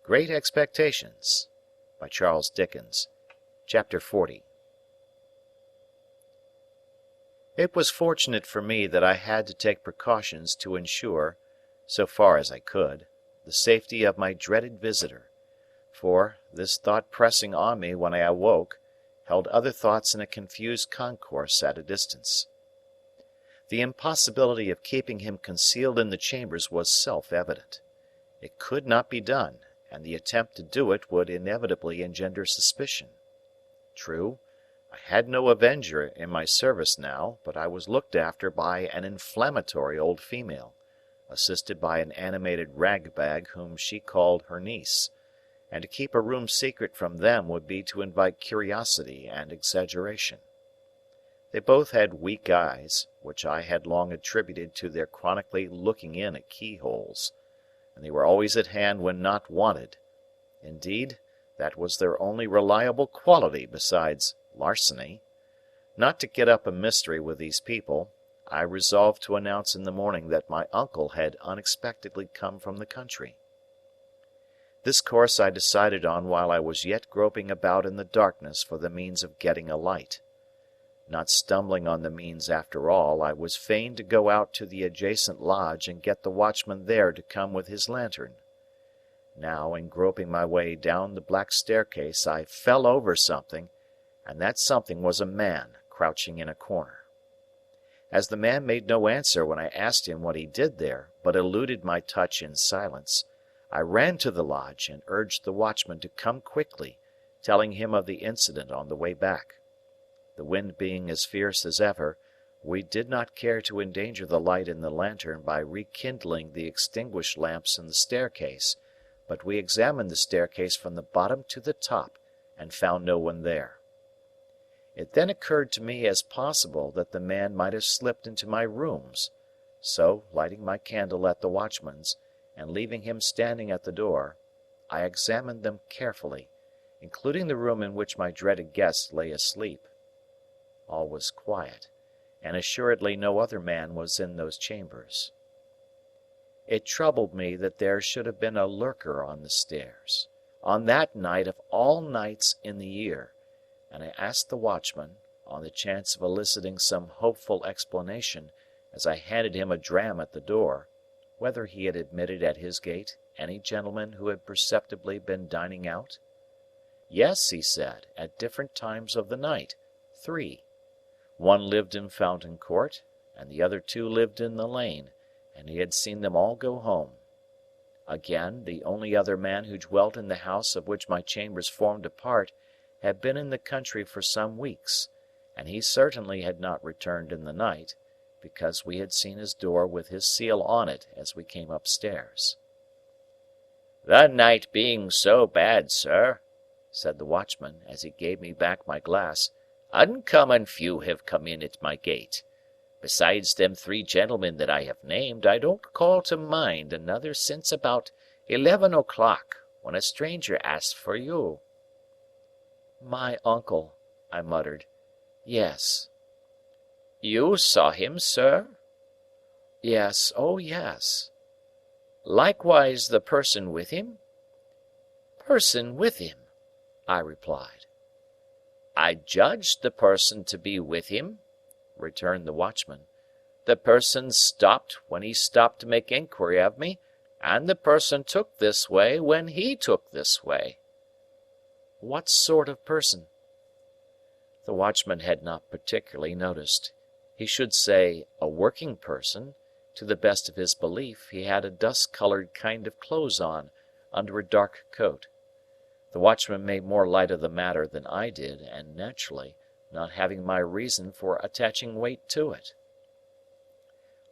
Great Expectations by Charles Dickens. Chapter 40. It was fortunate for me that I had to take precautions to ensure, so far as I could, the safety of my dreaded visitor, for, this thought pressing on me when I awoke, held other thoughts in a confused concourse at a distance. The impossibility of keeping him concealed in the chambers was self-evident. It could not be done, and the attempt to do it would inevitably engender suspicion. True, I had no avenger in my service now, but I was looked after by an inflammatory old female, assisted by an animated rag-bag whom she called her niece, and to keep a room secret from them would be to invite curiosity and exaggeration. They both had weak eyes, which I had long attributed to their chronically looking in at keyholes, and they were always at hand when not wanted. Indeed, that was their only reliable quality besides larceny. Not to get up a mystery with these people, I resolved to announce in the morning that my uncle had unexpectedly come from the country. This course I decided on while I was yet groping about in the darkness for the means of getting a light. Not stumbling on the means after all, I was fain to go out to the adjacent lodge and get the watchman there to come with his lantern. Now, in groping my way down the black staircase, I fell over something, and that something was a man crouching in a corner. As the man made no answer when I asked him what he did there, but eluded my touch in silence, I ran to the lodge and urged the watchman to come quickly, telling him of the incident on the way back. The wind being as fierce as ever, we did not care to endanger the light in the lantern by rekindling the extinguished lamps in the staircase, but we examined the staircase from the bottom to the top, and found no one there. It then occurred to me as possible that the man might have slipped into my rooms, so, lighting my candle at the watchman's, and leaving him standing at the door, I examined them carefully, including the room in which my dreaded guest lay asleep. All was quiet, and assuredly no other man was in those chambers. It troubled me that there should have been a lurker on the stairs, on that night of all nights in the year, and I asked the watchman, on the chance of eliciting some hopeful explanation, as I handed him a dram at the door, whether he had admitted at his gate any gentlemen who had perceptibly been dining out? Yes, he said, at different times of the night, 3. One lived in Fountain Court, and the other 2 lived in the lane, and he had seen them all go home. Again, the only other man who dwelt in the house of which my chambers formed a part had been in the country for some weeks, and he certainly had not returned in the night, because we had seen his door with his seal on it as we came upstairs. "The night being so bad, sir," said the watchman, as he gave me back my glass, "uncommon few have come in at my gate. Besides them 3 gentlemen that I have named, I don't call to mind another since about 11 o'clock, when a stranger asked for you." "My uncle," I muttered. "Yes." "You saw him, sir?" "Yes, oh yes." "Likewise the person with him?" "Person with him," I replied. "I judged the person to be with him," returned the watchman. "The person stopped when he stopped to make inquiry of me, and the person took this way when he took this way." "What sort of person?" The watchman had not particularly noticed. He should say, a working person. To the best of his belief, he had a dust-coloured kind of clothes on, under a dark coat. The watchman made more light of the matter than I did, and naturally, not having my reason for attaching weight to it.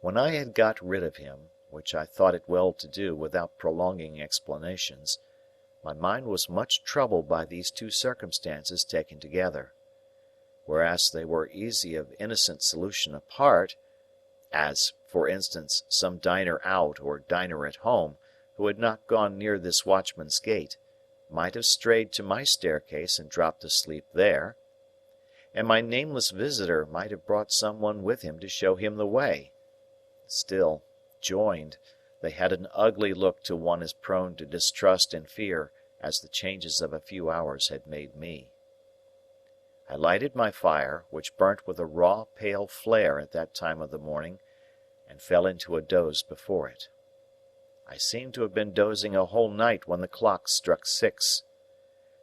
When I had got rid of him, which I thought it well to do without prolonging explanations, my mind was much troubled by these 2 circumstances taken together. Whereas they were easy of innocent solution apart, as, for instance, some diner out or diner at home, who had not gone near this watchman's gate, might have strayed to my staircase and dropped asleep there, and my nameless visitor might have brought some one with him to show him the way. Still, joined, They had an ugly look to one as prone to distrust and fear as the changes of a few hours had made me. I lighted my fire, which burnt with a raw, pale flare at that time of the morning, and fell into a doze before it. I seemed to have been dozing a whole night when the clock struck 6.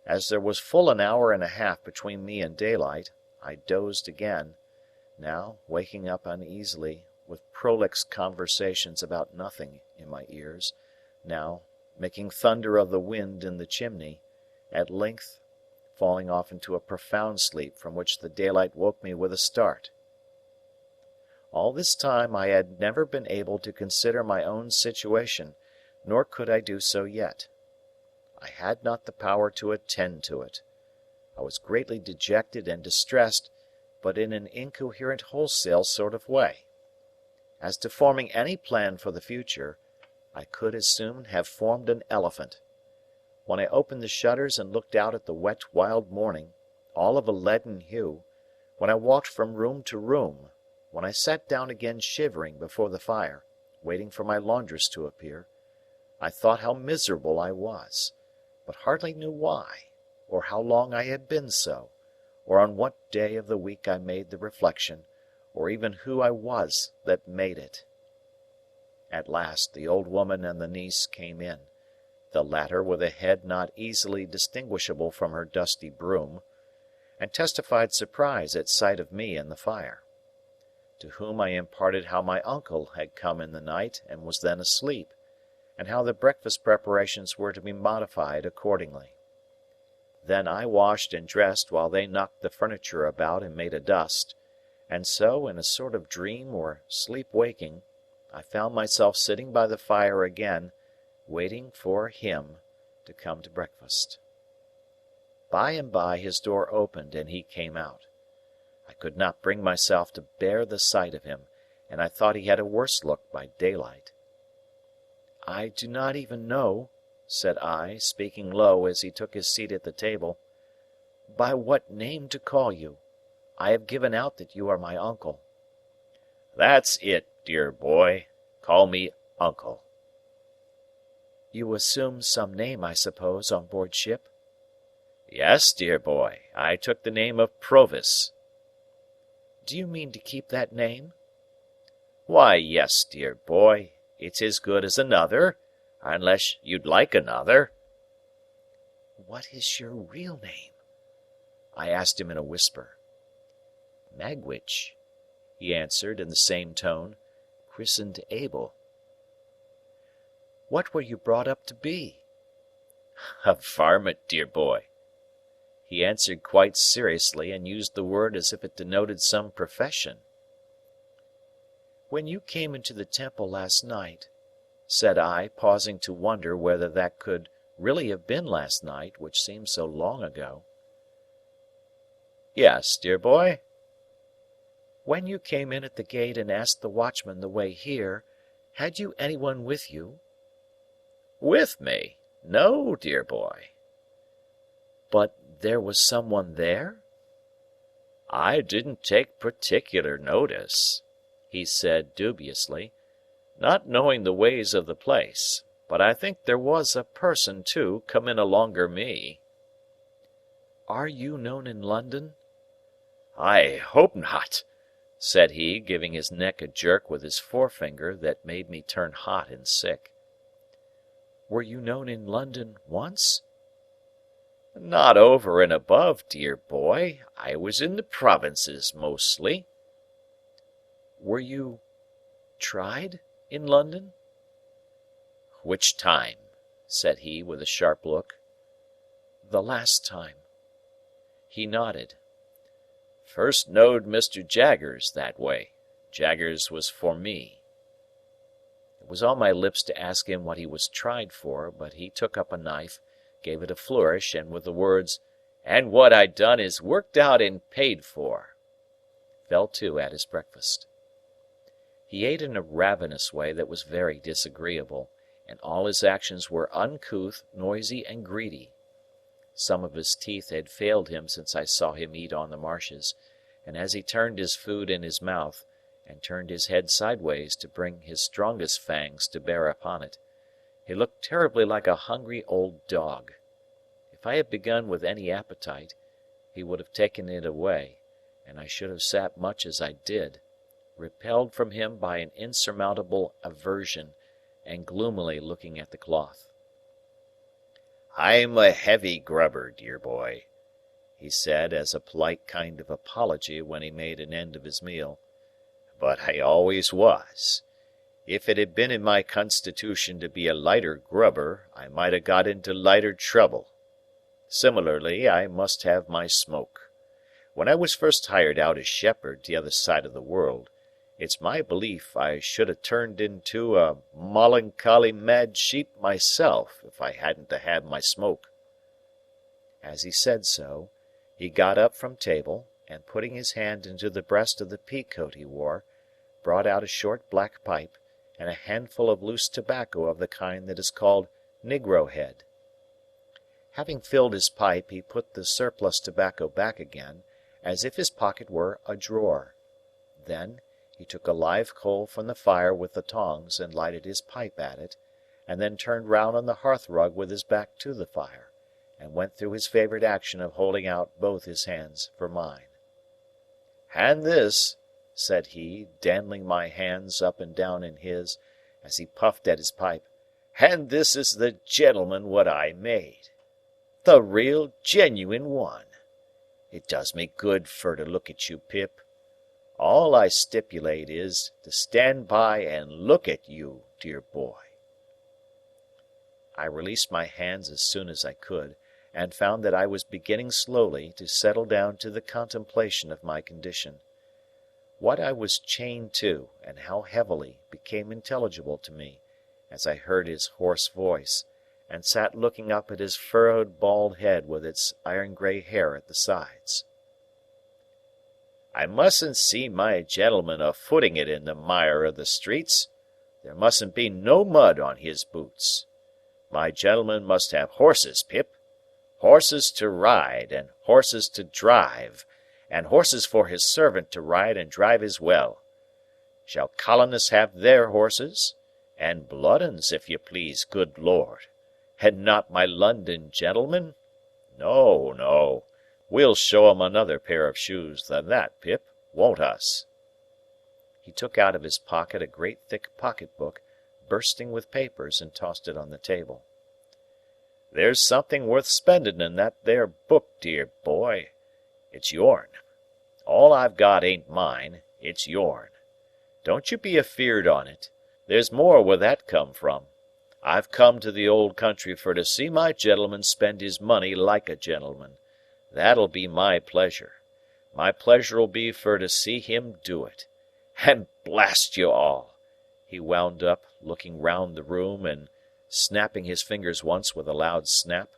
As there was full an hour and a half between me and daylight, I dozed again, now waking up uneasily, with prolix conversations about nothing in my ears, now making thunder of the wind in the chimney, at length falling off into a profound sleep from which the daylight woke me with a start. All this time I had never been able to consider my own situation, nor could I do so yet. I had not the power to attend to it. I was greatly dejected and distressed, but in an incoherent wholesale sort of way. As to forming any plan for the future, I could as soon have formed an elephant. When I opened the shutters and looked out at the wet wild morning, all of a leaden hue, when I walked from room to room, when I sat down again shivering before the fire, waiting for my laundress to appear, I thought how miserable I was, but hardly knew why, or how long I had been so, or on what day of the week I made the reflection, or even who I was that made it. At last the old woman and the niece came in, the latter with a head not easily distinguishable from her dusty broom, and testified surprise at sight of me and the fire. To whom I imparted how my uncle had come in the night and was then asleep, and how the breakfast preparations were to be modified accordingly. Then I washed and dressed while they knocked the furniture about and made a dust, and so, in a sort of dream or sleep-waking, I found myself sitting by the fire again, waiting for him to come to breakfast. By and by his door opened and he came out. I could not bring myself to bear the sight of him, and I thought he had a worse look by daylight. "I do not even know," said I, speaking low as he took his seat at the table, "by what name to call you. I have given out that you are my uncle." "That's it, dear boy. Call me uncle." "You assumed some name, I suppose, on board ship?" "Yes, dear boy. I took the name of Provis." "Do you mean to keep that name?" "Why, yes, dear boy. It's as good as another, unless you'd like another." "What is your real name?" I asked him in a whisper. "Magwitch," he answered in the same tone, "christened Abel." "What were you brought up to be?" "A varmint, dear boy." He answered quite seriously, and used the word as if it denoted some profession. "When you came into the temple last night," said I, pausing to wonder whether that could really have been last night, which seemed so long ago. "Yes, dear boy." "When you came in at the gate and asked the watchman the way here, had you anyone with you?" "With me? No, dear boy." "But there was someone there?" "I didn't take particular notice," he said dubiously, "not knowing the ways of the place, but I think there was a person, too, come in alonger me." "Are you known in London?" "I hope not," said he, giving his neck a jerk with his forefinger that made me turn hot and sick. "Were you known in London once?" "Not over and above, dear boy. I was in the provinces mostly." "Were you tried in London?" "Which time?" said he, with a sharp look. "The last time." He nodded. "First knowed Mr. Jaggers that way. Jaggers was for me." It was on my lips to ask him what he was tried for, but he took up a knife, gave it a flourish, and with the words, "And what I done is worked out and paid for," fell to at his breakfast. He ate in a ravenous way that was very disagreeable, and all his actions were uncouth, noisy, and greedy. Some of his teeth had failed him since I saw him eat on the marshes, and as he turned his food in his mouth, and turned his head sideways to bring his strongest fangs to bear upon it. He looked terribly like a hungry old dog. If I had begun with any appetite, he would have taken it away, and I should have sat much as I did, repelled from him by an insurmountable aversion, and gloomily looking at the cloth. "I'm a heavy grubber, dear boy," he said, as a polite kind of apology when he made an end of his meal. "But I always was. If it had been in my constitution to be a lighter grubber, I might have got into lighter trouble. Similarly, I must have my smoke. When I was first hired out as shepherd the other side of the world, it's my belief I should have turned into a molloncolly mad sheep myself if I hadn't had my smoke." As he said so, he got up from table, and putting his hand into the breast of the pea coat he wore, brought out a short black pipe, and a handful of loose tobacco of the kind that is called negro head. Having filled his pipe, he put the surplus tobacco back again, as if his pocket were a drawer. Then he took a live coal from the fire with the tongs and lighted his pipe at it, and then turned round on the hearth-rug with his back to the fire, and went through his favourite action of holding out both his hands for mine. "Hand this," said he, dandling my hands up and down in his, as he puffed at his pipe, "hand this is the gentleman what I made. The real, genuine one. It does me good fur to look at you, Pip. All I stipulate is, to stand by and look at you, dear boy." I released my hands as soon as I could, and found that I was beginning slowly to settle down to the contemplation of my condition. What I was chained to, and how heavily, became intelligible to me, as I heard his hoarse voice, and sat looking up at his furrowed bald head with its iron-grey hair at the sides. "I mustn't see my gentleman a-footing it in the mire of the streets. There mustn't be no mud on his boots. My gentleman must have horses, Pip. Horses to ride, and horses to drive, and horses for his servant to ride and drive as well. Shall colonists have their horses? And blood uns, if you please, good Lord. And not my London gentlemen? No, no. We'll show 'em another pair of shoes than that, Pip, won't us?" He took out of his pocket a great thick pocket-book, bursting with papers, and tossed it on the table. "There's something worth spending in that there book, dear boy. It's yourn. All I've got ain't mine, it's yourn. Don't you be afeard on it. There's more where that come from. I've come to the old country for to see my gentleman spend his money like a gentleman. That'll be my pleasure. My pleasure'll be for to see him do it. And blast you all!" he wound up, looking round the room, and snapping his fingers once with a loud snap.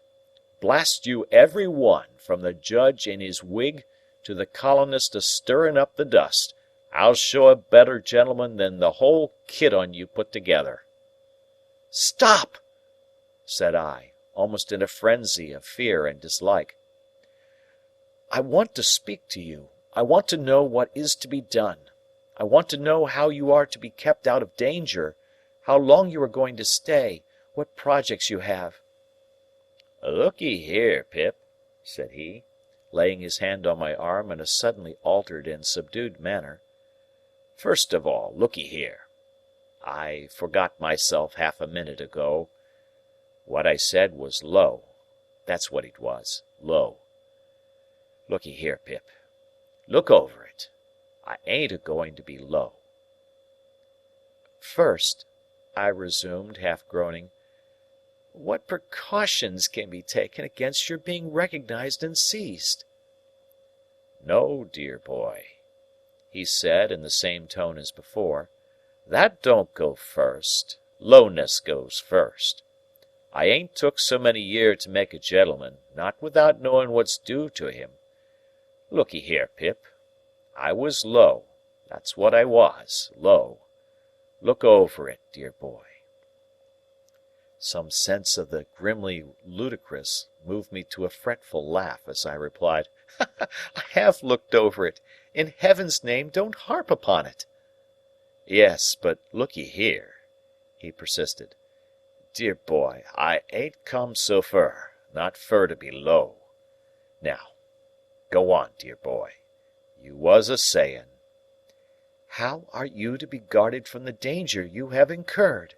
"Blast you every one, from the judge in his wig to the colonist a-stirring up the dust. I'll show a better gentleman than the whole kit on you put together." "Stop!" said I, almost in a frenzy of fear and dislike. "I want to speak to you. I want to know what is to be done. I want to know how you are to be kept out of danger, how long you are going to stay, what projects you have." "Look'ee here, Pip," said he, laying his hand on my arm in a suddenly altered and subdued manner. "First of all, look'ee here. I forgot myself half a minute ago. What I said was low. That's what it was, low. Look'ee here, Pip. Look over it. I ain't a-going to be low." "First," I resumed, half groaning, "what precautions can be taken against your being recognized and seized?" "No, dear boy," he said in the same tone as before, "that don't go first. Lowness goes first. I ain't took so many year to make a gentleman, not without knowing what's due to him. Look'ee here, Pip. I was low. That's what I was, low. Look over it, dear boy." Some sense of the grimly ludicrous moved me to a fretful laugh as I replied, "I have looked over it. In Heaven's name, don't harp upon it." Yes, but look'ee here," he persisted. "Dear boy, I ain't come so fur, not fur to be low. Now, go on, dear boy. You was a sayin'." "How are you to be guarded from the danger you have incurred?"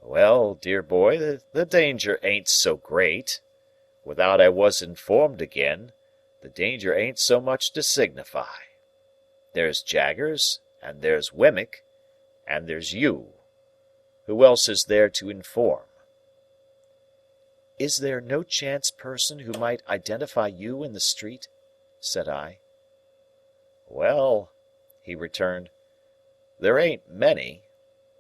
"Well, dear boy, the danger ain't so great. Without I was informed again, the danger ain't so much to signify. There's Jaggers, and there's Wemmick, and there's you. Who else is there to inform?" "Is there no chance person who might identify you in the street?" said I. "Well," he returned, "there ain't many,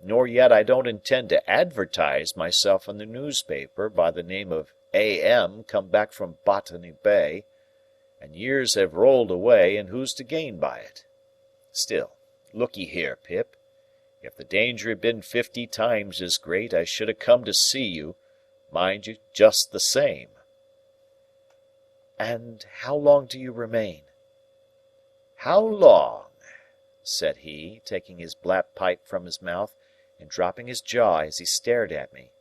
nor yet I don't intend to advertise myself in the newspaper by the name of A.M. come back from Botany Bay, and years have rolled away, and who's to gain by it? Still, look'ee here, Pip. If the danger had been 50 times as great, I should have come to see you, mind you, just the same." "And how long do you remain?" "How long?" said he, taking his black pipe from his mouth, and dropping his jaw as he stared at me.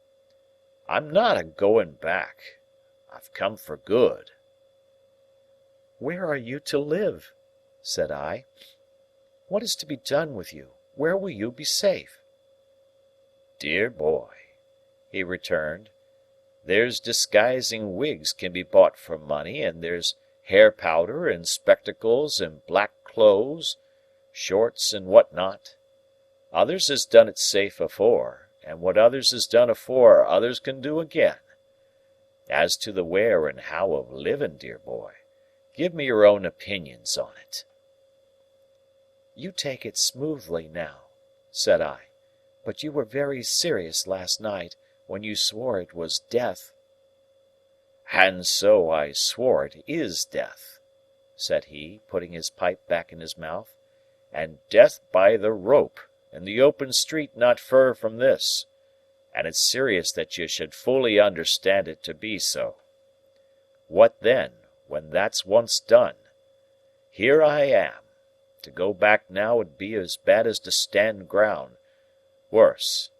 "I'm not a going back. I've come for good." "Where are you to live?" said I. "What is to be done with you? Where will you be safe?" "Dear boy," he returned, "there's disguising wigs can be bought for money, and there's hair powder, and spectacles, and black clothes, shorts, and what not. Others has done it safe afore, and what others has done afore others can do again. As to the where and how of living, dear boy, give me your own opinions on it." "You take it smoothly now," said I, "but you were very serious last night, when you swore it was death." "And so I swore it is death," said he, putting his pipe back in his mouth, "and death by the rope, in the open street not fur from this, and it's serious that you should fully understand it to be so. What then, when that's once done? Here I am. To go back now would be as bad as to stand ground. Worse.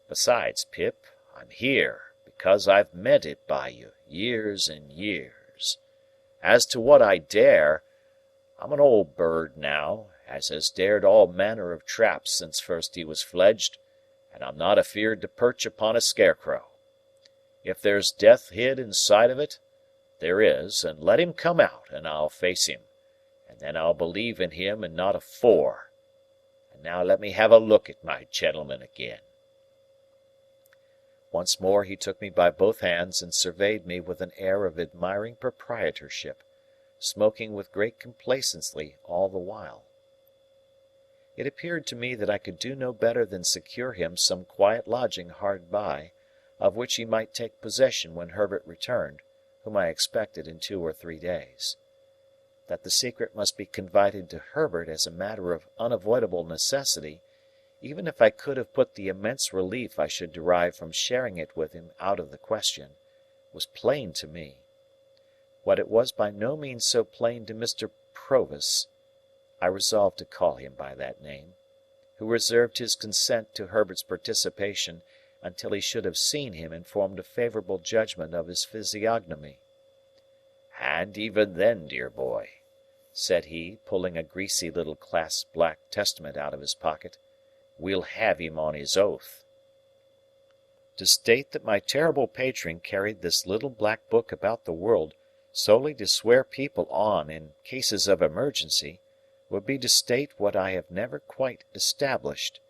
Besides, Pip, I'm here, because I've meant it by you, years and years. As to what I dare, I'm an old bird now, as has dared all manner of traps since first he was fledged, and I'm not afeard to perch upon a scarecrow. If there's death hid inside of it, there is, and let him come out, and I'll face him, and then I'll believe in him and not afore. And now let me have a look at my gentleman again." Once more he took me by both hands and surveyed me with an air of admiring proprietorship, smoking with great complacency all the while. It appeared to me that I could do no better than secure him some quiet lodging hard by, of which he might take possession when Herbert returned, whom I expected in 2 or 3 days. That the secret must be confided to Herbert as a matter of unavoidable necessity, even if I could have put the immense relief I should derive from sharing it with him out of the question, was plain to me. What it was by no means so plain to Mr. Provis, I resolved to call him by that name, who reserved his consent to Herbert's participation until he should have seen him and formed a favourable judgment of his physiognomy. "And even then, dear boy," said he, pulling a greasy little clasped black Testament out of his pocket, "we'll have him on his oath." To state that my terrible patron carried this little black book about the world solely to swear people on in cases of emergency would be to state what I have never quite established,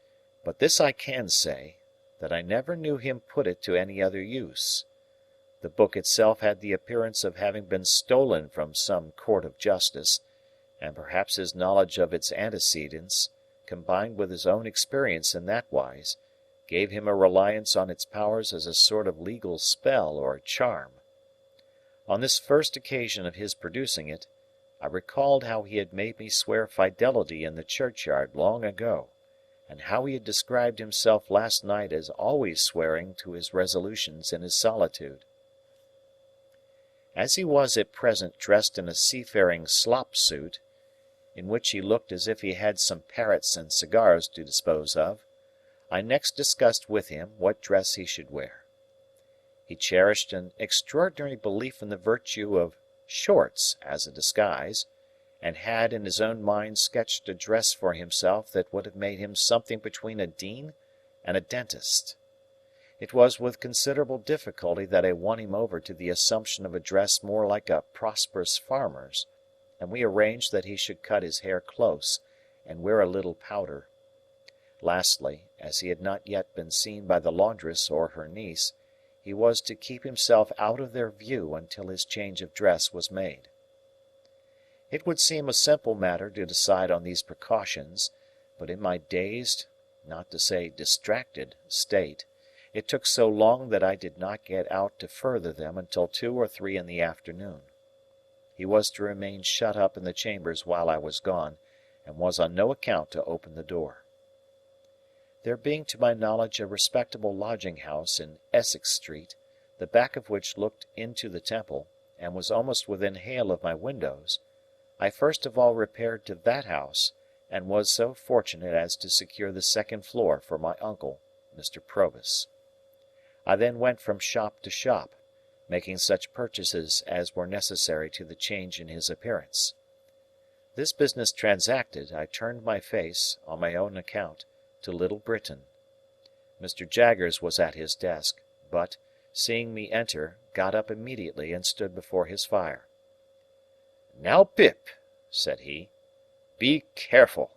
but this I can say, that I never knew him put it to any other use. The book itself had the appearance of having been stolen from some court of justice, and perhaps his knowledge of its antecedents, combined with his own experience in that wise, gave him a reliance on its powers as a sort of legal spell or charm. On this first occasion of his producing it, I recalled how he had made me swear fidelity in the churchyard long ago, and how he had described himself last night as always swearing to his resolutions in his solitude. As he was at present dressed in a seafaring slop suit, in which he looked as if he had some parrots and cigars to dispose of, I next discussed with him what dress he should wear. He cherished an extraordinary belief in the virtue of shorts as a disguise, and had in his own mind sketched a dress for himself that would have made him something between a dean and a dentist. It was with considerable difficulty that I won him over to the assumption of a dress more like a prosperous farmer's, and we arranged that he should cut his hair close and wear a little powder. Lastly, as he had not yet been seen by the laundress or her niece, he was to keep himself out of their view until his change of dress was made. It would seem a simple matter to decide on these precautions, but in my dazed, not to say distracted, state, it took so long that I did not get out to further them until 2 or 3 in the afternoon. He was to remain shut up in the chambers while I was gone, and was on no account to open the door. There being to my knowledge a respectable lodging-house in Essex Street, the back of which looked into the Temple, and was almost within hail of my windows, I first of all repaired to that house, and was so fortunate as to secure the second floor for my uncle, Mr. Provis. I then went from shop to shop, making such purchases as were necessary to the change in his appearance. This business transacted, I turned my face, on my own account, to Little Britain. Mr. Jaggers was at his desk, but, seeing me enter, got up immediately and stood before his fire. "Now, Pip," said he, "be careful."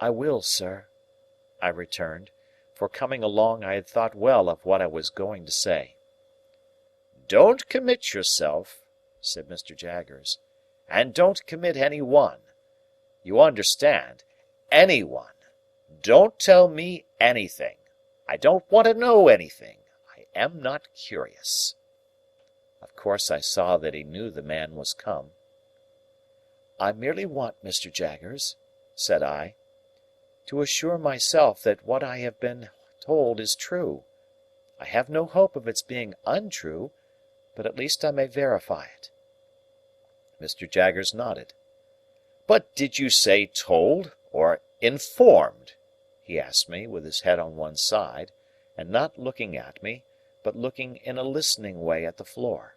"I will, sir," I returned, for coming along I had thought well of what I was going to say. "Don't commit yourself," said Mr. Jaggers, "and don't commit any one. You understand, any one. Don't tell me anything. I don't want to know anything. I am not curious." Of course I saw that he knew the man was come. "I merely want, Mr. Jaggers," said I, "to assure myself that what I have been told is true. I have no hope of its being untrue, but at least I may verify it." Mr. Jaggers nodded. "But did you say told, or informed?" he asked me, with his head on one side, and not looking at me, but looking in a listening way at the floor.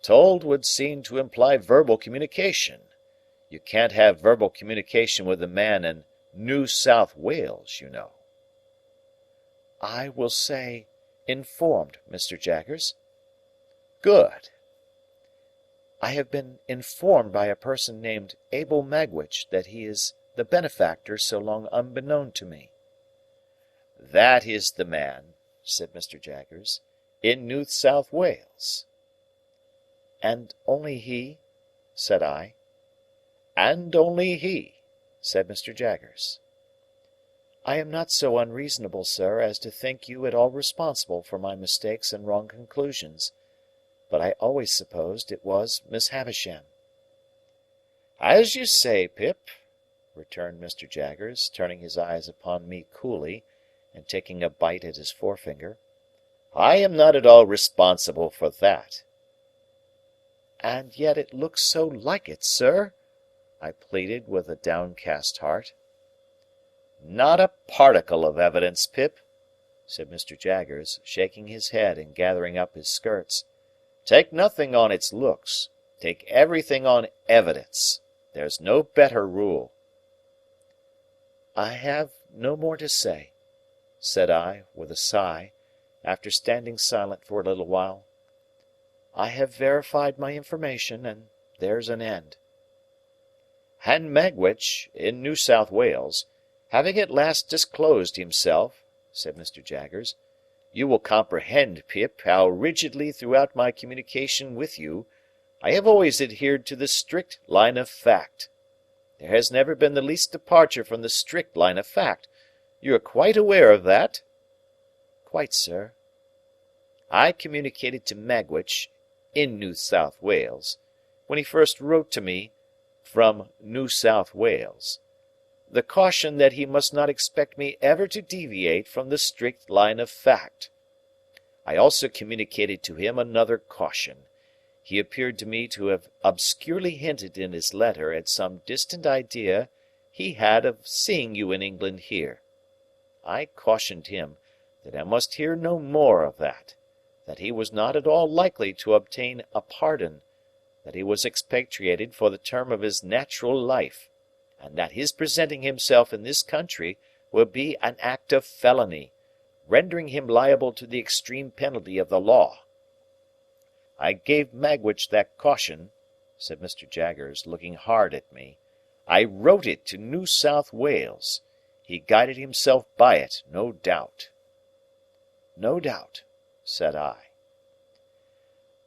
"Told would seem to imply verbal communication. You can't have verbal communication with a man in New South Wales, you know." "I will say informed, Mr. Jaggers." "Good." "I have been informed by a person named Abel Magwitch that he is the benefactor so long unbeknown to me." "That is the man," said Mr. Jaggers, "in New South Wales." "And only he?" said I. "And only he," said Mr. Jaggers. "I am not so unreasonable, sir, as to think you at all responsible for my mistakes and wrong conclusions, but I always supposed it was Miss Havisham." "As you say, Pip," returned Mr. Jaggers, turning his eyes upon me coolly, and taking a bite at his forefinger, "I am not at all responsible for that." "And yet it looks so like it, sir," I pleaded with a downcast heart. "Not a particle of evidence, Pip," said Mr. Jaggers, shaking his head and gathering up his skirts. "Take nothing on its looks. Take everything on evidence. There's no better rule." "I have no more to say," said I, with a sigh, after standing silent for a little while. "I have verified my information, and there's an end." "And Magwitch, in New South Wales, having at last disclosed himself," said Mr. Jaggers, "you will comprehend, Pip, how rigidly throughout my communication with you I have always adhered to the strict line of fact. There has never been the least departure from the strict line of fact. You are quite aware of that?" "Quite, sir." "I communicated to Magwitch, in New South Wales, when he first wrote to me from New South Wales, the caution that he must not expect me ever to deviate from the strict line of fact. I also communicated to him another caution. he appeared to me to have obscurely hinted in his letter at some distant idea he had of seeing you in England here. I cautioned him that I must hear no more of that he was not at all likely to obtain a pardon, that he was expatriated for the term of his natural life, and that his presenting himself in this country would be an act of felony, rendering him liable to the extreme penalty of the law. I gave Magwitch that caution," said Mr. Jaggers, looking hard at me. "I wrote it to New South Wales. He guided himself by it, no doubt." "No doubt," said I.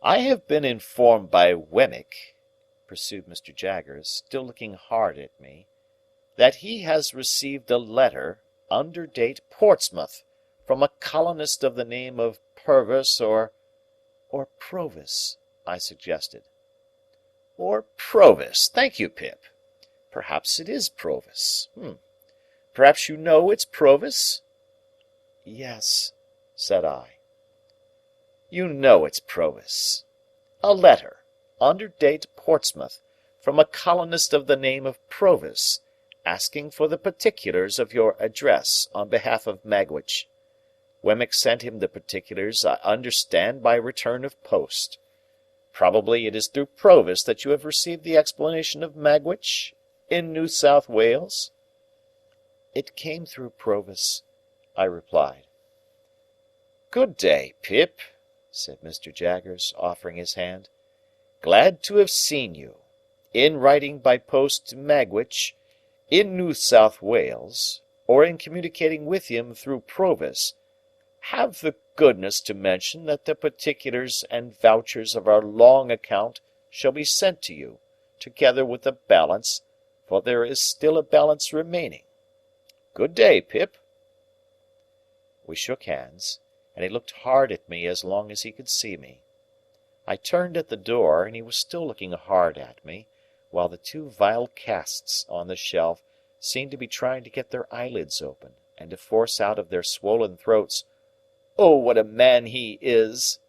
"I have been informed by Wemmick," pursued Mr. Jaggers, still looking hard at me, "that he has received a letter, under date Portsmouth, from a colonist of the name of Purvis or Provis," I suggested. "Or Provis. Thank you, Pip. Perhaps it is Provis. Perhaps you know it's Provis?" "Yes," said I. "You know it's Provis. A letter, under date Portsmouth, from a colonist of the name of Provis, asking for the particulars of your address on behalf of Magwitch. Wemmick sent him the particulars, I understand, by return of post. Probably it is through Provis that you have received the explanation of Magwitch, in New South Wales?" "It came through Provis," I replied. "Good day, Pip," said Mr. Jaggers, offering his hand. "Glad to have seen you. In writing by post to Magwitch, in New South Wales, or in communicating with him through Provis, have the goodness to mention that the particulars and vouchers of our long account shall be sent to you, together with the balance, for there is still a balance remaining. Good day, Pip." We shook hands, and he looked hard at me as long as he could see me. I turned at the door, and he was still looking hard at me, while the two vile casts on the shelf seemed to be trying to get their eyelids open, and to force out of their swollen throats, "Oh, what a man he is!"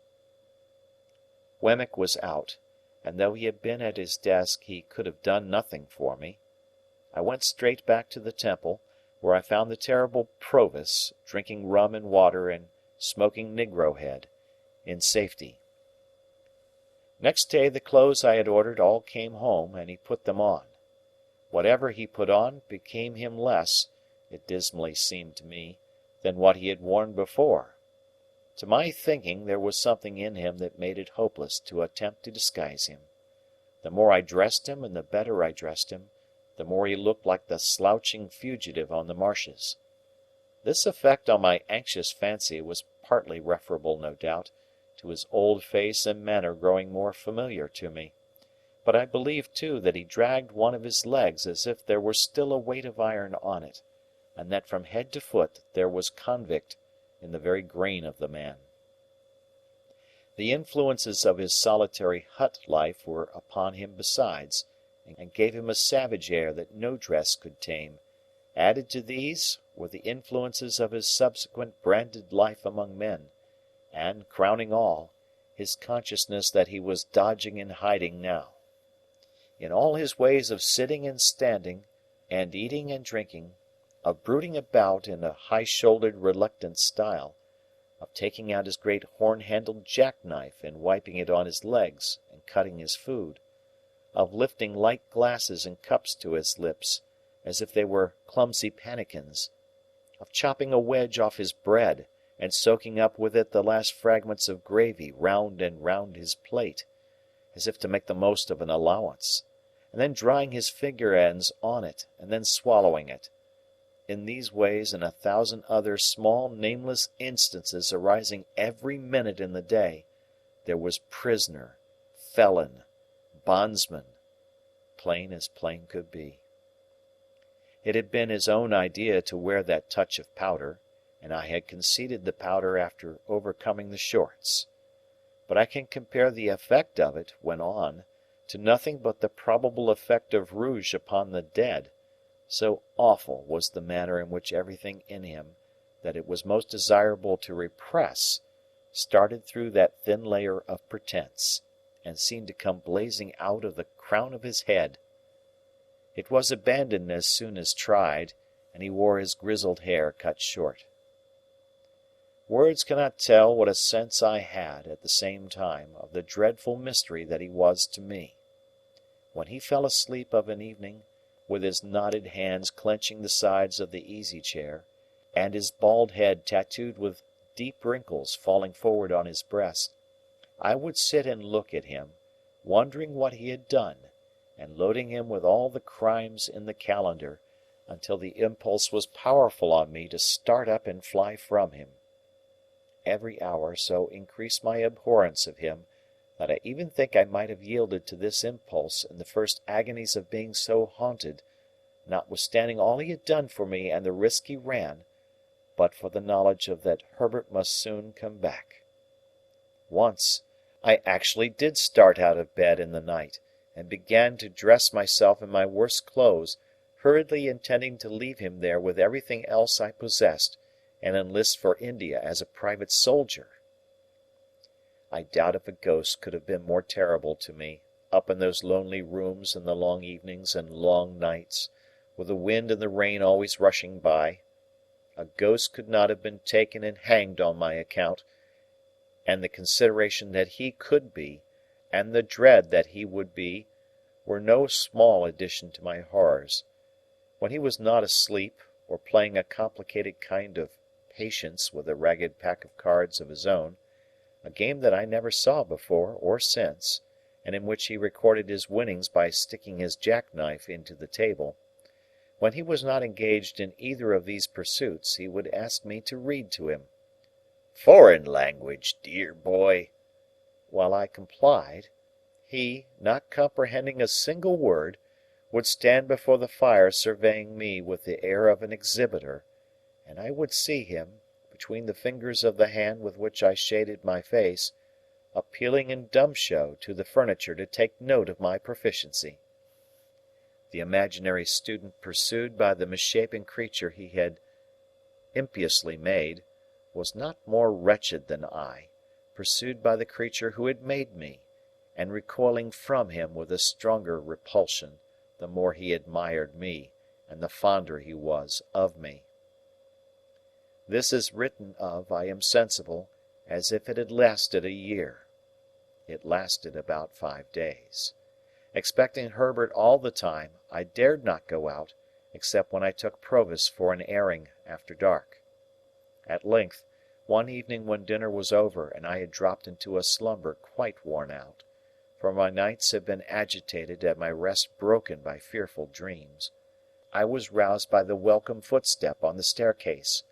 Wemmick was out, and though he had been at his desk, he could have done nothing for me. I went straight back to the Temple, where I found the terrible Provis, drinking rum and water and smoking negro head, in safety. Next day the clothes I had ordered all came home, and he put them on. Whatever he put on became him less, it dismally seemed to me, than what he had worn before. To my thinking, there was something in him that made it hopeless to attempt to disguise him. The more I dressed him and the better I dressed him, the more he looked like the slouching fugitive on the marshes. This effect on my anxious fancy was partly referable, no doubt, to his old face and manner growing more familiar to me. But I believe, too, that he dragged one of his legs as if there were still a weight of iron on it, and that from head to foot there was convict in the very grain of the man. The influences of his solitary hut life were upon him besides, and gave him a savage air that no dress could tame. Added to these were the influences of his subsequent branded life among men, and, crowning all, his consciousness that he was dodging and hiding now. In all his ways of sitting and standing, and eating and drinking, of brooding about in a high-shouldered reluctant style, of taking out his great horn-handled jackknife and wiping it on his legs and cutting his food, of lifting light glasses and cups to his lips, as if they were clumsy pannikins, of chopping a wedge off his bread, and soaking up with it the last fragments of gravy round and round his plate, as if to make the most of an allowance, and then drying his finger ends on it, and then swallowing it. In these ways and a thousand other small nameless instances arising every minute in the day, there was prisoner, felon, bondsman, plain as plain could be. It had been his own idea to wear that touch of powder, and I had conceded the powder after overcoming the shorts. But I can compare the effect of it, when on, to nothing but the probable effect of rouge upon the dead, so awful was the manner in which everything in him, that it was most desirable to repress, started through that thin layer of pretence, and seemed to come blazing out of the crown of his head. It was abandoned as soon as tried, and he wore his grizzled hair cut short. Words cannot tell what a sense I had, at the same time, of the dreadful mystery that he was to me. When he fell asleep of an evening, with his knotted hands clenching the sides of the easy-chair, and his bald head tattooed with deep wrinkles falling forward on his breast, I would sit and look at him, wondering what he had done, and loading him with all the crimes in the calendar, until the impulse was powerful on me to start up and fly from him. Every hour so increased my abhorrence of him, that I even think I might have yielded to this impulse in the first agonies of being so haunted, notwithstanding all he had done for me and the risk he ran, but for the knowledge of that Herbert must soon come back. Once, I actually did start out of bed in the night, and began to dress myself in my worst clothes, hurriedly intending to leave him there with everything else I possessed, and enlist for India as a private soldier. I doubt if a ghost could have been more terrible to me, up in those lonely rooms in the long evenings and long nights, with the wind and the rain always rushing by. A ghost could not have been taken and hanged on my account, and the consideration that he could be, and the dread that he would be, were no small addition to my horrors. When he was not asleep, or playing a complicated kind of patience with a ragged pack of cards of his own, a game that I never saw before or since, and in which he recorded his winnings by sticking his jackknife into the table, when he was not engaged in either of these pursuits, he would ask me to read to him. "Foreign language, dear boy." While I complied, he, not comprehending a single word, would stand before the fire surveying me with the air of an exhibitor, and I would see him, between the fingers of the hand with which I shaded my face, appealing in dumb show to the furniture to take note of my proficiency. The imaginary student pursued by the misshapen creature he had impiously made, was not more wretched than I, pursued by the creature who had made me, and recoiling from him with a stronger repulsion, the more he admired me, and the fonder he was of me. This is written of, I am sensible, as if it had lasted a year. It lasted about 5 days. Expecting Herbert all the time, I dared not go out, except when I took Provis for an airing after dark. At length, one evening when dinner was over and I had dropped into a slumber quite worn out, for my nights had been agitated and my rest broken by fearful dreams, I was roused by the welcome footstep on the staircase.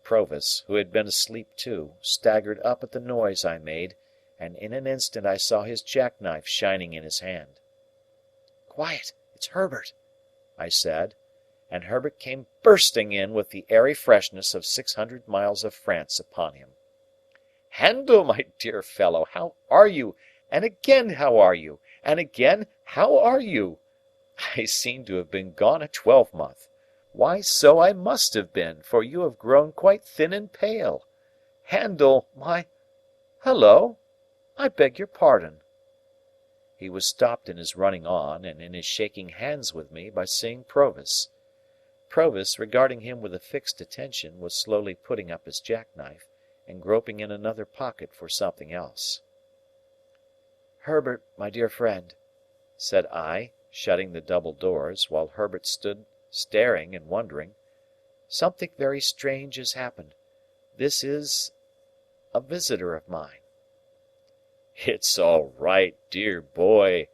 Provis, who had been asleep too, staggered up at the noise I made, and in an instant I saw his jackknife shining in his hand. "Quiet! It's Herbert," I said, and Herbert came bursting in with the airy freshness of 600 miles of France upon him. "Handel, my dear fellow, how are you? And again how are you? And again how are you? I seem to have been gone a twelvemonth. Why, so I must have been, for you have grown quite thin and pale. Handel, my... Hullo! I beg your pardon." He was stopped in his running on, and in his shaking hands with me, by seeing Provis. Provis, regarding him with a fixed attention, was slowly putting up his jackknife, and groping in another pocket for something else. "Herbert, my dear friend," said I, shutting the double doors, while Herbert stood staring and wondering, "something very strange has happened. This is a visitor of mine." "It's all right, dear boy,"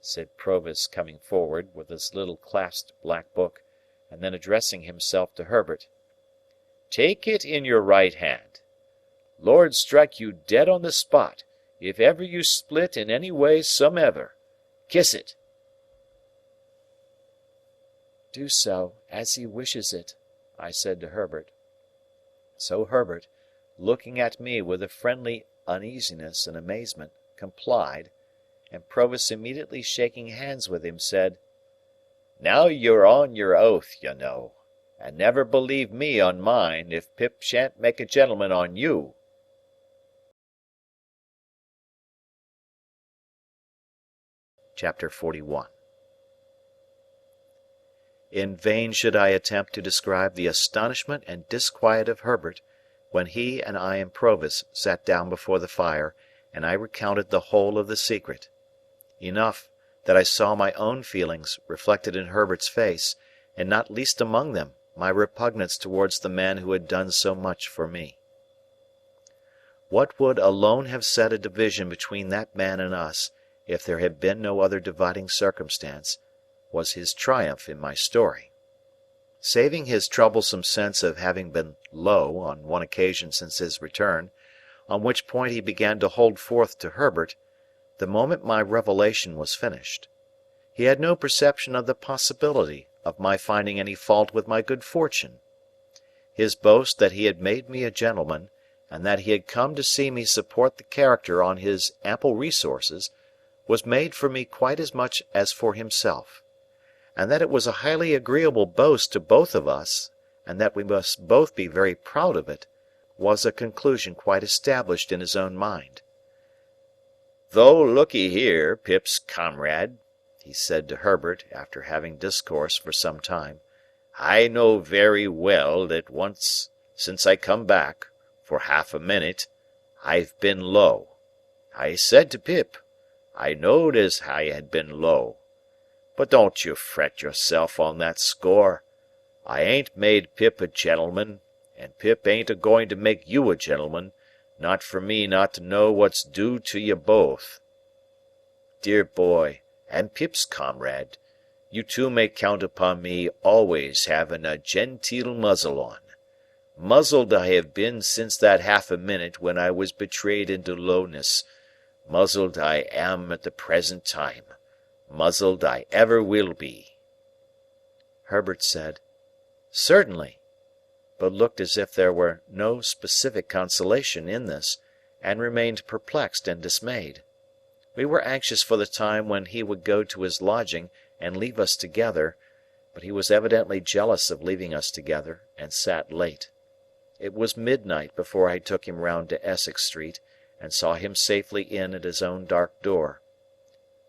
said Provis, coming forward, with his little clasped black book, and then addressing himself to Herbert. "Take it in your right hand. Lord strike you dead on the spot, if ever you split in any way somever. Kiss it." "Do so, as he wishes it," I said to Herbert. So Herbert, looking at me with a friendly uneasiness and amazement, complied, and Provis immediately shaking hands with him, said, "Now you're on your oath, you know, and never believe me on mine, if Pip shan't make a gentleman on you." Chapter 41. In vain should I attempt to describe the astonishment and disquiet of Herbert, when he and I and Provis sat down before the fire, and I recounted the whole of the secret. Enough, that I saw my own feelings reflected in Herbert's face, and not least among them, my repugnance towards the man who had done so much for me. What would alone have set a division between that man and us, if there had been no other dividing circumstance, was his triumph in my story. Saving his troublesome sense of having been low on one occasion since his return, on which point he began to hold forth to Herbert, the moment my revelation was finished, he had no perception of the possibility of my finding any fault with my good fortune. His boast that he had made me a gentleman, and that he had come to see me support the character on his ample resources, was made for me quite as much as for himself, and that it was a highly agreeable boast to both of us, and that we must both be very proud of it, was a conclusion quite established in his own mind. "Though look'ee here, Pip's comrade," he said to Herbert, after having discoursed for some time, "I know very well that once since I come back, for half a minute, I've been low. I said to Pip, I knowed as I had been low. But don't you fret yourself on that score. I ain't made Pip a gentleman, and Pip ain't a-going to make you a gentleman, not for me not to know what's due to you both. Dear boy, and Pip's comrade, you two may count upon me always having a genteel muzzle on. Muzzled I have been since that half a minute when I was betrayed into lowness. Muzzled I am at the present time. Muzzled I ever will be." Herbert said, "Certainly," but looked as if there were no specific consolation in this, and remained perplexed and dismayed. We were anxious for the time when he would go to his lodging and leave us together, but he was evidently jealous of leaving us together, and sat late. It was midnight before I took him round to Essex Street, and saw him safely in at his own dark door.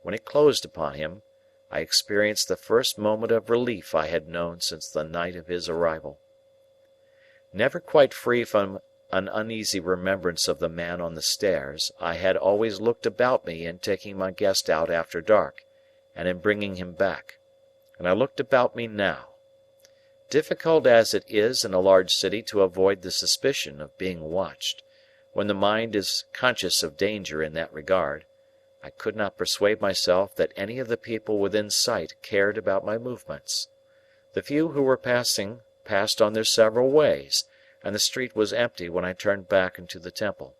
When it closed upon him, I experienced the first moment of relief I had known since the night of his arrival. Never quite free from an uneasy remembrance of the man on the stairs, I had always looked about me in taking my guest out after dark, and in bringing him back, and I looked about me now. Difficult as it is in a large city to avoid the suspicion of being watched, when the mind is conscious of danger in that regard, I could not persuade myself that any of the people within sight cared about my movements. The few who were passing passed on their several ways, and the street was empty when I turned back into the Temple.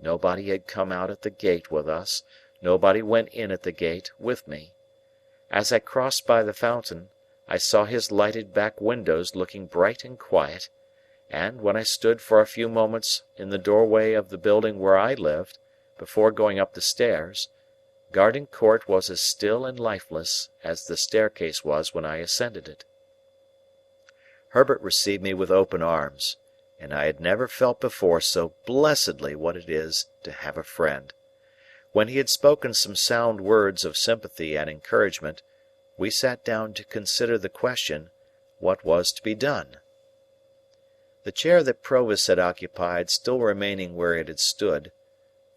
Nobody had come out at the gate with us, nobody went in at the gate with me. As I crossed by the fountain, I saw his lighted back windows looking bright and quiet, and, when I stood for a few moments in the doorway of the building where I lived, before going up the stairs, Garden Court was as still and lifeless as the staircase was when I ascended it. Herbert received me with open arms, and I had never felt before so blessedly what it is to have a friend. When he had spoken some sound words of sympathy and encouragement, we sat down to consider the question, what was to be done. The chair that Provis had occupied still remaining where it had stood,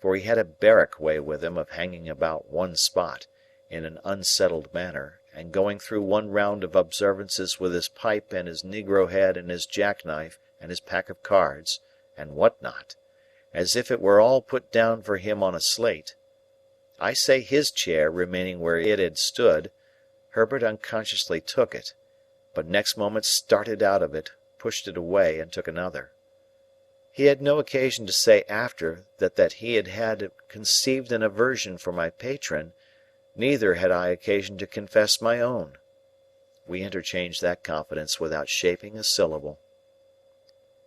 for he had a barrack way with him of hanging about one spot, in an unsettled manner, and going through one round of observances with his pipe and his negro head and his jackknife and his pack of cards, and what not, as if it were all put down for him on a slate. I say his chair remaining where it had stood, Herbert unconsciously took it, but next moment started out of it, pushed it away, and took another. He had no occasion to say after that he had conceived an aversion for my patron, neither had I occasion to confess my own. We interchanged that confidence without shaping a syllable.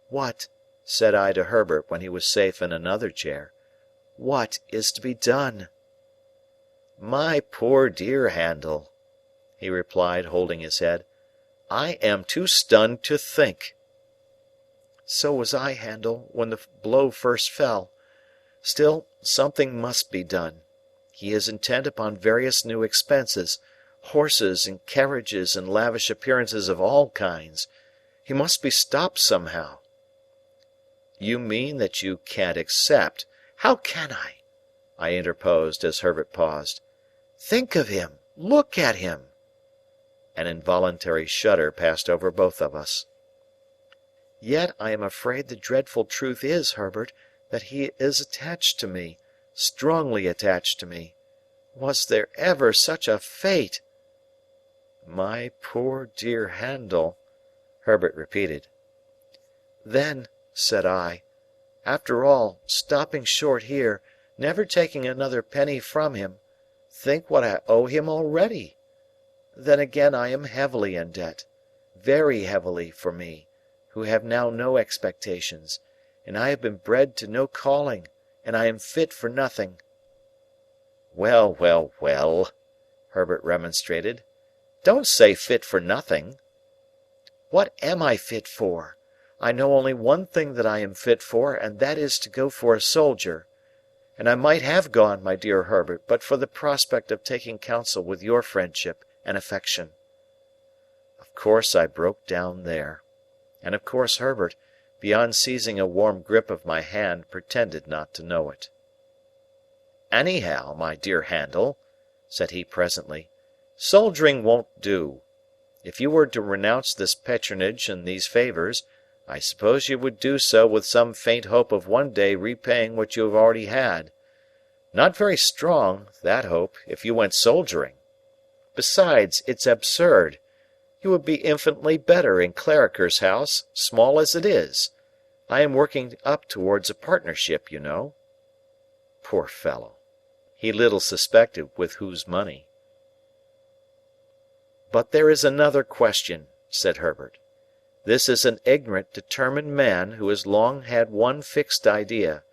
"What," said I to Herbert when he was safe in another chair, "what is to be done?" "My poor dear Handel," he replied, holding his head, "I am too stunned to think." "So was I, Handel, when the blow first fell. Still, something must be done. he is intent upon various new expenses, horses and carriages and lavish appearances of all kinds. He must be stopped somehow." "You mean that you can't accept—" "How can I?" I interposed, as Herbert paused. "Think of him! Look at him!" An involuntary shudder passed over both of us. "Yet I am afraid the dreadful truth is, Herbert, that he is attached to me, strongly attached to me. Was there ever such a fate?" "My poor dear Handel," Herbert repeated. "Then," said I, "after all, stopping short here, never taking another penny from him, think what I owe him already. Then again I am heavily in debt, very heavily for me, who have now no expectations, and I have been bred to no calling, and I am fit for nothing." "Well, well, well," Herbert remonstrated, "don't say fit for nothing." "What am I fit for? I know only one thing that I am fit for, and that is to go for a soldier. And I might have gone, my dear Herbert, but for the prospect of taking counsel with your friendship and affection." Of course I broke down there. And of course Herbert, beyond seizing a warm grip of my hand, pretended not to know it. "Anyhow, my dear Handel," said he presently, "soldiering won't do. If you were to renounce this patronage and these favours, I suppose you would do so with some faint hope of one day repaying what you have already had. Not very strong, that hope, if you went soldiering. Besides, it's absurd. You would be infinitely better in Clarriker's house, small as it is. I am working up towards a partnership, you know." Poor fellow! He little suspected with whose money. "But there is another question," said Herbert. "This is an ignorant, determined man who has long had one fixed idea.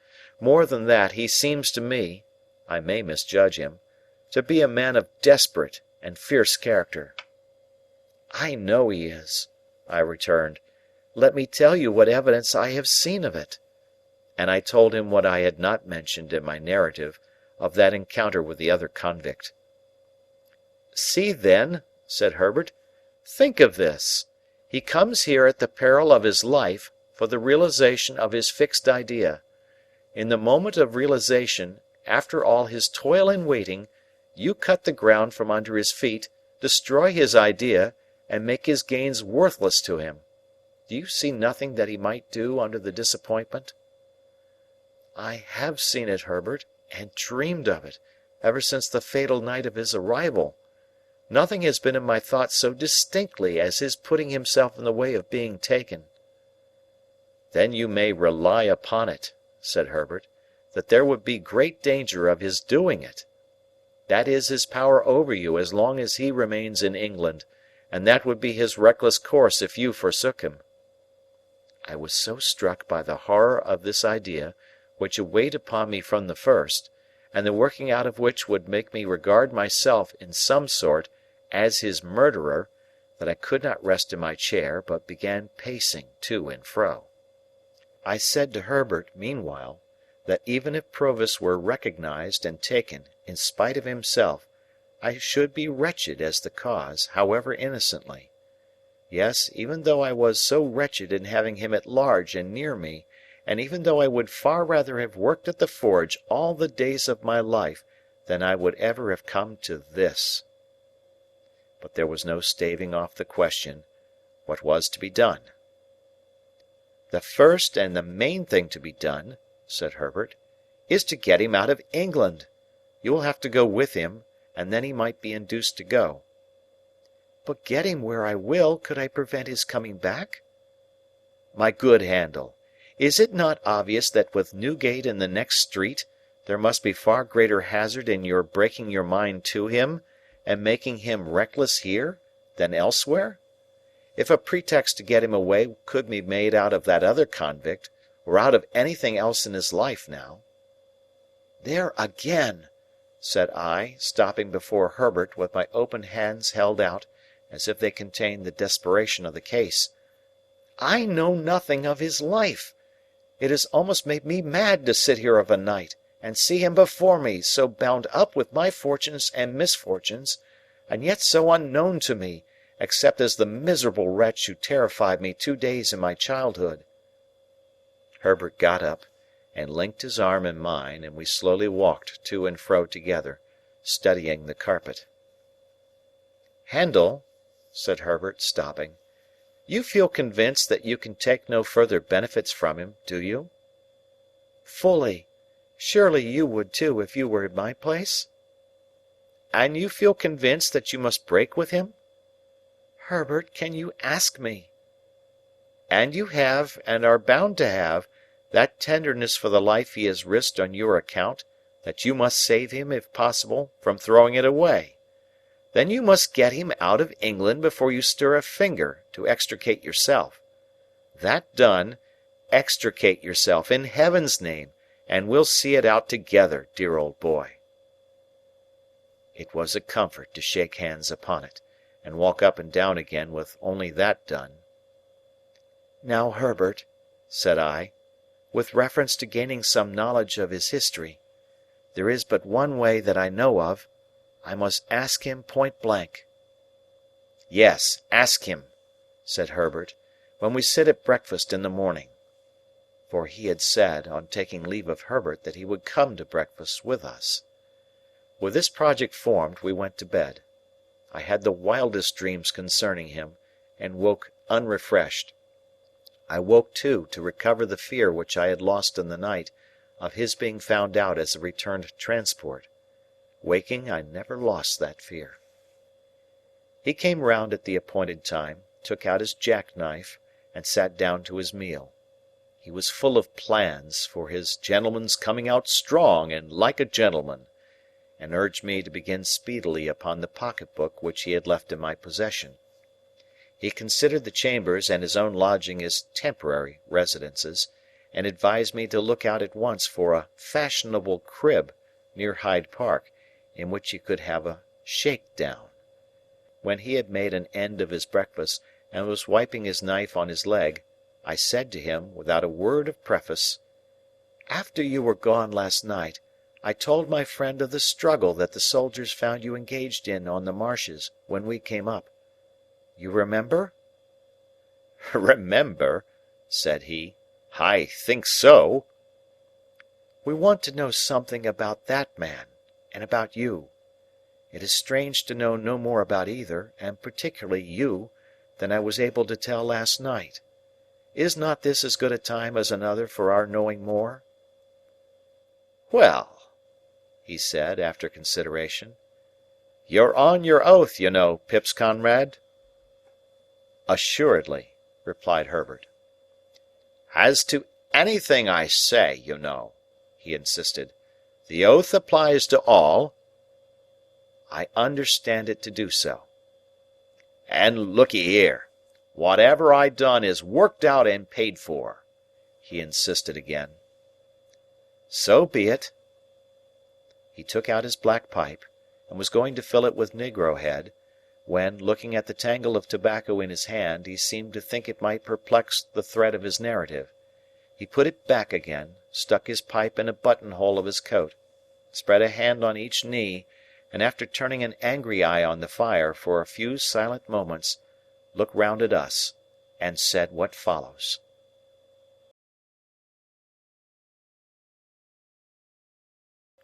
More than that, he seems to me—I may misjudge him—to be a man of desperate and fierce character." "I know he is," I returned. "Let me tell you what evidence I have seen of it." And I told him what I had not mentioned in my narrative, of that encounter with the other convict. "See, then," said Herbert, "think of this. He comes here at the peril of his life, for the realization of his fixed idea. In the moment of realization, after all his toil and waiting, you cut the ground from under his feet, destroy his idea, and make his gains worthless to him. Do you see nothing that he might do under the disappointment?" "I have seen it, Herbert, and dreamed of it, ever since the fatal night of his arrival. Nothing has been in my thoughts so distinctly as his putting himself in the way of being taken." "Then you may rely upon it," said Herbert, "that there would be great danger of his doing it. That is his power over you as long as he remains in England, and that would be his reckless course if you forsook him." I was so struck by the horror of this idea, which had weighed upon me from the first, and the working out of which would make me regard myself, in some sort, as his murderer, that I could not rest in my chair, but began pacing to and fro. I said to Herbert, meanwhile, that even if Provis were recognized and taken, in spite of himself, I should be wretched as the cause, however innocently. Yes, even though I was so wretched in having him at large and near me, and even though I would far rather have worked at the forge all the days of my life than I would ever have come to this. But there was no staving off the question, what was to be done? "The first and the main thing to be done," said Herbert, "is to get him out of England. You will have to go with him, and then he might be induced to go." "But get him where I will, could I prevent his coming back?" "My good Handel, is it not obvious that with Newgate in the next street, there must be far greater hazard in your breaking your mind to him, and making him reckless here, than elsewhere? If a pretext to get him away could be made out of that other convict, or out of anything else in his life now—" "There again!" said I, stopping before Herbert with my open hands held out, as if they contained the desperation of the case. "I know nothing of his life. It has almost made me mad to sit here of a night, and see him before me, so bound up with my fortunes and misfortunes, and yet so unknown to me, except as the miserable wretch who terrified me 2 days in my childhood." Herbert got up, and linked his arm in mine, and we slowly walked to and fro together, studying the carpet. "Handel," said Herbert, stopping, "you feel convinced that you can take no further benefits from him, do you?" "Fully. Surely you would too, if you were in my place?" "And you feel convinced that you must break with him?" "Herbert, can you ask me?" "And you have, and are bound to have, that tenderness for the life he has risked on your account, that you must save him, if possible, from throwing it away. Then you must get him out of England before you stir a finger to extricate yourself. That done, extricate yourself, in Heaven's name, and we'll see it out together, dear old boy." It was a comfort to shake hands upon it, and walk up and down again with only that done. "Now, Herbert," said I, "with reference to gaining some knowledge of his history, there is but one way that I know of. I must ask him point blank." "Yes, ask him," said Herbert, "when we sit at breakfast in the morning." For he had said, on taking leave of Herbert, that he would come to breakfast with us. With this project formed, we went to bed. I had the wildest dreams concerning him, and woke unrefreshed. I woke, too, to recover the fear which I had lost in the night, of his being found out as a returned transport. Waking, I never lost that fear. He came round at the appointed time, took out his jackknife, and sat down to his meal. He was full of plans for his gentleman's coming out strong and like a gentleman, and urged me to begin speedily upon the pocket-book which he had left in my possession. He considered the chambers and his own lodging as temporary residences, and advised me to look out at once for a fashionable crib near Hyde Park, in which he could have a shake-down. When he had made an end of his breakfast, and was wiping his knife on his leg, I said to him, without a word of preface, "After you were gone last night, I told my friend of the struggle that the soldiers found you engaged in on the marshes when we came up. You remember?" "Remember?" said he. "I think so." "We want to know something about that man, and about you. It is strange to know no more about either, and particularly you, than I was able to tell last night. Is not this as good a time as another for our knowing more?" "Well," he said, after consideration, "you're on your oath, you know, Pip's comrade." "Assuredly," replied Herbert. "As to anything I say, you know," he insisted, "the oath applies to all." "I understand it to do so." "And look'ee here. Whatever I done is worked out and paid for," he insisted again. "So be it." He took out his black pipe, and was going to fill it with negro head, when, looking at the tangle of tobacco in his hand, he seemed to think it might perplex the thread of his narrative. He put it back again, stuck his pipe in a buttonhole of his coat, spread a hand on each knee, and after turning an angry eye on the fire for a few silent moments, looked round at us, and said what follows.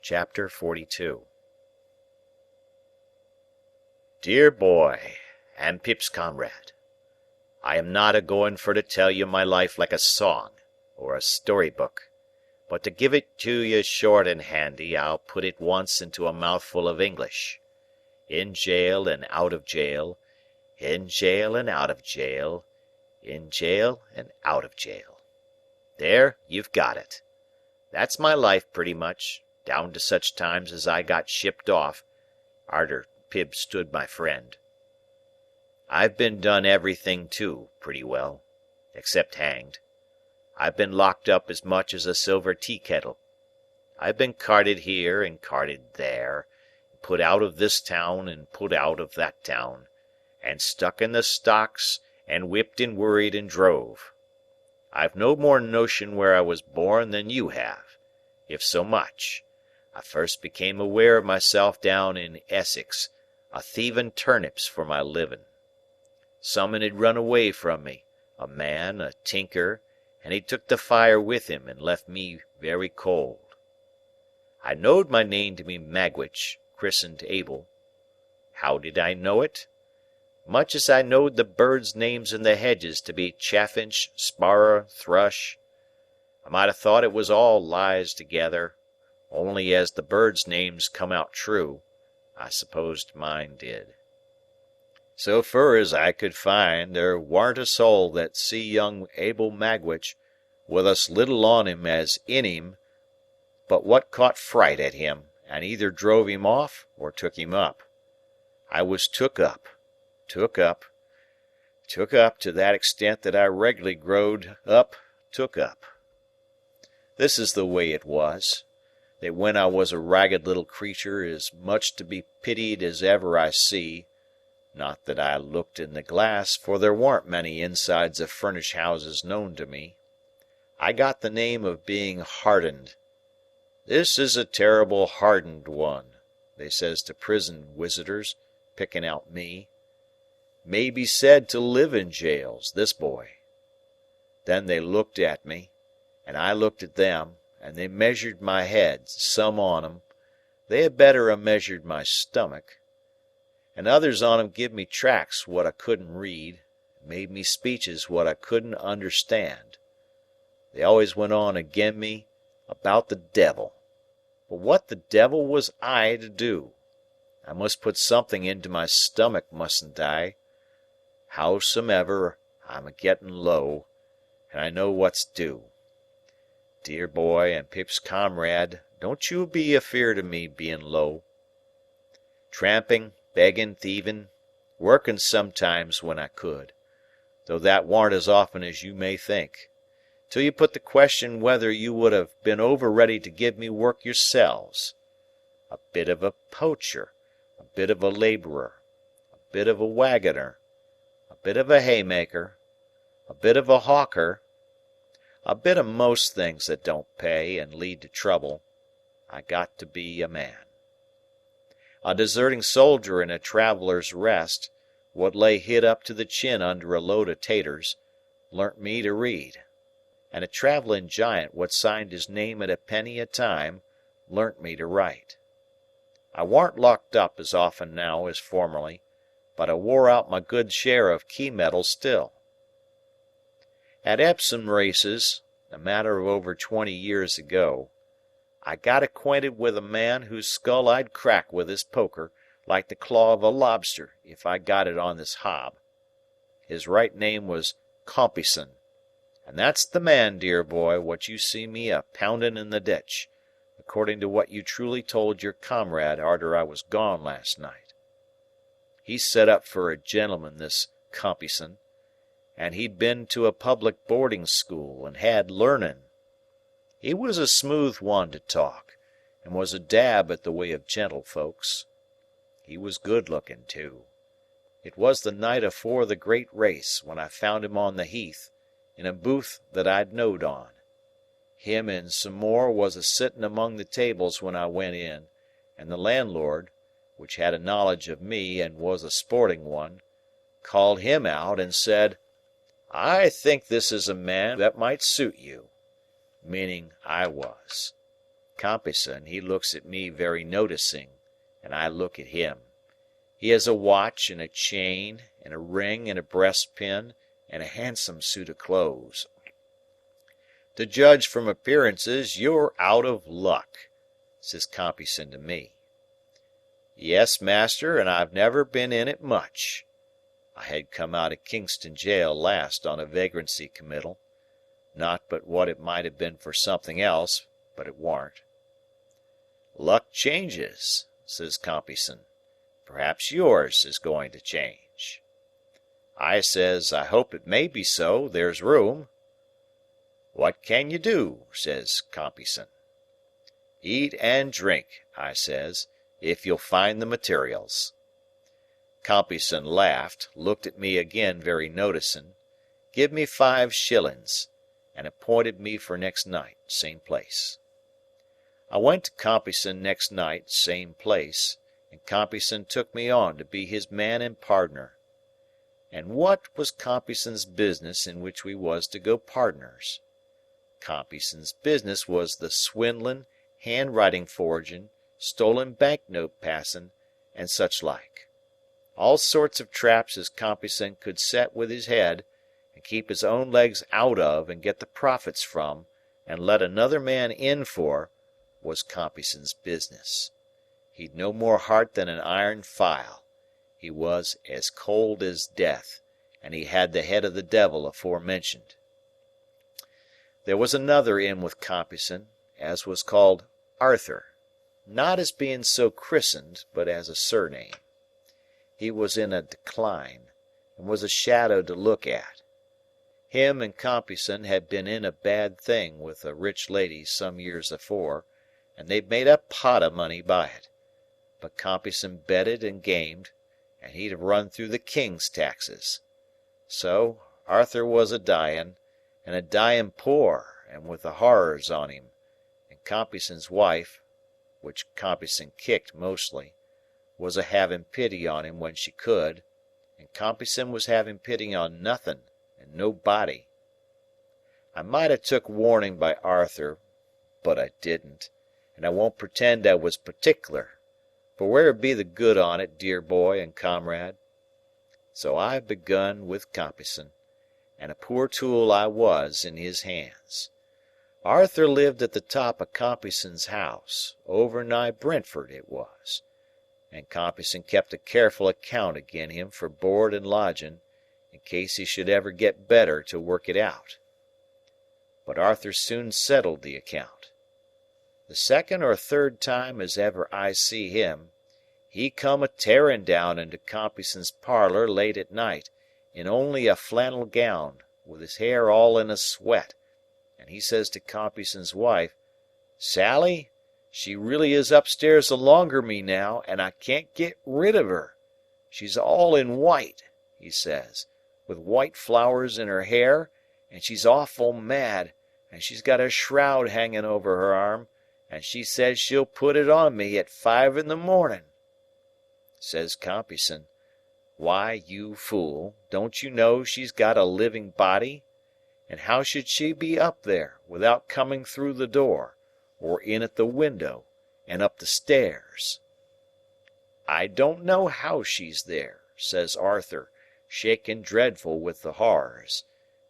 Chapter 42. Dear boy, and Pip's comrade, I am not a-going for to tell you my life like a song, or a story-book, but to give it to you short and handy, I'll put it once into a mouthful of English. In jail and out of jail, in jail and out of jail, in jail and out of jail. There, you've got it. That's my life pretty much, down to such times as I got shipped off, arter Pip stood my friend. I've been done everything too, pretty well, except hanged. I've been locked up as much as a silver tea-kettle. I've been carted here and carted there, and put out of this town and put out of that town, and stuck in the stocks, and whipped and worried and drove. I've no more notion where I was born than you have, if so much. I first became aware of myself down in Essex, a thieving turnips for my living. Someone had run away from me, a man, a tinker, and he took the fire with him and left me very cold. I knowed my name to be Magwitch, christened Abel. How did I know it? Much as I knowed the birds' names in the hedges to be chaffinch, sparrer, thrush. I might have thought it was all lies together, only as the birds' names come out true, I supposed mine did. So fur as I could find, there warn't a soul that see young Abel Magwitch, with us little on him as in him, but what caught fright at him, and either drove him off or took him up. I was took up to that extent that I regularly growed up took up. This is the way it was, that when I was a ragged little creature as much to be pitied as ever I see, not that I looked in the glass, for there warn't many insides of furnished houses known to me, I got the name of being hardened. This is a terrible hardened one, they says to prison wisitors, picking out me. May be said to live in jails, this boy. Then they looked at me, and I looked at them, and they measured my head, some on 'em. They had better a measured my stomach. And others on 'em give me tracts what I couldn't read, and made me speeches what I couldn't understand. They always went on agin me about the devil. But what the devil was I to do? I must put something into my stomach, mustn't I? Howsomever, I'm a-getting low, and I know what's due. Dear boy and Pip's comrade, don't you be afeard of me being low. Tramping, begging, thieving, working sometimes when I could, though that warn't as often as you may think, till you put the question whether you would have been over ready to give me work yourselves. A bit of a poacher, a bit of a labourer, a bit of a waggoner, a bit of a haymaker, a bit of a hawker, a bit of most things that don't pay and lead to trouble. I got to be a man. A deserting soldier in a traveller's rest, what lay hid up to the chin under a load of taters, learnt me to read, and a travelling giant what signed his name at a penny a time, learnt me to write. I warn't locked up as often now as formerly, but I wore out my good share of key metal still. At Epsom races, a matter of over 20 years ago, I got acquainted with a man whose skull I'd crack with this poker like the claw of a lobster if I got it on this hob. His right name was Compeyson, and that's the man, dear boy, what you see me a-pounding in the ditch, according to what you truly told your comrade arter I was gone last night. He set up for a gentleman, this Compeyson, and he'd been to a public boarding school and had learning. He was a smooth one to talk, and was a dab at the way of gentlefolks. He was good-looking, too. It was the night afore the great race, when I found him on the heath, in a booth that I'd knowed on. Him and some more was a-sitting among the tables when I went in, and the landlord, which had a knowledge of me and was a sporting one, called him out and said, "I think this is a man that might suit you," meaning I was. Compeyson, he looks at me very noticing, and I look at him. He has a watch and a chain and a ring and a breastpin and a handsome suit of clothes. "To judge from appearances, you're out of luck," says Compeyson to me. "Yes, master, and I've never been in it much. I had come out of Kingston jail last on a vagrancy committal, not but what it might have been for something else, but it warn't." "Luck changes," says Compeyson. "Perhaps yours is going to change." I says I hope it may be so, there's room. "What can you do?" says Compeyson. "Eat and drink," I says, "if you'll find the materials." Compeyson laughed, looked at me again very noticing, give me 5 shillings, and appointed me for next night, same place. I went to Compeyson next night, same place, and Compeyson took me on to be his man and pardner. And what was Compeyson's business in which we was to go pardners? Compeyson's business was the swindling, handwriting forging, stolen bank-note passing, and such like. All sorts of traps as Compeyson could set with his head, and keep his own legs out of and get the profits from, and let another man in for, was Compeyson's business. He'd no more heart than an iron file. He was as cold as death, and he had the head of the devil aforementioned. There was another in with Compeyson, as was called Arthur, not as being so christened, but as a surname. He was in a decline, and was a shadow to look at. Him and Compeyson had been in a bad thing with a rich lady some years afore, and they'd made a pot of money by it. But Compeyson betted and gamed, and he'd have run through the king's taxes. So, Arthur was a-dying, and a-dying poor, and with the horrors on him, and Compeyson's wife, which Compeyson kicked mostly, was a-having pity on him when she could, and Compeyson was having pity on nothing and nobody. I might have took warning by Arthur, but I didn't, and I won't pretend I was partickler, for where'd be the good on it, dear boy and comrade? So I begun with Compeyson, and a poor tool I was in his hands. Arthur lived at the top of Compeyson's house, over nigh Brentford it was, and Compeyson kept a careful account agin him for board and lodging, in case he should ever get better to work it out. But Arthur soon settled the account. The second or third time as ever I see him, he come a-tearing down into Compeyson's parlour late at night, in only a flannel gown, with his hair all in a sweat, and he says to Compeyson's wife, "Sally, she really is upstairs alonger me now, and I can't get rid of her. She's all in white," he says, "with white flowers in her hair, and she's awful mad, and she's got a shroud hanging over her arm, and she says she'll put it on me at 5 in the morning." Says Compeyson, "Why, you fool, don't you know she's got a living body? And how should she be up there, without coming through the door, or in at the window, and up the stairs?" "I don't know how she's there," says Arthur, shaking dreadful with the horrors,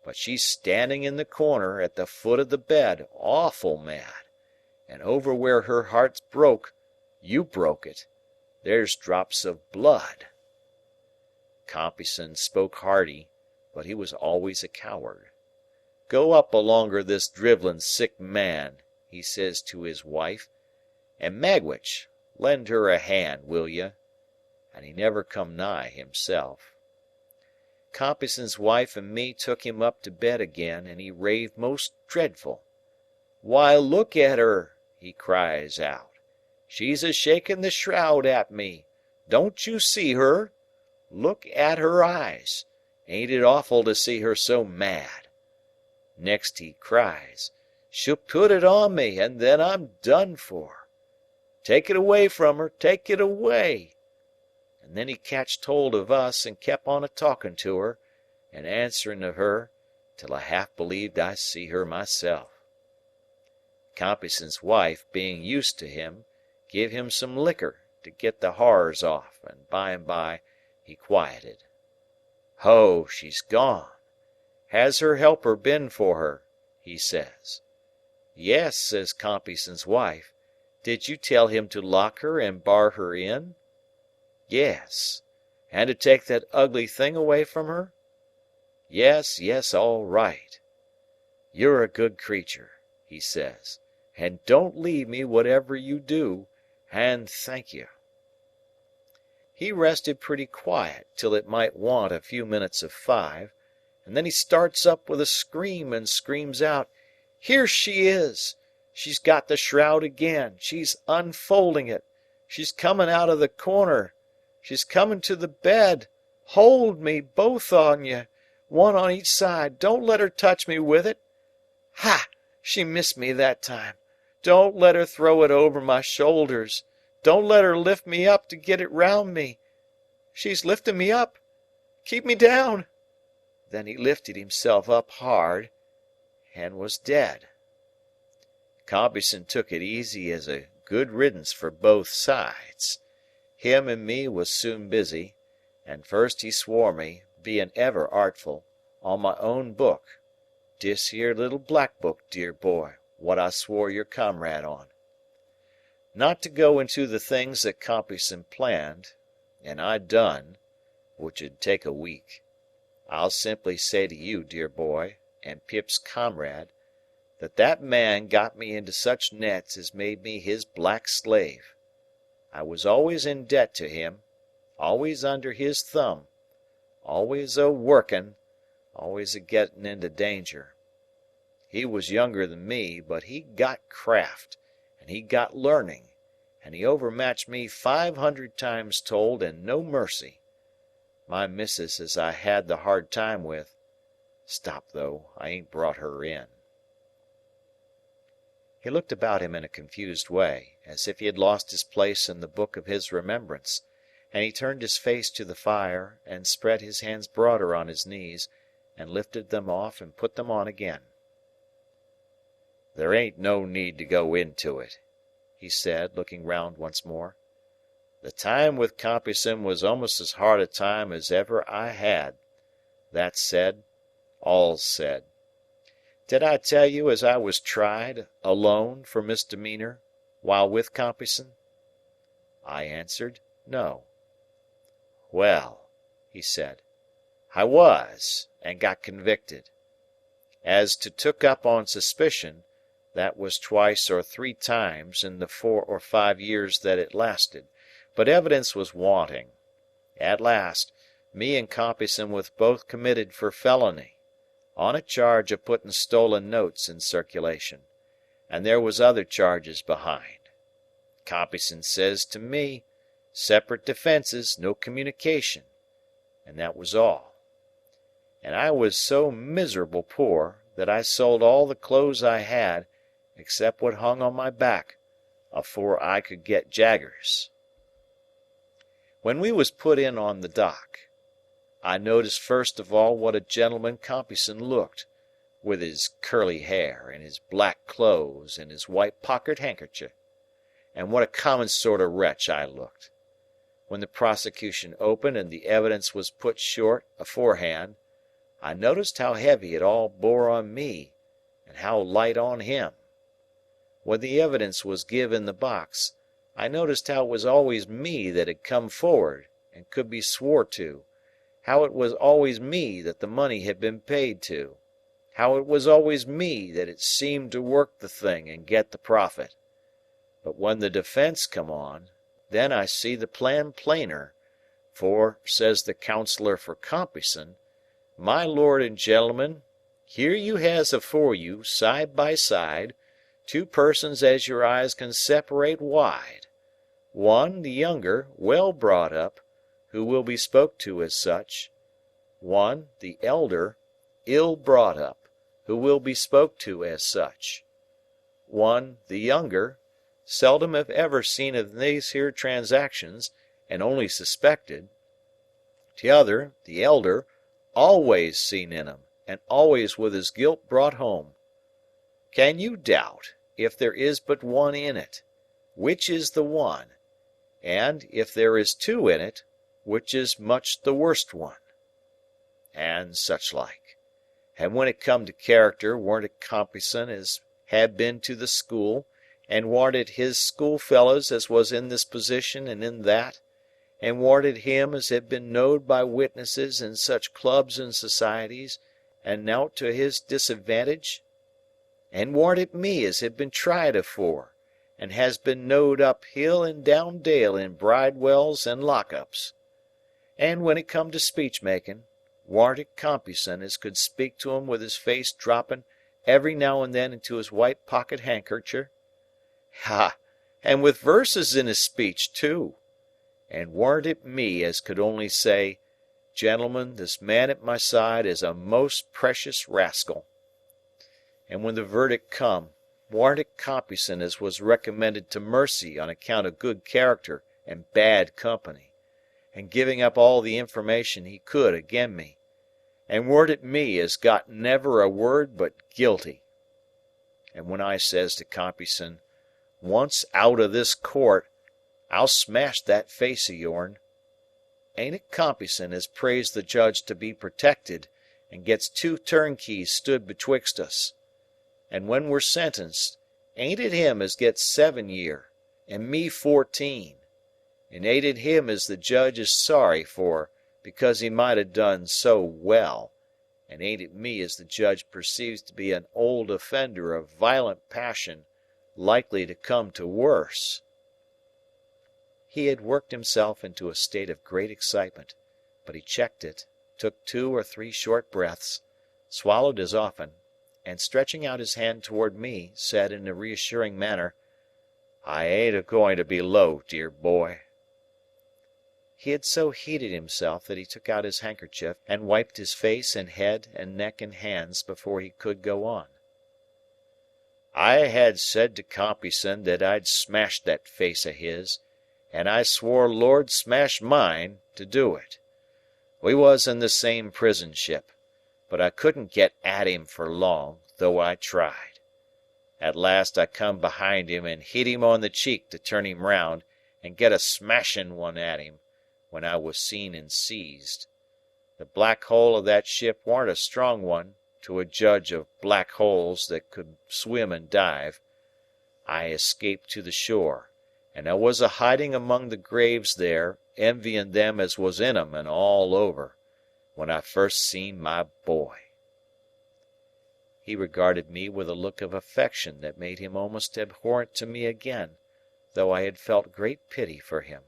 "but she's standing in the corner at the foot of the bed, awful mad, and over where her heart's broke, you broke it, there's drops of blood." Compeyson spoke hearty, but he was always a coward. "Go up alonger this drivelling sick man," he says to his wife, "and Magwitch, lend her a hand, will ye?" And he never come nigh himself. Compeyson's wife and me took him up to bed again, and he raved most dreadful. "Why, look at her!" he cries out. "She's a-shaking the shroud at me. Don't you see her? Look at her eyes. Ain't it awful to see her so mad?" Next he cries, "She'll put it on me, and then I'm done for. Take it away from her, take it away." And then he catched hold of us, and kep on a-talking to her, and answering of her, till I half believed I see her myself. Compeyson's wife, being used to him, give him some liquor to get the horrors off, and by he quieted. "Ho, she's gone. Has her helper been for her?" he says. "Yes," says Compeyson's wife. "Did you tell him to lock her and bar her in?" "Yes." "And to take that ugly thing away from her?" "Yes, yes, all right." "You're a good creature," he says, "and don't leave me whatever you do, and thank you." He rested pretty quiet till it might want a few minutes of 5, and then he starts up with a scream and screams out, "Here she is! She's got the shroud again. She's unfolding it. She's coming out of the corner. She's coming to the bed. Hold me, both on ye, one on each side. Don't let her touch me with it. Ha! She missed me that time. Don't let her throw it over my shoulders. Don't let her lift me up to get it round me. She's lifting me up. Keep me down." Then he lifted himself up hard, and was dead. Compeyson took it easy as a good riddance for both sides. Him and me was soon busy, and first he swore me, being ever artful, on my own book, dis here little black book, dear boy, what I swore your comrade on. Not to go into the things that Compeyson planned, and I done, which 'ud take a week, I'll simply say to you, dear boy, and Pip's comrade, that man got me into such nets as made me his black slave. I was always in debt to him, always under his thumb, always a-working, always a-getting into danger. He was younger than me, but he got craft, and he got learning, and he overmatched me 500 times told, and no mercy. My missus as I had the hard time with—stop though, I ain't brought her in." He looked about him in a confused way, as if he had lost his place in the book of his remembrance, and he turned his face to the fire, and spread his hands broader on his knees, and lifted them off and put them on again. "There ain't no need to go into it," he said, looking round once more. "The time with Compeyson was almost as hard a time as ever I had. That said, all's said. Did I tell you as I was tried, alone, for misdemeanor, while with Compeyson?" I answered, "No." "Well," he said, "I was, and got convicted. As to took up on suspicion, that was twice or three times in the 4 or 5 years that it lasted, but evidence was wanting. At last, me and Compeyson was both committed for felony, on a charge of putting stolen notes in circulation, and there was other charges behind. Compeyson says to me, 'Separate defences, no communication,' and that was all. And I was so miserable poor that I sold all the clothes I had, except what hung on my back, afore I could get Jaggers. When we was put in on the dock, I noticed first of all what a gentleman Compeyson looked, with his curly hair, and his black clothes, and his white pocket handkerchief, and what a common sort of wretch I looked. When the prosecution opened and the evidence was put short aforehand, I noticed how heavy it all bore on me, and how light on him. When the evidence was give in the box, I noticed how it was always me that had come forward and could be swore to, how it was always me that the money had been paid to, how it was always me that it seemed to work the thing and get the profit. But when the defence come on, then I see the plan plainer, for, says the counsellor for Compeyson, 'My lord and gentlemen, here you has afore you, side by side, 2 persons as your eyes can separate wide. One, the younger, well brought up, who will be spoke to as such. One, the elder, ill brought up, who will be spoke to as such. One, the younger, seldom if ever seen in these here transactions, and only suspected. T'other, the elder, always seen in 'em, and always with his guilt brought home. Can you doubt, if there is but one in it, which is the one, and, if there is 2 in it, which is much the worst one?' And such like. And when it come to character, warn't it Compeyson as had been to the school, and warn't it his schoolfellows as was in this position and in that, and warn't it him as had been knowed by witnesses in such clubs and societies, and nowt to his disadvantage? And warn't it me as had been tried afore, and has been knowed up hill and down dale in bridewells and lock-ups? And when it come to speech-making, warn't it Compeyson as could speak to 'em with his face dropping every now and then into his white pocket handkercher? Ha! And with verses in his speech, too. And warn't it me as could only say, 'Gentlemen, this man at my side is a most precious rascal.' And when the verdict come, Warn't it Compeyson as was recommended to mercy on account of good character and bad company, and giving up all the information he could agin me, and warn't it me as got never a word but guilty? And when I says to Compeyson, 'Once out of this court, I'll smash that face of yourn,' ain't it Compeyson as prays the judge to be protected, and gets 2 turnkeys stood betwixt us? And when we're sentenced, ain't it him as gets 7 year, and me 14? And ain't it him as the judge is sorry for, because he might have done so well, and ain't it me as the judge perceives to be an old offender of violent passion, likely to come to worse?" He had worked himself into a state of great excitement, but he checked it, took 2 or 3 short breaths, swallowed as often, and stretching out his hand toward me, said in a reassuring manner, "I ain't a-going to be low, dear boy." He had so heated himself that he took out his handkerchief and wiped his face and head and neck and hands before he could go on. "I had said to Compeyson that I'd smash that face of his, and I swore Lord smash mine to do it. We was in the same prison ship, but I couldn't get at him for long, though I tried. At last I come behind him and hit him on the cheek to turn him round and get a smashing one at him, when I was seen and seized. The black hole of that ship warn't a strong one, to a judge of black holes that could swim and dive. I escaped to the shore, and I was a-hiding among the graves there, envying them as was in 'em and all over, when I first seen my boy." He regarded me with a look of affection that made him almost abhorrent to me again, though I had felt great pity for him.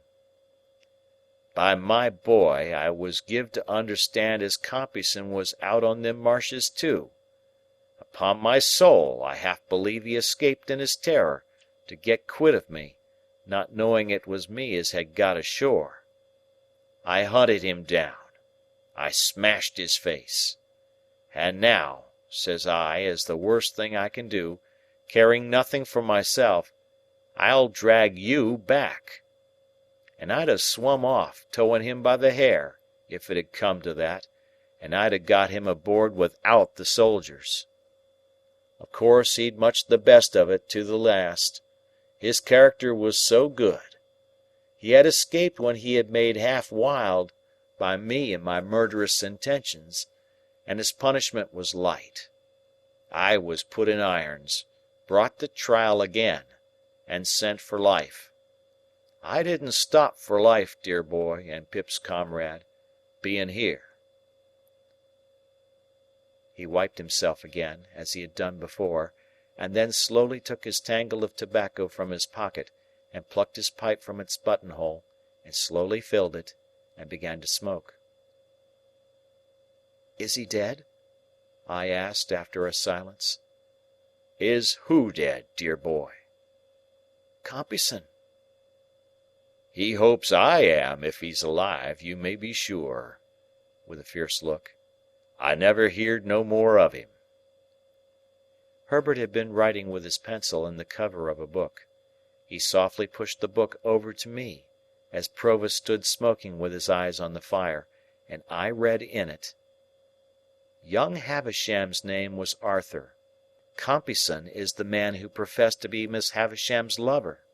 "By my boy, I was give to understand as Compeyson was out on them marshes too. Upon my soul, I half believe he escaped in his terror, to get quit of me, not knowing it was me as had got ashore. I hunted him down. I smashed his face. And now, says I, as the worst thing I can do, caring nothing for myself, I'll drag you back. And I'd have swum off, towing him by the hair, if it had come to that, and I'd have got him aboard without the soldiers. Of course he'd much the best of it to the last. His character was so good. He had escaped when he had made half wild by me and my murderous intentions, and his punishment was light. I was put in irons, brought to trial again, and sent for life. I didn't stop for life, dear boy and Pip's comrade, being here." He wiped himself again, as he had done before, and then slowly took his tangle of tobacco from his pocket, and plucked his pipe from its buttonhole, and slowly filled it, and began to smoke. "Is he dead?" I asked, after a silence. "Is who dead, dear boy?" "Compeyson." "He hopes I am, if he's alive, you may be sure," with a fierce look. "I never heerd no more of him." Herbert had been writing with his pencil in the cover of a book. He softly pushed the book over to me, as Provis stood smoking with his eyes on the fire, and I read in it, "Young Havisham's name was Arthur. Compeyson is the man who professed to be Miss Havisham's lover."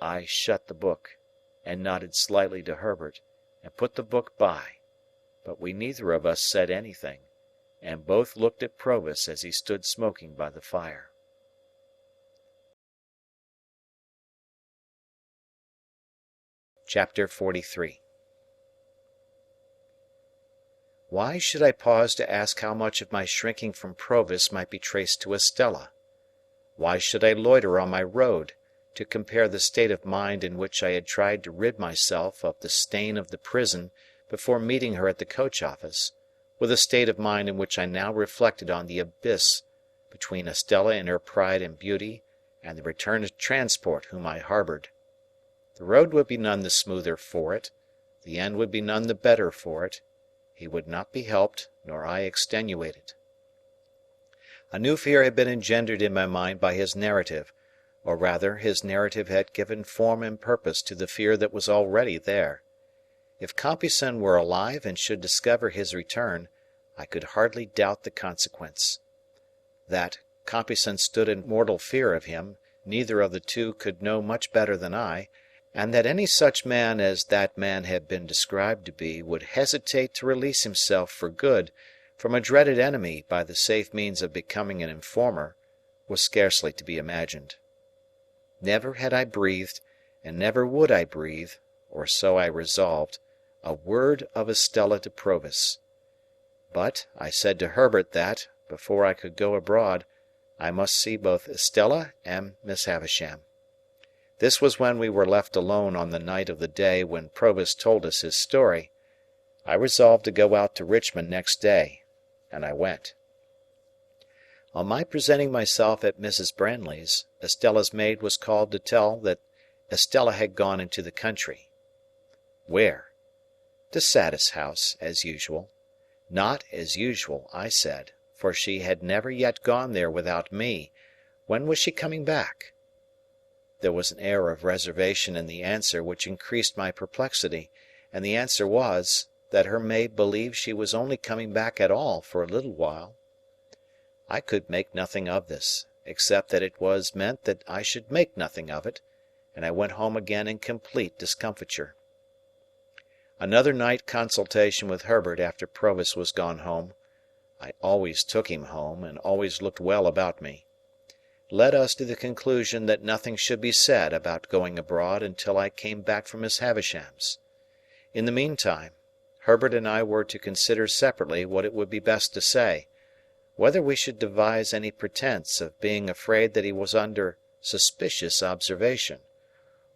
I shut the book, and nodded slightly to Herbert, and put the book by, but we neither of us said anything, and both looked at Provis as he stood smoking by the fire. Chapter 43. Why should I pause to ask how much of my shrinking from Provis might be traced to Estella? Why should I loiter on my road, to compare the state of mind in which I had tried to rid myself of the stain of the prison before meeting her at the coach-office, with the state of mind in which I now reflected on the abyss between Estella in her pride and beauty and the returned transport whom I harboured? The road would be none the smoother for it, the end would be none the better for it. He would not be helped, nor I extenuated. A new fear had been engendered in my mind by his narrative, or rather his narrative had given form and purpose to the fear that was already there. If Compeyson were alive and should discover his return, I could hardly doubt the consequence. That Compeyson stood in mortal fear of him, neither of the two could know much better than I, and that any such man as that man had been described to be would hesitate to release himself for good from a dreaded enemy by the safe means of becoming an informer, was scarcely to be imagined. Never had I breathed, and never would I breathe, or so I resolved, a word of Estella to Provis. But I said to Herbert that, before I could go abroad, I must see both Estella and Miss Havisham. This was when we were left alone on the night of the day when Provis told us his story. I resolved to go out to Richmond next day, and I went. On my presenting myself at Mrs. Brandley's, Estella's maid was called to tell that Estella had gone into the country. Where? To Satis House, as usual. Not as usual, I said, for she had never yet gone there without me. When was she coming back? There was an air of reservation in the answer which increased my perplexity, and the answer was, that her maid believed she was only coming back at all for a little while. I could make nothing of this, except that it was meant that I should make nothing of it, and I went home again in complete discomfiture. Another night consultation with Herbert after Provis was gone home (I always took him home, and always looked well about me) led us to the conclusion that nothing should be said about going abroad until I came back from Miss Havisham's. In the meantime, Herbert and I were to consider separately what it would be best to say, whether we should devise any pretence of being afraid that he was under suspicious observation,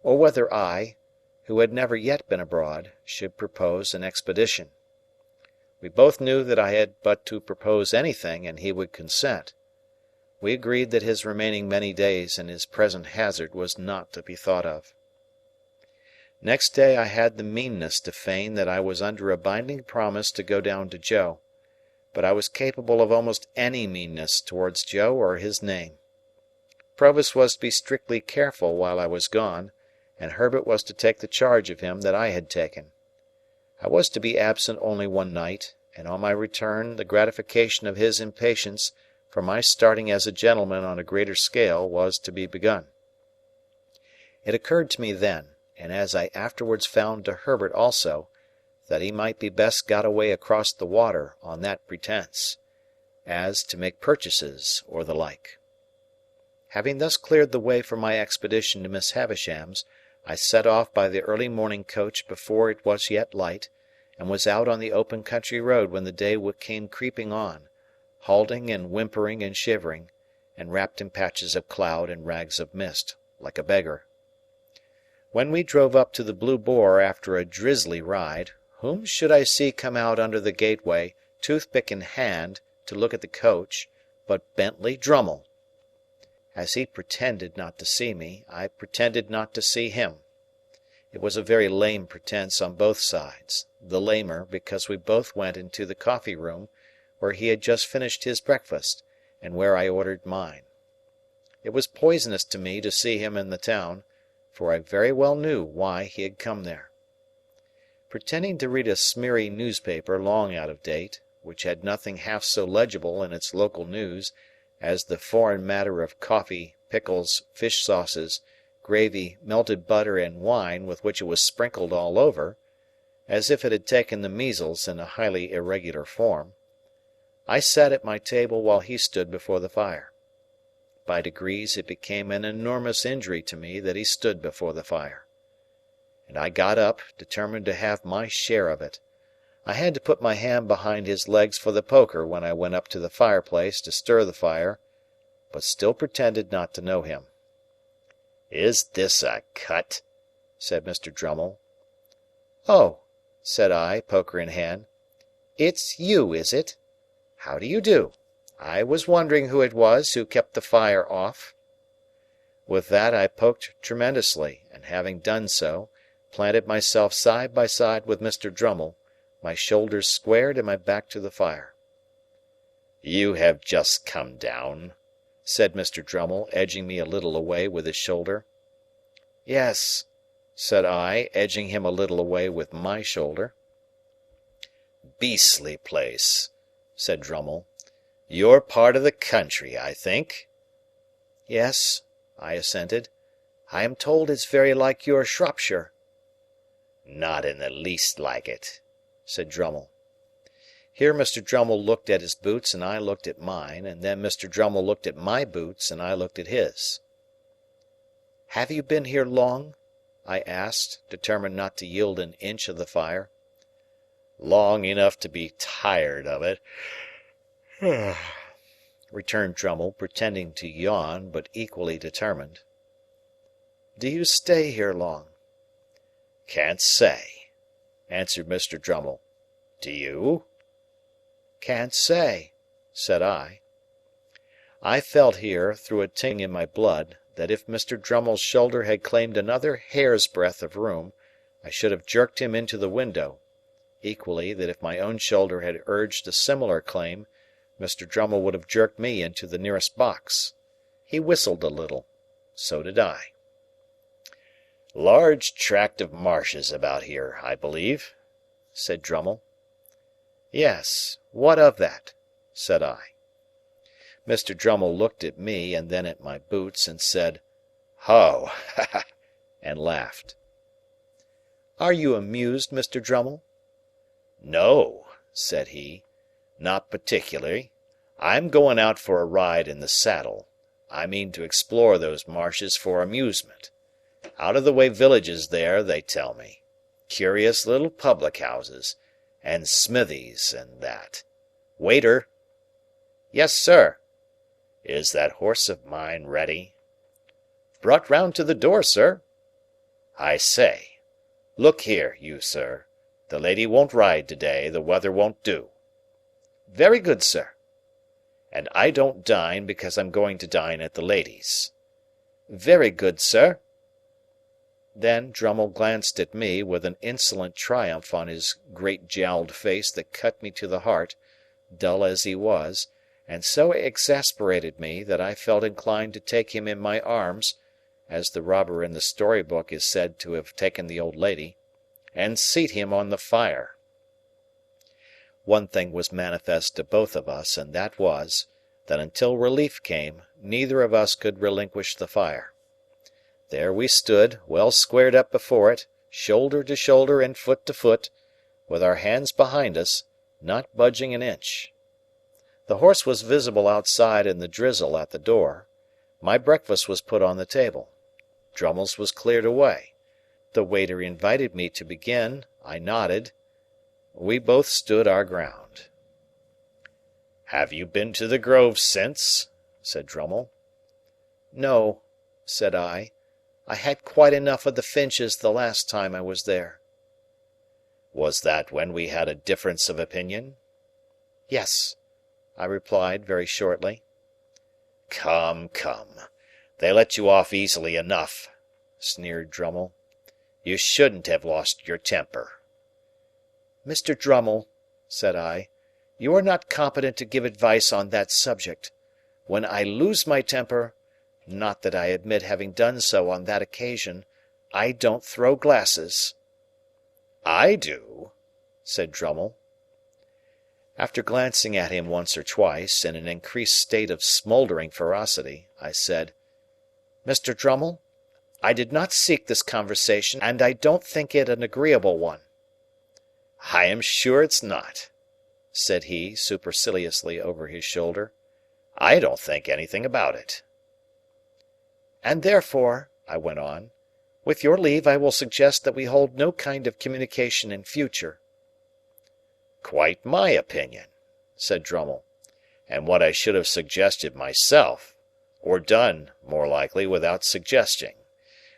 or whether I, who had never yet been abroad, should propose an expedition. We both knew that I had but to propose anything and he would consent. We agreed that his remaining many days in his present hazard was not to be thought of. Next day I had the meanness to feign that I was under a binding promise to go down to Joe, but I was capable of almost any meanness towards Joe or his name. Provis was to be strictly careful while I was gone, and Herbert was to take the charge of him that I had taken. I was to be absent only one night, and on my return the gratification of his impatience for my starting as a gentleman on a greater scale was to be begun. It occurred to me then, and as I afterwards found to Herbert also, that he might be best got away across the water on that pretence, as to make purchases or the like. Having thus cleared the way for my expedition to Miss Havisham's, I set off by the early morning coach before it was yet light, and was out on the open country road when the day came creeping on, halting and whimpering and shivering, and wrapped in patches of cloud and rags of mist, like a beggar. When we drove up to the Blue Boar after a drizzly ride, whom should I see come out under the gateway, toothpick in hand, to look at the coach, but Bentley Drummle. As he pretended not to see me, I pretended not to see him. It was a very lame pretence on both sides, the lamer because we both went into the coffee-room, where he had just finished his breakfast, and where I ordered mine. It was poisonous to me to see him in the town, for I very well knew why he had come there. Pretending to read a smeary newspaper long out of date, which had nothing half so legible in its local news as the foreign matter of coffee, pickles, fish sauces, gravy, melted butter, and wine with which it was sprinkled all over, as if it had taken the measles in a highly irregular form, I sat at my table while he stood before the fire. By degrees it became an enormous injury to me that he stood before the fire. And I got up, determined to have my share of it. I had to put my hand behind his legs for the poker when I went up to the fireplace to stir the fire, but still pretended not to know him. "Is this a cut?" said Mr. Drummle. "Oh," said I, poker in hand, "it's you, is it? How do you do? I was wondering who it was who kept the fire off." With that I poked tremendously, and having done so, planted myself side by side with Mr. Drummle, my shoulders squared and my back to the fire. You have just come down," said Mr. Drummle, edging me a little away with his shoulder. "Yes," said I, edging him a little away with my shoulder. "Beastly place," said Drummle. "Your part of the country, I think?" "Yes," I assented. "I am told it's very like your Shropshire." "Not in the least like it," said Drummle. Here Mr. Drummle looked at his boots and I looked at mine, and then Mr. Drummle looked at my boots and I looked at his. "Have you been here long?" I asked, determined not to yield an inch of the fire. "Long enough to be tired of it," returned Drummle, pretending to yawn, but equally determined. "Do you stay here long?" "Can't say," answered Mr. Drummle. "Do you?" "Can't say," said I. I felt here, through a tingling in my blood, that if Mr. Drummle's shoulder had claimed another hair's breadth of room, I should have jerked him into the window; equally, that if my own shoulder had urged a similar claim, Mr. Drummle would have jerked me into the nearest box. He whistled a little. So did I. "Large tract of marshes about here, I believe?" said Drummle. "Yes. What of that?" said I. Mr. Drummle looked at me and then at my boots, and said, "Ho! and laughed. "Are you amused, Mr. Drummle?" "No," said he, "not particularly. I'm going out for a ride in the saddle. I mean to explore those marshes for amusement. Out of the way villages there, they tell me. Curious little public houses, and smithies, and that. Waiter!" "Yes, sir." "Is that horse of mine ready?" "Brought round to the door, sir." "I say. Look here, you sir. The lady won't ride to-day, the weather won't do." "Very good, sir." "And I don't dine because I'm going to dine at the lady's." "Very good, sir." Then Drummle glanced at me, with an insolent triumph on his great jowled face that cut me to the heart, dull as he was, and so exasperated me that I felt inclined to take him in my arms, as the robber in the story book is said to have taken the old lady, and seat him on the fire. One thing was manifest to both of us, and that was, that until relief came, neither of us could relinquish the fire. There we stood, well squared up before it, shoulder to shoulder and foot to foot, with our hands behind us, not budging an inch. The horse was visible outside in the drizzle at the door. My breakfast was put on the table. Drummle's was cleared away. The waiter invited me to begin. I nodded. We both stood our ground. "Have you been to the Grove since?" said Drummle. "No," said I. "I had quite enough of the Finches the last time I was there." "Was that when we had a difference of opinion?" "Yes," I replied, very shortly. "Come, come. They let you off easily enough," sneered Drummle. "You shouldn't have lost your temper." "Mr. Drummle," said I, "you are not competent to give advice on that subject. When I lose my temper—not that I admit having done so on that occasion—I don't throw glasses." "I do," said Drummle. After glancing at him once or twice, in an increased state of smouldering ferocity, I said, "Mr. Drummle, I did not seek this conversation, and I don't think it an agreeable one." "I am sure it's not," said he, superciliously over his shoulder. "I don't think anything about it." "And therefore," I went on, "with your leave I will suggest that we hold no kind of communication in future." "Quite my opinion," said Drummle, "and what I should have suggested myself, or done, more likely, without suggesting.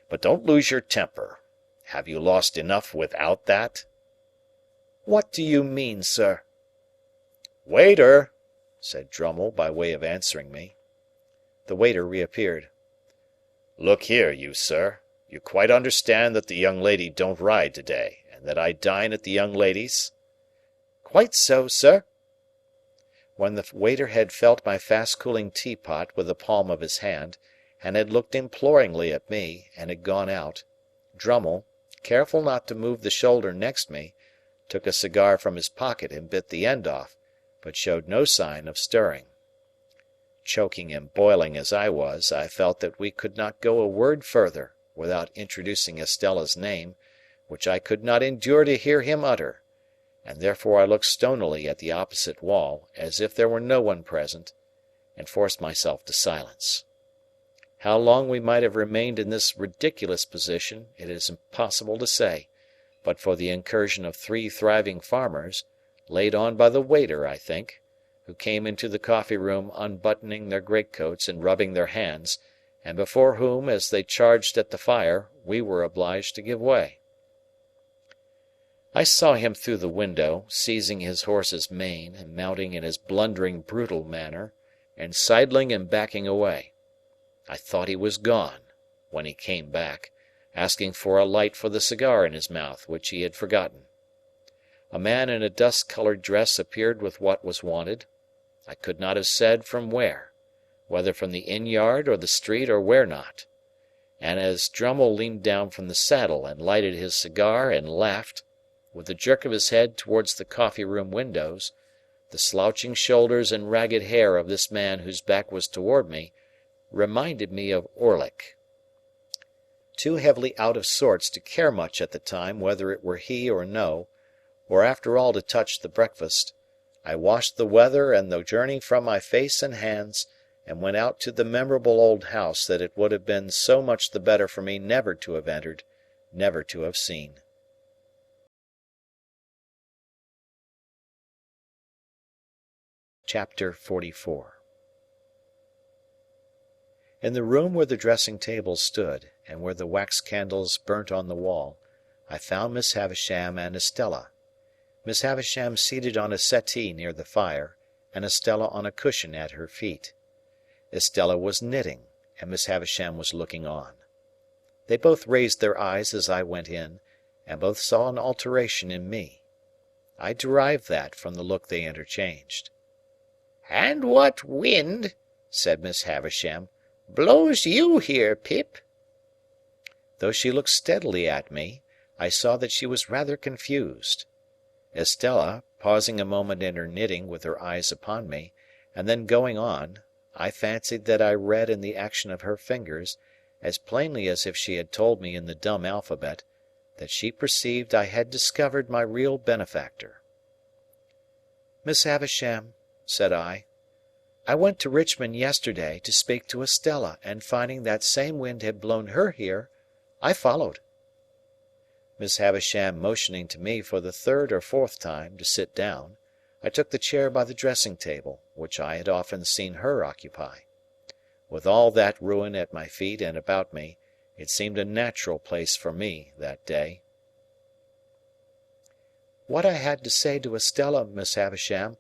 But don't lose your temper. Have you lost enough without that?" "What do you mean, sir?" "Waiter!" said Drummle, by way of answering me. The waiter reappeared. "Look here, you sir. You quite understand that the young lady don't ride to-day, and that I dine at the young lady's?" "Quite so, sir." When the waiter had felt my fast-cooling teapot with the palm of his hand, and had looked imploringly at me, and had gone out, Drummle, careful not to move the shoulder next me, took a cigar from his pocket and bit the end off, but showed no sign of stirring. Choking and boiling as I was, I felt that we could not go a word further without introducing Estella's name, which I could not endure to hear him utter, and therefore I looked stonily at the opposite wall, as if there were no one present, and forced myself to silence. How long we might have remained in this ridiculous position it is impossible to say, but for the incursion of 3 thriving farmers, laid on by the waiter, I think, who came into the coffee-room unbuttoning their greatcoats and rubbing their hands, and before whom, as they charged at the fire, we were obliged to give way. I saw him through the window, seizing his horse's mane, and mounting in his blundering brutal manner, and sidling and backing away. I thought he was gone, when he came back, asking for a light for the cigar in his mouth, which he had forgotten. A man in a dust-coloured dress appeared with what was wanted. I could not have said from where, whether from the inn-yard or the street or where not. And as Drummle leaned down from the saddle and lighted his cigar and laughed, with a jerk of his head towards the coffee-room windows, the slouching shoulders and ragged hair of this man whose back was toward me reminded me of Orlick. Too heavily out of sorts to care much at the time whether it were he or no, or after all to touch the breakfast, I washed the weather and the journey from my face and hands, and went out to the memorable old house that it would have been so much the better for me never to have entered, never to have seen. Chapter 44. In the room where the dressing-table stood, and where the wax candles burnt on the wall, I found Miss Havisham and Estella. Miss Havisham seated on a settee near the fire, and Estella on a cushion at her feet. Estella was knitting, and Miss Havisham was looking on. They both raised their eyes as I went in, and both saw an alteration in me. I derived that from the look they interchanged. "And what wind," said Miss Havisham, "blows you here, Pip?" Though she looked steadily at me, I saw that she was rather confused. Estella, pausing a moment in her knitting with her eyes upon me, and then going on, I fancied that I read in the action of her fingers, as plainly as if she had told me in the dumb alphabet, that she perceived I had discovered my real benefactor. "Miss Havisham," said I went to Richmond yesterday to speak to Estella, and finding that same wind had blown her here, I followed." Miss Havisham motioning to me for the 3rd or 4th time to sit down, I took the chair by the dressing-table, which I had often seen her occupy. With all that ruin at my feet and about me, it seemed a natural place for me that day. "What I had to say to Estella, Miss Havisham,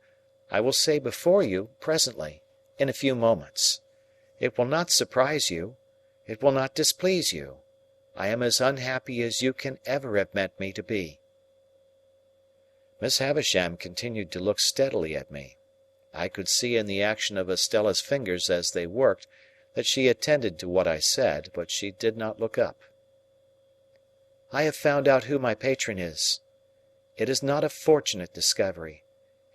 I will say before you, presently, in a few moments. It will not surprise you. It will not displease you. I am as unhappy as you can ever have meant me to be." Miss Havisham continued to look steadily at me. I could see in the action of Estella's fingers as they worked that she attended to what I said, but she did not look up. "I have found out who my patron is. It is not a fortunate discovery,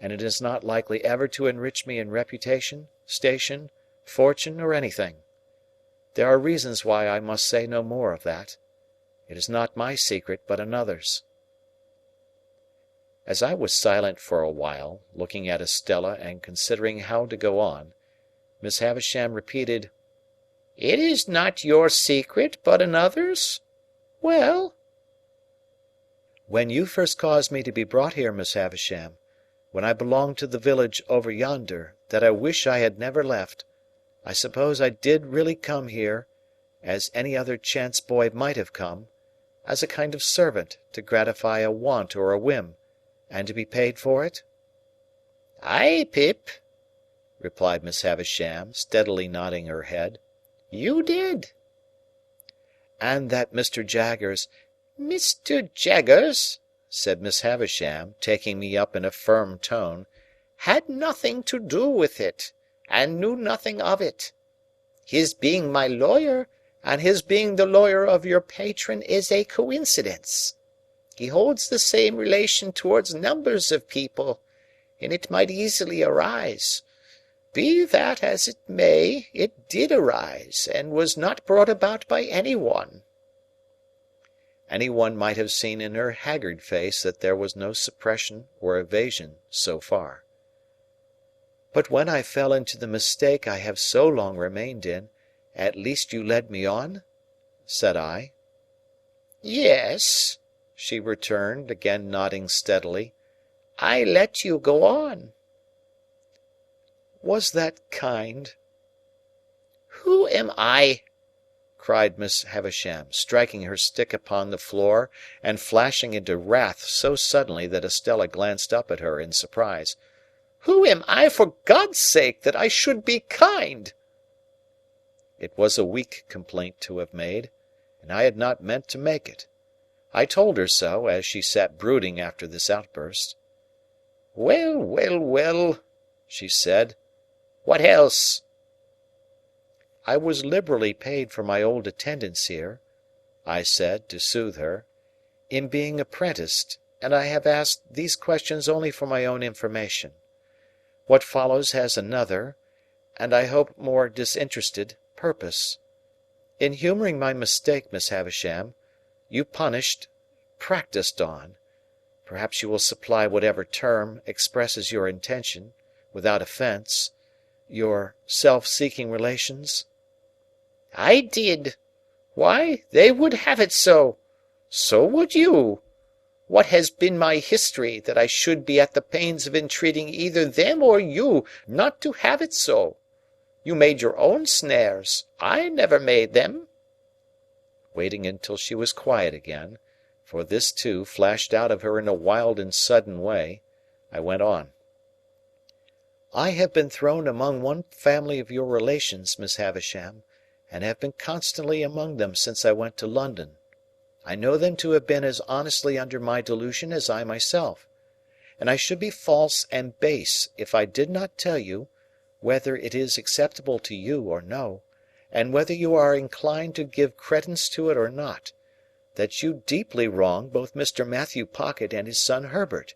and it is not likely ever to enrich me in reputation, station, fortune, or anything. There are reasons why I must say no more of that. It is not my secret, but another's." As I was silent for a while, looking at Estella and considering how to go on, Miss Havisham repeated, "It is not your secret, but another's? Well?" "When you first caused me to be brought here, Miss Havisham, when I belonged to the village over yonder, that I wish I had never left, I suppose I did really come here, as any other chance boy might have come, as a kind of servant to gratify a want or a whim, and to be paid for it?" "Ay, Pip," replied Miss Havisham, steadily nodding her head, "you did." "And that Mr. Jaggers—" "Mr. Jaggers," said Miss Havisham, taking me up in a firm tone, had nothing to do with it, and knew nothing of it. His being my lawyer, and his being the lawyer of your patron, is a coincidence. He holds the same relation towards numbers of people, and it might easily arise. Be that as it may, it did arise, and was not brought about by any one." Any one might have seen in her haggard face that there was no suppression or evasion so far. "But when I fell into the mistake I have so long remained in, at least you led me on?" said I. "Yes," she returned, again nodding steadily. "I let you go on." "Was that kind?" "Who am I?" cried Miss Havisham, striking her stick upon the floor and flashing into wrath so suddenly that Estella glanced up at her in surprise. "Who am I, for God's sake, that I should be kind?" It was a weak complaint to have made, and I had not meant to make it. I told her so, as she sat brooding after this outburst. "Well, well, well," she said. "What else?" "I was liberally paid for my old attendance here," I said, to soothe her, "in being apprenticed, and I have asked these questions only for my own information. What follows has another, and I hope more disinterested, purpose. In humouring my mistake, Miss Havisham, you practised on, perhaps you will supply whatever term expresses your intention, without offence, your self-seeking relations?" "I did. Why, they would have it so. So would you. What has been my history, that I should be at the pains of entreating either them or you not to have it so? You made your own snares. I never made them." Waiting until she was quiet again, for this too flashed out of her in a wild and sudden way, I went on. "I have been thrown among one family of your relations, Miss Havisham, and have been constantly among them since I went to London. I know them to have been as honestly under my delusion as I myself, and I should be false and base if I did not tell you, whether it is acceptable to you or no, and whether you are inclined to give credence to it or not, that you deeply wrong both Mr. Matthew Pocket and his son Herbert,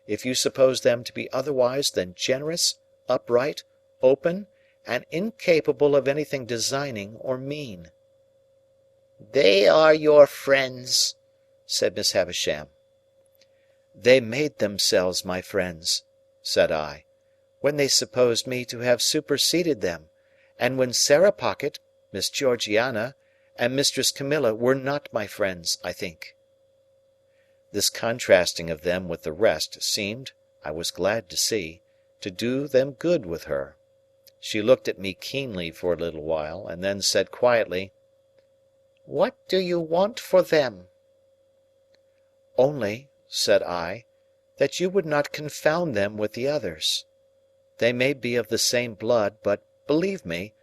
if you suppose them to be otherwise than generous, upright, open, and incapable of anything designing or mean." "They are your friends," said Miss Havisham. "They made themselves my friends," said I, "when they supposed me to have superseded them, and when Sarah Pocket, Miss Georgiana, and Mistress Camilla were not my friends, I think." This contrasting of them with the rest seemed, I was glad to see, to do them good with her. She looked at me keenly for a little while, and then said quietly, "What do you want for them?" "Only," said I, "that you would not confound them with the others. They may be of the same blood, but, believe me,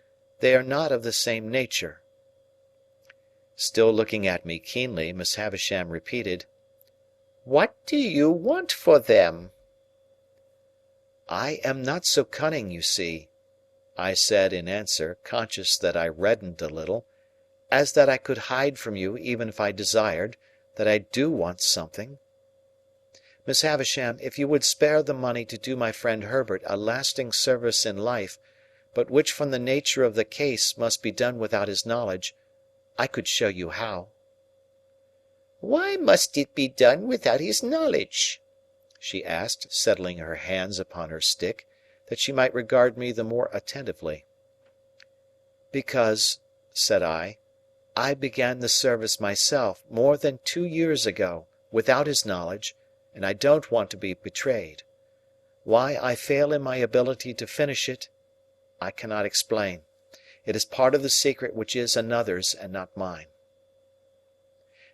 they are not of the same nature." Still looking at me keenly, Miss Havisham repeated, "What do you want for them?" "I am not so cunning, you see," I said in answer, conscious that I reddened a little, "as that I could hide from you, even if I desired, that I do want something. Miss Havisham, if you would spare the money to do my friend Herbert a lasting service in life, but which from the nature of the case must be done without his knowledge, I could show you how." "Why must it be done without his knowledge?" she asked, settling her hands upon her stick, that she might regard me the more attentively. "Because," said I began the service myself, more than 2 years ago, without his knowledge, and I don't want to be betrayed. Why I fail in my ability to finish it, I cannot explain. It is part of the secret which is another's and not mine."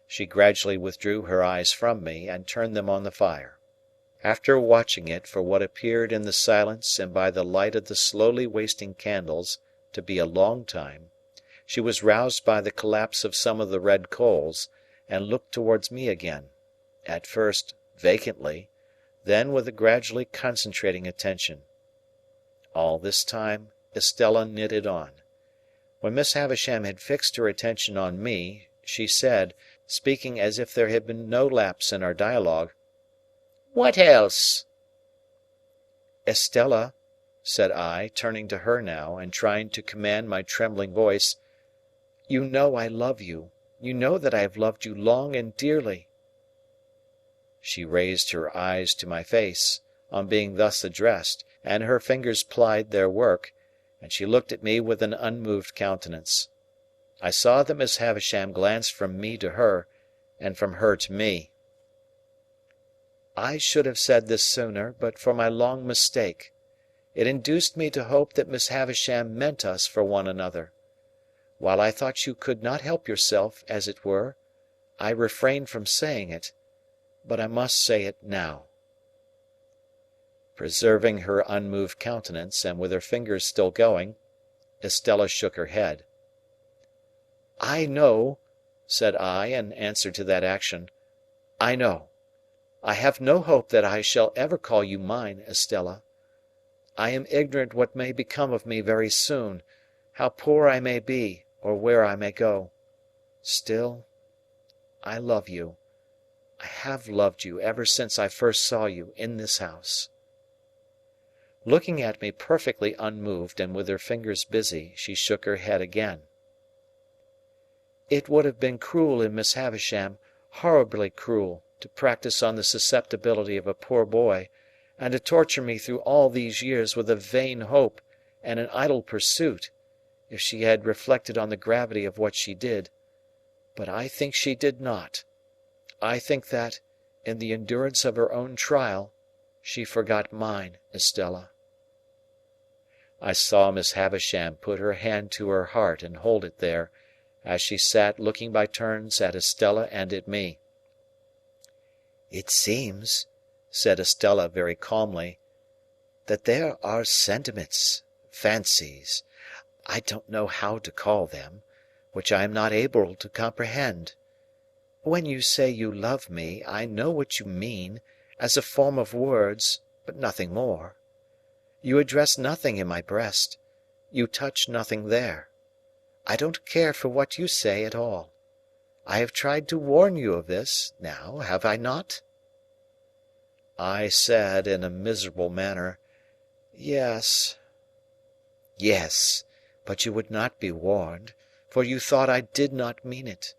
She gradually withdrew her eyes from me, and turned them on the fire. After watching it for what appeared in the silence and by the light of the slowly wasting candles to be a long time, she was roused by the collapse of some of the red coals, and looked towards me again, at first vacantly, then with a gradually concentrating attention. All this time Estella knitted on. When Miss Havisham had fixed her attention on me, she said, speaking as if there had been no lapse in our dialogue, "What else?" "Estella," said I, turning to her now, and trying to command my trembling voice, "you know I love you. You know that I have loved you long and dearly." She raised her eyes to my face, on being thus addressed, and her fingers plied their work, and she looked at me with an unmoved countenance. I saw that Miss Havisham glanced from me to her, and from her to me. I should have said this sooner, but for my long mistake. It induced me to hope that Miss Havisham meant us for one another. While I thought you could not help yourself, as it were, I refrained from saying it, but I must say it now. Preserving her unmoved countenance, and with her fingers still going, Estella shook her head. "I know," said I, in answer to that action, "I know. I have no hope that I shall ever call you mine, Estella. I am ignorant what may become of me very soon, how poor I may be, or where I may go. Still, I love you. I have loved you ever since I first saw you in this house." Looking at me perfectly unmoved and with her fingers busy, she shook her head again. "It would have been cruel in Miss Havisham, horribly cruel, to practise on the susceptibility of a poor boy, and to torture me through all these years with a vain hope and an idle pursuit, if she had reflected on the gravity of what she did. But I think she did not. I think that, in the endurance of her own trial, she forgot mine, Estella." I saw Miss Havisham put her hand to her heart and hold it there, as she sat looking by turns at Estella and at me. "It seems," said Estella very calmly, "that there are sentiments, fancies, I don't know how to call them, which I am not able to comprehend. When you say you love me, I know what you mean, as a form of words, but nothing more. You address nothing in my breast. You touch nothing there. I don't care for what you say at all. I have tried to warn you of this, now, have I not?" I said, in a miserable manner, "Yes." "Yes, but you would not be warned, for you thought I did not mean it.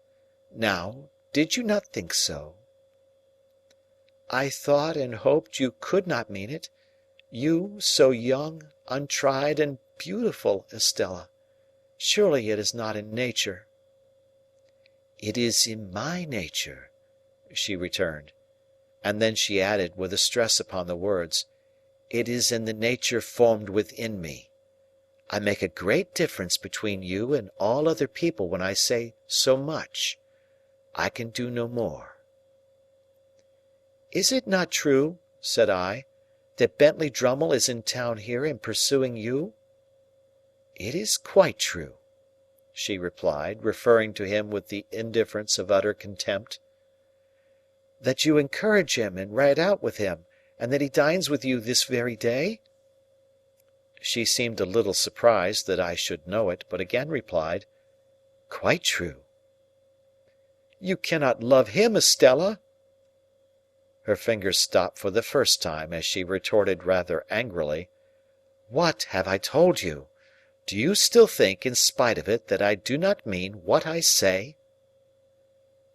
Now, did you not think so?" "I thought and hoped you could not mean it. You, so young, untried, and beautiful, Estella. Surely it is not in nature." "It is in my nature," she returned. And then she added, with a stress upon the words, "It is in the nature formed within me. I make a great difference between you and all other people when I say so much. I can do no more." "Is it not true," said I, "that Bentley Drummle is in town here and pursuing you?" "It is quite true," she replied, referring to him with the indifference of utter contempt. "That you encourage him and ride out with him, and that he dines with you this very day?" She seemed a little surprised that I should know it, but again replied, "Quite true." "You cannot love him, Estella!" Her fingers stopped for the first time as she retorted rather angrily, "What have I told you? Do you still think, in spite of it, that I do not mean what I say?"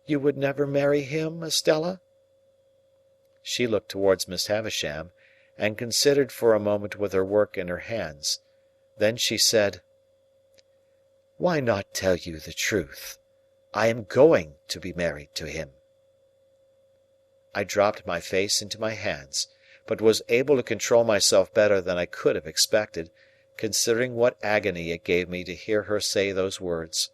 "You would never marry him, Estella?" She looked towards Miss Havisham, and considered for a moment with her work in her hands. Then she said, "Why not tell you the truth? I am going to be married to him." I dropped my face into my hands, but was able to control myself better than I could have expected, considering what agony it gave me to hear her say those words.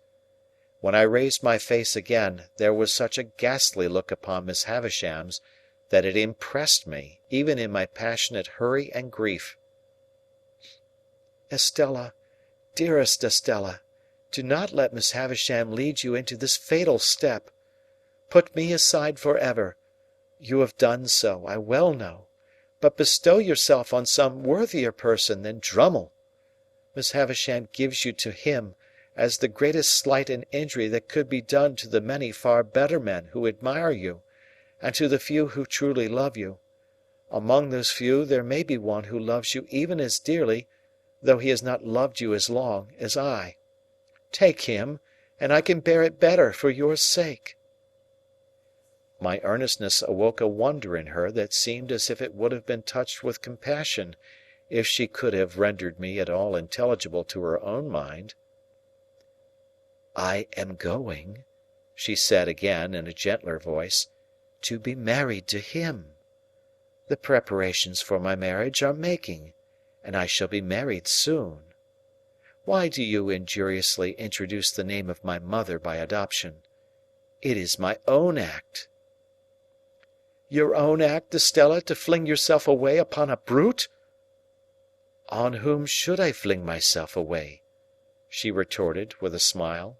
When I raised my face again, there was such a ghastly look upon Miss Havisham's that it impressed me, even in my passionate hurry and grief. "Estella, dearest Estella, do not let Miss Havisham lead you into this fatal step. Put me aside for ever. You have done so, I well know. but bestow yourself on some worthier person than Drummle. Miss Havisham gives you to him as the greatest slight and injury that could be done to the many far better men who admire you, and to the few who truly love you. Among those few there may be one who loves you even as dearly, though he has not loved you as long, as I. Take him, and I can bear it better for your sake." My earnestness awoke a wonder in her that seemed as if it would have been touched with compassion if she could have rendered me at all intelligible to her own mind. "I am going," she said again in a gentler voice, "to be married to him. The preparations for my marriage are making, and I shall be married soon. Why do you injuriously introduce the name of my mother by adoption? It is my own act." "Your own act, Estella, to fling yourself away upon a brute?" "On whom should I fling myself away?" she retorted, with a smile.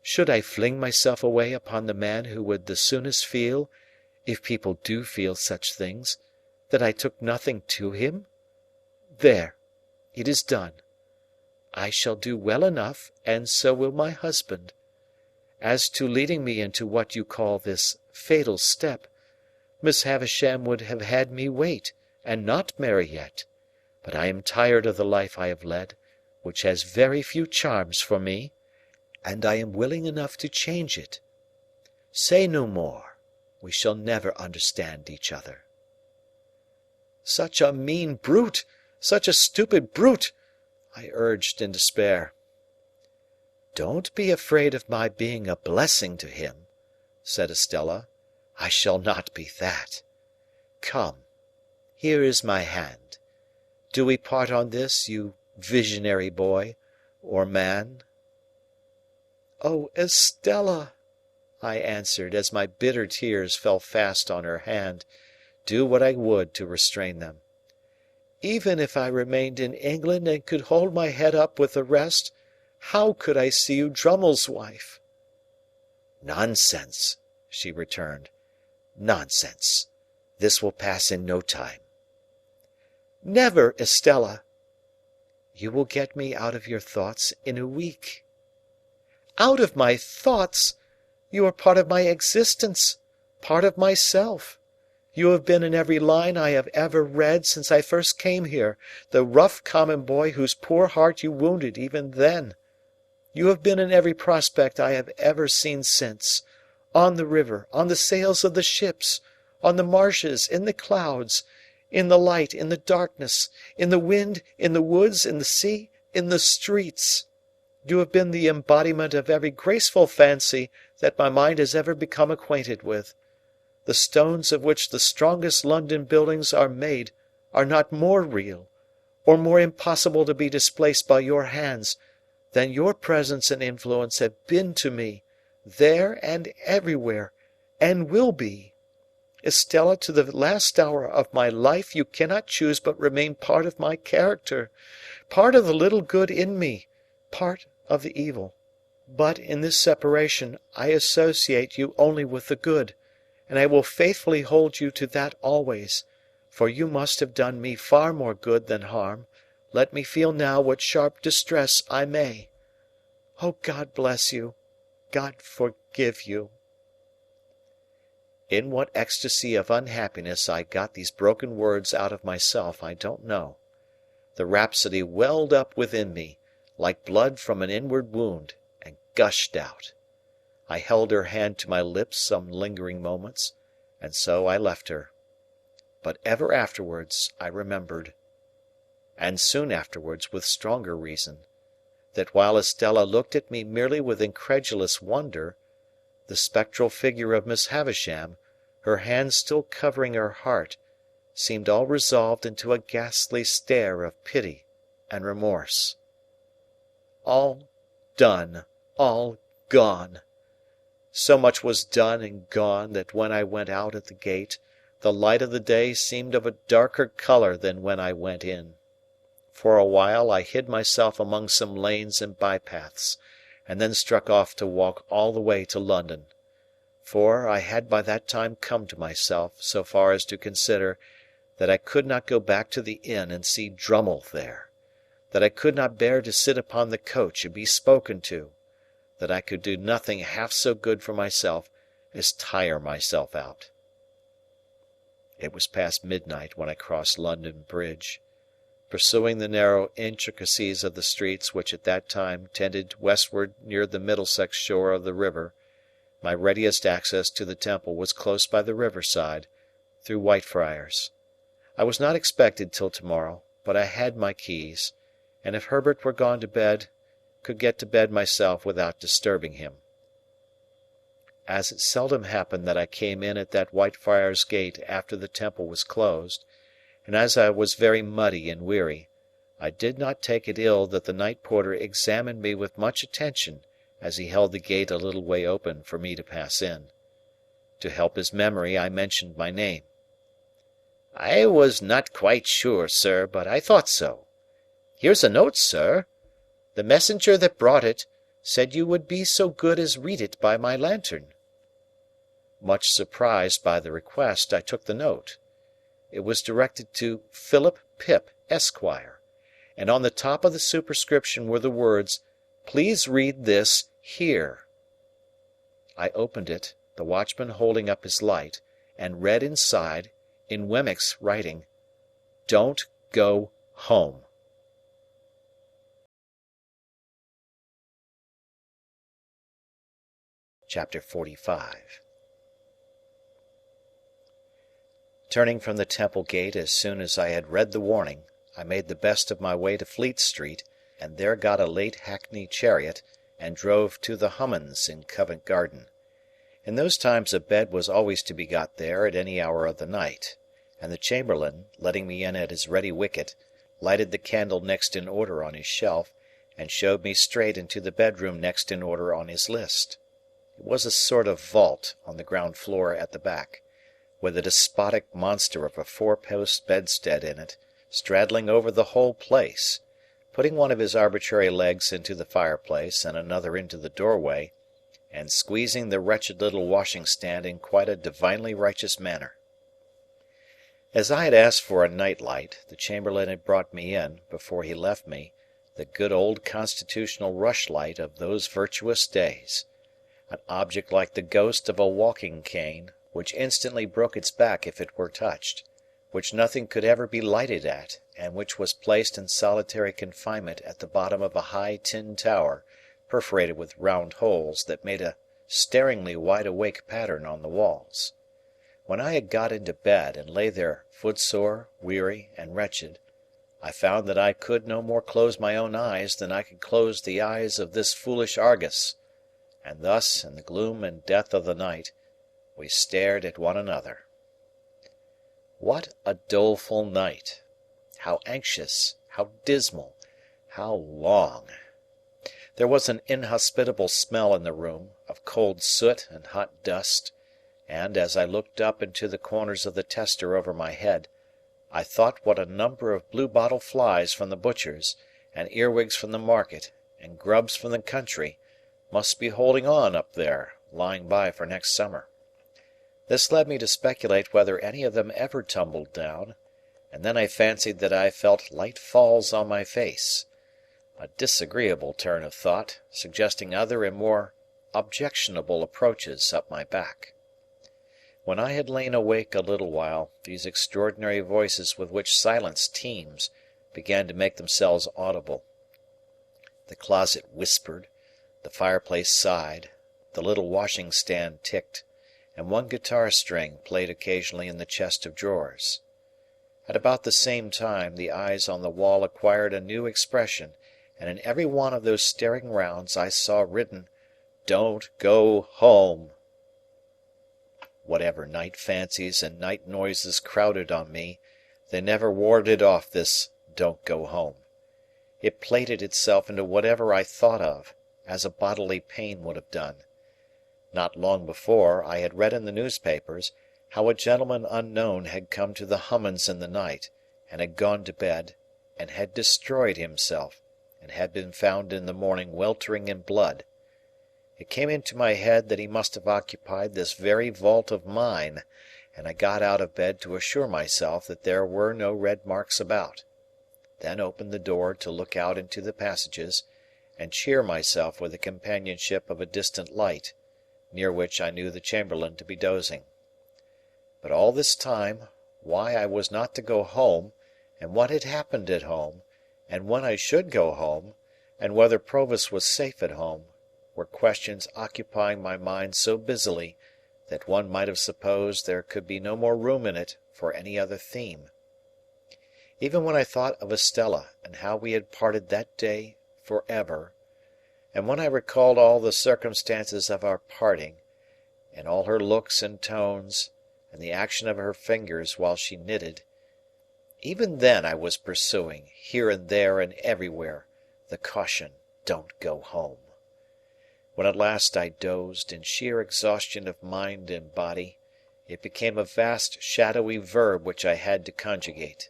"Should I fling myself away upon the man who would the soonest feel, if people do feel such things, that I took nothing to him? There, it is done. I shall do well enough, and so will my husband. As to leading me into what you call this fatal step, Miss Havisham would have had me wait, and not marry yet. But I am tired of the life I have led, which has very few charms for me, and I am willing enough to change it. Say no more. We shall never understand each other." "Such a mean brute! Such a stupid brute!" I urged in despair. "Don't be afraid of my being a blessing to him," said Estella. "I shall not be that. Come, here is my hand. Do we part on this, you visionary boy, or man?" "Oh, Estella!" I answered, as my bitter tears fell fast on her hand, do what I would to restrain them. "Even if I remained in England and could hold my head up with the rest, how could I see you Drummle's wife?" "Nonsense," she returned. "Nonsense. This will pass in no time." "Never, Estella." "You will get me out of your thoughts in a week." "Out of my thoughts! You are part of my existence, part of myself. You have been in every line I have ever read since I first came here, the rough common boy whose poor heart you wounded even then. You have been in every prospect I have ever seen since, on the river, on the sails of the ships, on the marshes, in the clouds, in the light, in the darkness, in the wind, in the woods, in the sea, in the streets. You have been the embodiment of every graceful fancy that my mind has ever become acquainted with. The stones of which the strongest London buildings are made are not more real, or more impossible to be displaced by your hands, than your presence and influence have been to me, there and everywhere, and will be. Estella, to the last hour of my life you cannot choose but remain part of my character, part of the little good in me, part of the evil. But in this separation I associate you only with the good, and I will faithfully hold you to that always, for you must have done me far more good than harm, let me feel now what sharp distress I may. Oh, God bless you! God forgive you!" In what ecstasy of unhappiness I got these broken words out of myself, I don't know. The rhapsody welled up within me, like blood from an inward wound, and gushed out. I held her hand to my lips some lingering moments, and so I left her. But ever afterwards I remembered, and soon afterwards with stronger reason, that while Estella looked at me merely with incredulous wonder, the spectral figure of Miss Havisham, her hand still covering her heart, seemed all resolved into a ghastly stare of pity and remorse. All done, all gone! So much was done and gone that when I went out at the gate, the light of the day seemed of a darker colour than when I went in. For a while I hid myself among some lanes and bypaths, and then struck off to walk all the way to London. For I had by that time come to myself so far as to consider that I could not go back to the inn and see Drummle there, that I could not bear to sit upon the coach and be spoken to, that I could do nothing half so good for myself as tire myself out. It was past midnight when I crossed London Bridge. Pursuing the narrow intricacies of the streets which at that time tended westward near the Middlesex shore of the river, my readiest access to the Temple was close by the riverside, through Whitefriars. I was not expected till tomorrow, but I had my keys, and if Herbert were gone to bed, could get to bed myself without disturbing him. As it seldom happened that I came in at that Whitefriars gate after the Temple was closed, and as I was very muddy and weary, I did not take it ill that the night porter examined me with much attention as he held the gate a little way open for me to pass in. To help his memory, I mentioned my name. "I was not quite sure, sir, but I thought so. Here's a note, sir. The messenger that brought it said you would be so good as read it by my lantern." Much surprised by the request, I took the note. It was directed to Philip Pip, Esquire, and on the top of the superscription were the words, "Please read this here." I opened it, the watchman holding up his light, and read inside, in Wemmick's writing, "Don't go home." Chapter 45. Turning from the Temple Gate as soon as I had read the warning, I made the best of my way to Fleet Street, and there got a late hackney chariot, and drove to the Hummans in Covent Garden. In those times a bed was always to be got there at any hour of the night, and the chamberlain, letting me in at his ready wicket, lighted the candle next in order on his shelf, and showed me straight into the bedroom next in order on his list. It was a sort of vault on the ground floor at the back, with a despotic monster of a four-post bedstead in it, straddling over the whole place, putting one of his arbitrary legs into the fireplace and another into the doorway, and squeezing the wretched little washing-stand in quite a divinely righteous manner. As I had asked for a night-light, the chamberlain had brought me in, before he left me, the good old constitutional rushlight of those virtuous days, an object like the ghost of a walking-cane, which instantly broke its back if it were touched, which nothing could ever be lighted at, and which was placed in solitary confinement at the bottom of a high tin tower, perforated with round holes that made a staringly wide-awake pattern on the walls. When I had got into bed and lay there footsore, weary, and wretched, I found that I could no more close my own eyes than I could close the eyes of this foolish Argus, and thus, in the gloom and death of the night, we stared at one another. What a doleful night! How anxious, how dismal, how long! There was an inhospitable smell in the room, of cold soot and hot dust, and, as I looked up into the corners of the tester over my head, I thought what a number of blue-bottle flies from the butcher's, and earwigs from the market, and grubs from the country, must be holding on up there, lying by for next summer. This led me to speculate whether any of them ever tumbled down, and then I fancied that I felt light falls on my face, a disagreeable turn of thought, suggesting other and more objectionable approaches up my back. When I had lain awake a little while, these extraordinary voices with which silence teems began to make themselves audible. The closet whispered, the fireplace sighed, the little washing-stand ticked, and one guitar string played occasionally in the chest of drawers. At about the same time the eyes on the wall acquired a new expression, and in every one of those staring rounds I saw written, "Don't go home." Whatever night fancies and night noises crowded on me, they never warded off this "Don't go home." It plated itself into whatever I thought of, as a bodily pain would have done. Not long before, I had read in the newspapers how a gentleman unknown had come to the Hummans in the night, and had gone to bed, and had destroyed himself, and had been found in the morning weltering in blood. It came into my head that he must have occupied this very vault of mine, and I got out of bed to assure myself that there were no red marks about, then opened the door to look out into the passages, and cheer myself with the companionship of a distant light, near which I knew the chamberlain to be dozing. But all this time, why I was not to go home, and what had happened at home, and when I should go home, and whether Provis was safe at home, were questions occupying my mind so busily that one might have supposed there could be no more room in it for any other theme. Even when I thought of Estella and how we had parted that day for ever, and when I recalled all the circumstances of our parting, and all her looks and tones, and the action of her fingers while she knitted, even then I was pursuing, here and there and everywhere, the caution, "Don't go home." When at last I dozed, in sheer exhaustion of mind and body, it became a vast shadowy verb which I had to conjugate.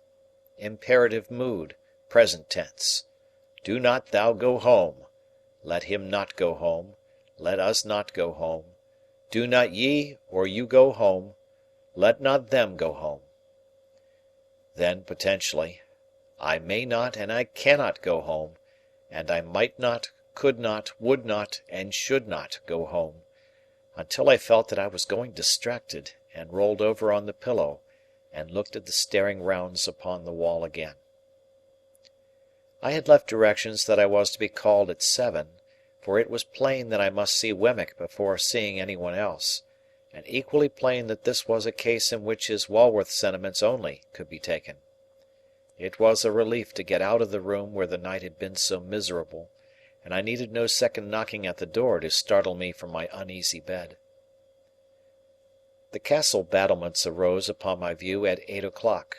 Imperative mood, present tense. Do not thou go home. Let him not go home. Let us not go home. Do not ye or you go home. Let not them go home. Then, potentially, I may not and I cannot go home, and I might not, could not, would not, and should not go home, until I felt that I was going distracted, and rolled over on the pillow, and looked at the staring rounds upon the wall again. I had left directions that I was to be called at 7, for it was plain that I must see Wemmick before seeing anyone else, and equally plain that this was a case in which his Walworth sentiments only could be taken. It was a relief to get out of the room where the night had been so miserable, and I needed no second knocking at the door to startle me from my uneasy bed. The castle battlements arose upon my view at 8 o'clock.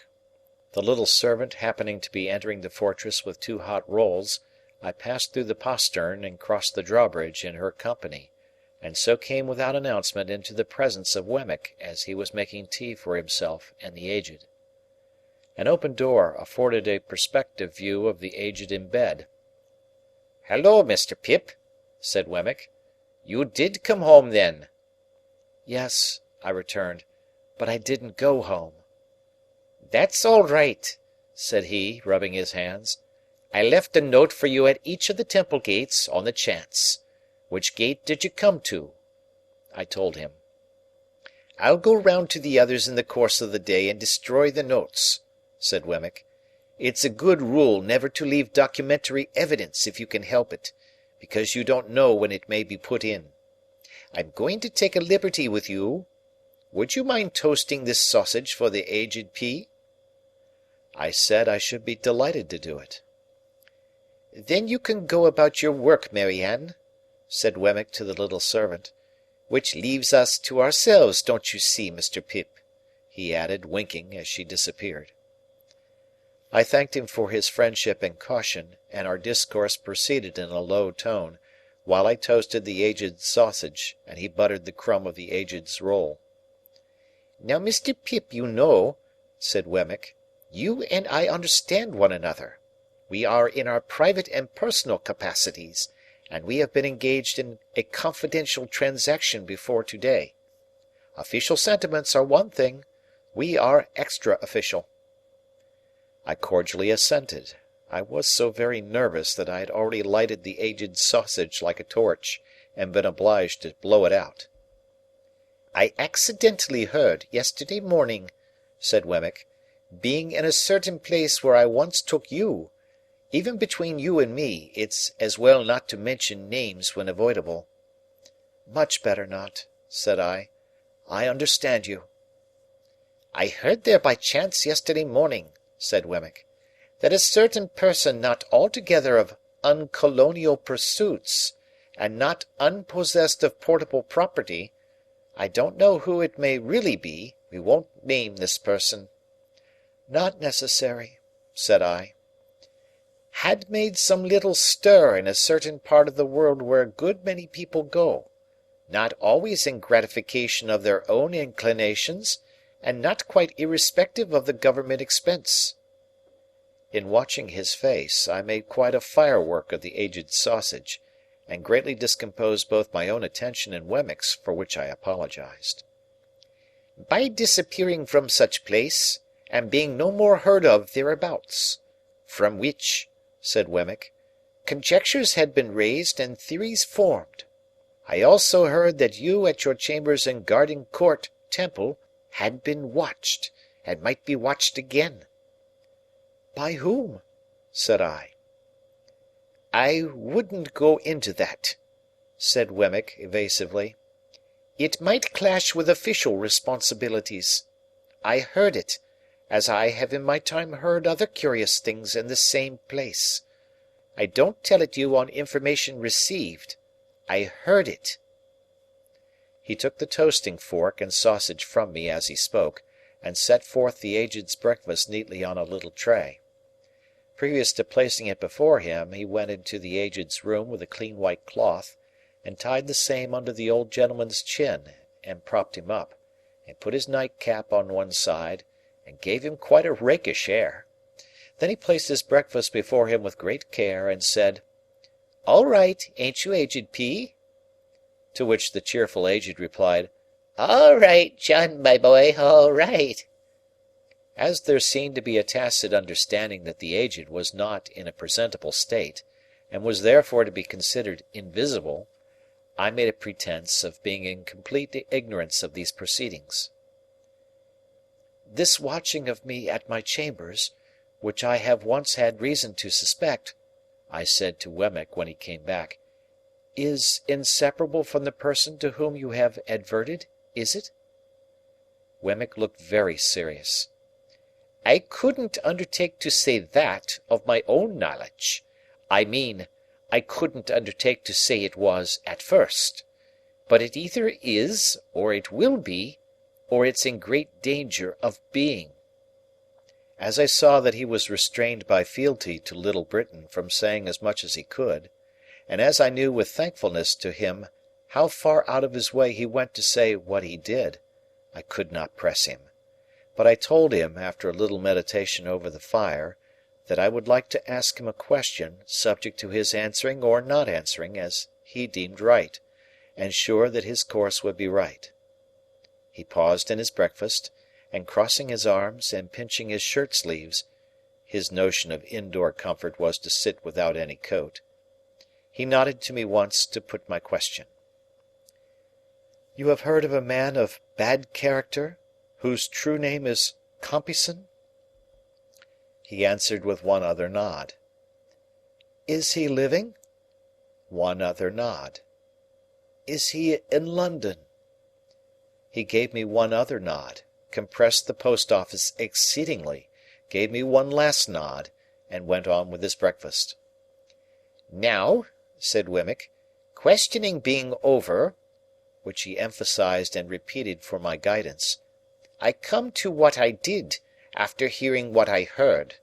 The little servant happening to be entering the fortress with 2 hot rolls, I passed through the postern and crossed the drawbridge in her company, and so came without announcement into the presence of Wemmick as he was making tea for himself and the Aged. An open door afforded a perspective view of the Aged in bed. "Halloa, Mr. Pip," said Wemmick. "You did come home, then?" "Yes," I returned, "but I didn't go home." "That's all right," said he, rubbing his hands. "I left a note for you at each of the temple gates, on the chance. Which gate did you come to?" I told him. "I'll go round to the others in the course of the day and destroy the notes," said Wemmick. "It's a good rule never to leave documentary evidence if you can help it, because you don't know when it may be put in. I'm going to take a liberty with you. Would you mind toasting this sausage for the Aged P?" I said I should be delighted to do it. "Then you can go about your work, Mary Ann," said Wemmick to the little servant. "Which leaves us to ourselves, don't you see, Mr. Pip?" he added, winking, as she disappeared. I thanked him for his friendship and caution, and our discourse proceeded in a low tone, while I toasted the Aged's sausage, and he buttered the crumb of the Aged's roll. "Now, Mr. Pip, you know," said Wemmick, "you and I understand one another. We are in our private and personal capacities, and we have been engaged in a confidential transaction before to-day. Official sentiments are one thing, we are extra-official." I cordially assented. I was so very nervous that I had already lighted the Aged's sausage like a torch, and been obliged to blow it out. "I accidentally heard, yesterday morning," said Wemmick, "being in a certain place where I once took you. Even between you and me, it's as well not to mention names when avoidable." "Much better not," said I. "I understand you." "I heard there by chance yesterday morning," said Wemmick, "that a certain person not altogether of uncolonial pursuits, and not unpossessed of portable property, I don't know who it may really be, we won't name this person." "Not necessary," said I. "Had made some little stir in a certain part of the world where a good many people go, not always in gratification of their own inclinations, and not quite irrespective of the government expense." In watching his face, I made quite a firework of the Aged's sausage, and greatly discomposed both my own attention and Wemmick's, for which I apologized. by disappearing from such place, and being no more heard of thereabouts. From which, said Wemmick, conjectures had been raised and theories formed. I also heard that you at your chambers in Garden Court, Temple, had been watched, and might be watched again. By whom? Said I. I wouldn't go into that, said Wemmick evasively. It might clash with official responsibilities. I heard it, as I have in my time heard other curious things in the same place. I don't tell it you on information received. I heard it. He took the toasting fork and sausage from me as he spoke, and set forth the Aged's breakfast neatly on a little tray. Previous to placing it before him, he went into the Aged's room with a clean white cloth, and tied the same under the old gentleman's chin, and propped him up, and put his nightcap on one side, and gave him quite a rakish air. Then he placed his breakfast before him with great care, and said, "All right, ain't you, Aged P.?" To which the cheerful Aged replied, "All right, John, my boy, all right." As there seemed to be a tacit understanding that the Aged was not in a presentable state, and was therefore to be considered invisible, I made a pretence of being in complete ignorance of these proceedings. "This watching of me at my chambers, which I have once had reason to suspect," I said to Wemmick when he came back, "is inseparable from the person to whom you have adverted, is it?" Wemmick looked very serious. "I couldn't undertake to say that, of my own knowledge. I mean, I couldn't undertake to say it was at first. But it either is, or it will be, or it's in great danger of being." As I saw that he was restrained by fealty to Little Britain from saying as much as he could, and as I knew with thankfulness to him how far out of his way he went to say what he did, I could not press him. But I told him, after a little meditation over the fire, that I would like to ask him a question, subject to his answering or not answering as he deemed right, and sure that his course would be right. He paused in his breakfast, and crossing his arms and pinching his shirt sleeves (his notion of indoor comfort was to sit without any coat), he nodded to me once to put my question. "You have heard of a man of bad character, whose true name is Compeyson?" He answered with one other nod. "Is he living?" One other nod. "Is he in London?" He gave me one other nod, compressed the post-office exceedingly, gave me one last nod, and went on with his breakfast. "Now," said Wemmick, "questioning being over," which he emphasized and repeated for my guidance, "I come to what I did, after hearing what I heard.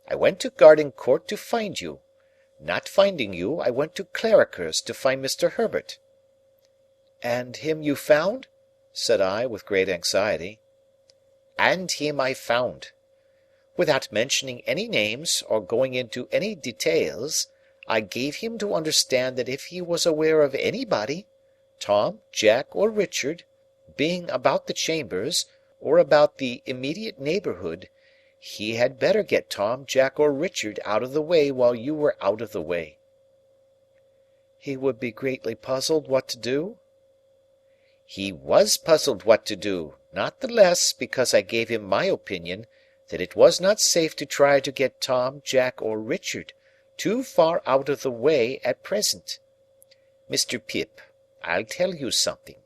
I went to Garden Court to find you. Not finding you, I went to Clarriker's to find Mr. Herbert." "And him you found?" said I, with great anxiety. "And him I found. Without mentioning any names, or going into any details, I gave him to understand that if he was aware of anybody, Tom, Jack, or Richard, being about the chambers, or about the immediate neighbourhood, he had better get Tom, Jack, or Richard out of the way while you were out of the way." "He would be greatly puzzled what to do?" "He was puzzled what to do, not the less because I gave him my opinion that it was not safe to try to get Tom, Jack, or Richard too far out of the way at present. Mr. Pip, I'll tell you something.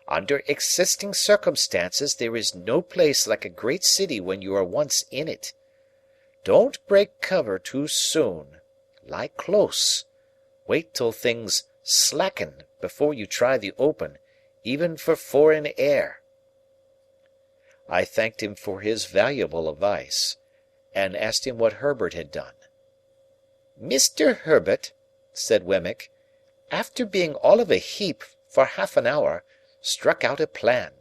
Under existing circumstances there is no place like a great city when you are once in it. Don't break cover too soon. Lie close. Wait till things slacken before you try the open, even for foreign air." I thanked him for his valuable advice, and asked him what Herbert had done. "Mr. Herbert," said Wemmick, "after being all of a heap for half an hour, struck out a plan.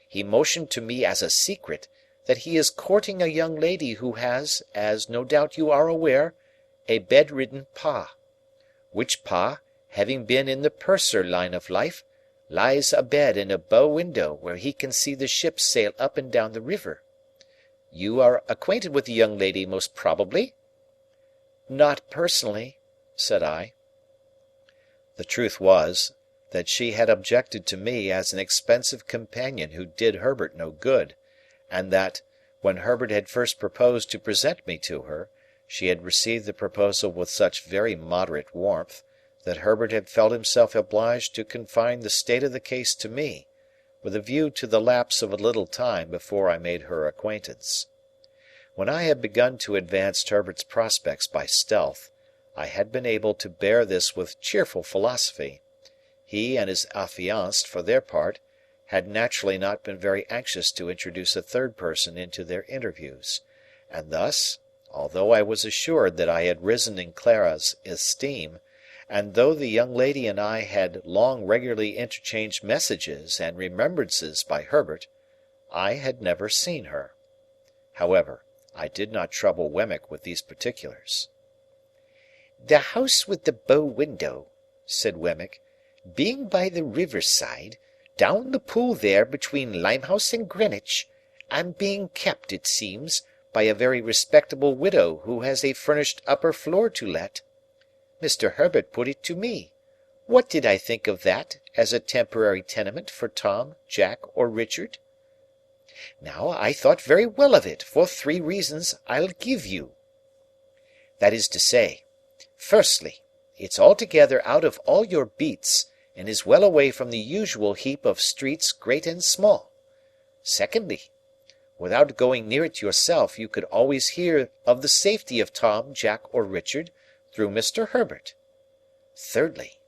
He motioned to me as a secret that he is courting a young lady who has, as no doubt you are aware, a bedridden pa, which pa, having been in the purser line of life, lies abed in a bow window where he can see the ships sail up and down the river. You are acquainted with the young lady, most probably?" "Not personally," said I. The truth was, that she had objected to me as an expensive companion who did Herbert no good, and that, when Herbert had first proposed to present me to her, she had received the proposal with such very moderate warmth, that Herbert had felt himself obliged to confine the state of the case to me, with a view to the lapse of a little time before I made her acquaintance. When I had begun to advance Herbert's prospects by stealth, I had been able to bear this with cheerful philosophy. He and his affianced, for their part, had naturally not been very anxious to introduce a third person into their interviews, and thus, although I was assured that I had risen in Clara's esteem, and though the young lady and I had long regularly interchanged messages and remembrances by Herbert, I had never seen her. However, I did not trouble Wemmick with these particulars. "The house with the bow window," said Wemmick, "being by the river side, down the pool there between Limehouse and Greenwich, and being kept, it seems, by a very respectable widow who has a furnished upper floor to let. Mr. Herbert put it to me. What did I think of that, as a temporary tenement for Tom, Jack, or Richard? Now, I thought very well of it, for 3 reasons I'll give you. That is to say, firstly, it's altogether out of all your beats, and is well away from the usual heap of streets great and small. Secondly, without going near it yourself, you could always hear of the safety of Tom, Jack, or Richard, through Mr. Herbert. Thirdly,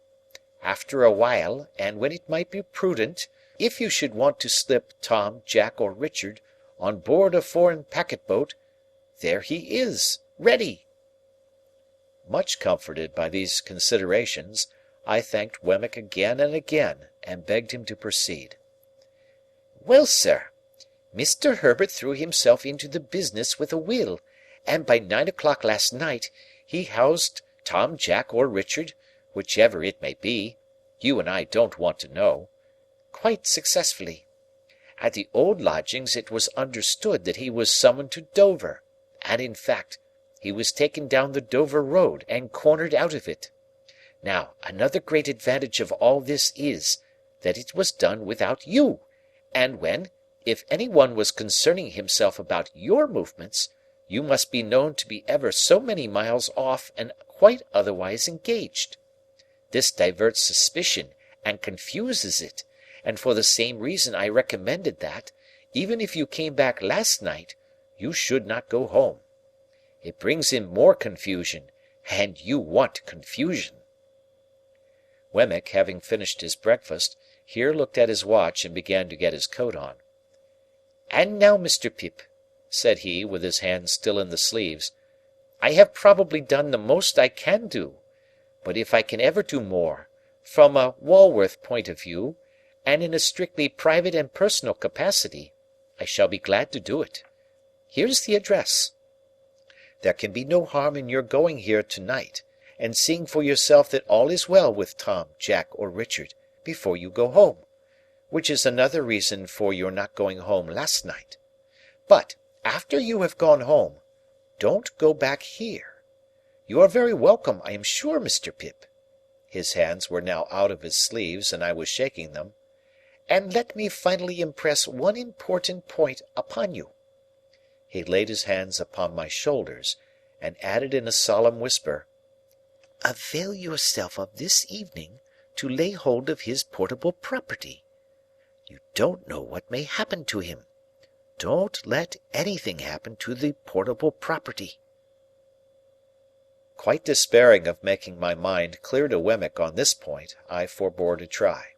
after a while, and when it might be prudent, if you should want to slip Tom, Jack, or Richard on board a foreign packet-boat, there he is, ready." Much comforted by these considerations, I thanked Wemmick again and again, and begged him to proceed. "Well, sir, Mr. Herbert threw himself into the business with a will, and by 9 o'clock last night he housed Tom, Jack, or Richard, whichever it may be, you and I don't want to know, quite successfully. At the old lodgings it was understood that he was summoned to Dover, and in fact he was taken down the Dover road and cornered out of it. Now, another great advantage of all this is, that it was done without you, and when, if any one was concerning himself about your movements, you must be known to be ever so many miles off and quite otherwise engaged. This diverts suspicion and confuses it, and for the same reason I recommended that, even if you came back last night, you should not go home. It brings in more confusion, and you want confusion." Wemmick, having finished his breakfast, here looked at his watch and began to get his coat on. "And now, Mr. Pip," said he, with his hands still in the sleeves, "I have probably done the most I can do, but if I can ever do more, from a Walworth point of view, and in a strictly private and personal capacity, I shall be glad to do it. Here's the address. There can be no harm in your going here to-night, and seeing for yourself that all is well with Tom, Jack, or Richard, before you go home, which is another reason for your not going home last night. But, after you have gone home, don't go back here. You are very welcome, I am sure, Mr. Pip." His hands were now out of his sleeves, and I was shaking them. "And let me finally impress one important point upon you." He laid his hands upon my shoulders, and added in a solemn whisper, "Avail yourself of this evening to lay hold of his portable property. You don't know what may happen to him. Don't let anything happen to the portable property." Quite despairing of making my mind clear to Wemmick on this point, I forbore to try.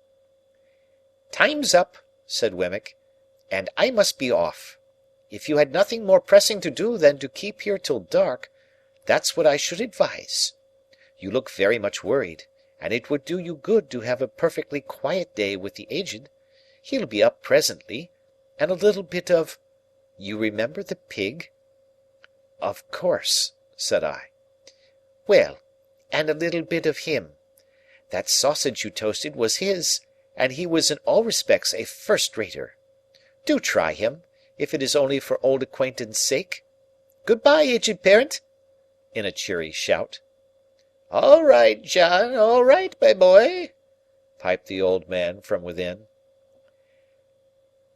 "Time's up," said Wemmick, "and I must be off. If you had nothing more pressing to do than to keep here till dark, that's what I should advise. You look very much worried, and it would do you good to have a perfectly quiet day with the Aged. He'll be up presently, and a little bit of— You remember the pig?" "Of course," said I. "Well, and a little bit of him. That sausage you toasted was his, and he was in all respects a first-rater. Do try him, if it is only for old acquaintance' sake. Good-bye, aged parent," in a cheery shout. "All right, John, all right, my boy," piped the old man from within.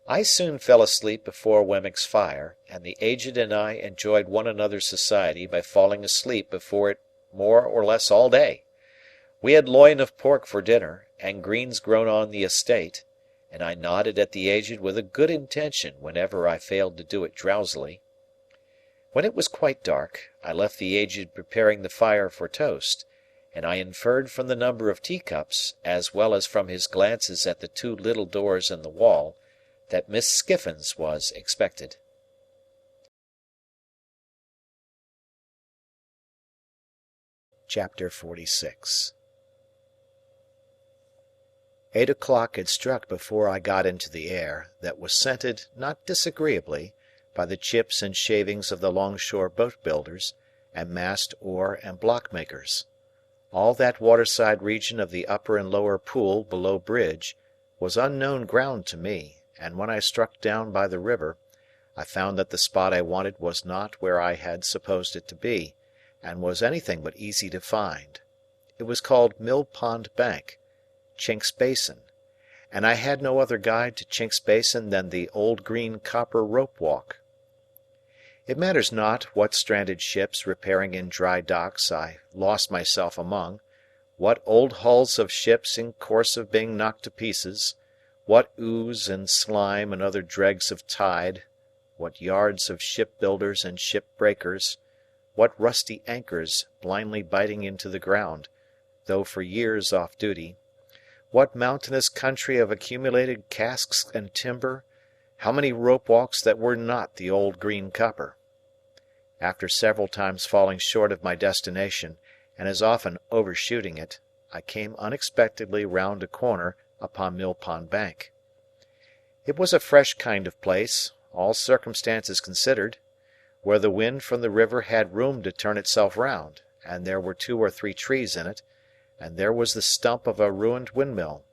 I soon fell asleep before Wemmick's fire, and the Aged and I enjoyed one another's society by falling asleep before it more or less all day. We had loin of pork for dinner, and greens grown on the estate, and I nodded at the Aged with a good intention whenever I failed to do it drowsily. When it was quite dark, I left the Aged preparing the fire for toast, and I inferred from the number of teacups, as well as from his glances at the two little doors in the wall, that Miss Skiffins was expected. Chapter 46. 8 o'clock had struck before I got into the air, that was scented, not disagreeably, by the chips and shavings of the longshore boat-builders, and mast, oar, and block-makers. All that waterside region of the upper and lower Pool below Bridge was unknown ground to me, and when I struck down by the river, I found that the spot I wanted was not where I had supposed it to be, and was anything but easy to find. It was called Mill Pond Bank, Chinks Basin, and I had no other guide to Chinks Basin than the old green copper rope walk. It matters not what stranded ships repairing in dry docks I lost myself among, what old hulls of ships in course of being knocked to pieces, what ooze and slime and other dregs of tide, what yards of shipbuilders and ship-breakers, what rusty anchors blindly biting into the ground, though for years off duty, what mountainous country of accumulated casks and timber, how many rope walks that were not the old green copper. After several times falling short of my destination, and as often overshooting it, I came unexpectedly round a corner upon Mill Pond Bank. It was a fresh kind of place, all circumstances considered, where the wind from the river had room to turn itself round, and there were 2 or 3 trees in it, and there was the stump of a ruined windmill,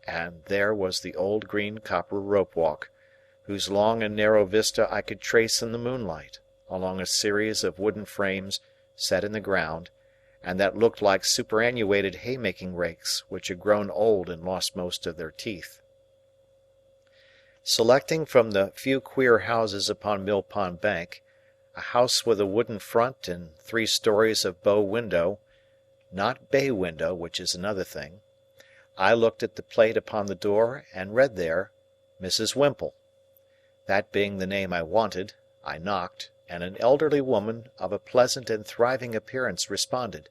and there was the old green copper rope walk, whose long and narrow vista I could trace in the moonlight, along a series of wooden frames set in the ground, and that looked like superannuated haymaking rakes which had grown old and lost most of their teeth. Selecting from the few queer houses upon Mill Pond Bank, a house with a wooden front and 3 stories of bow window, not bay window, which is another thing, I looked at the plate upon the door and read there, Mrs. Whimple. That being the name I wanted, I knocked, and an elderly woman of a pleasant and thriving appearance responded.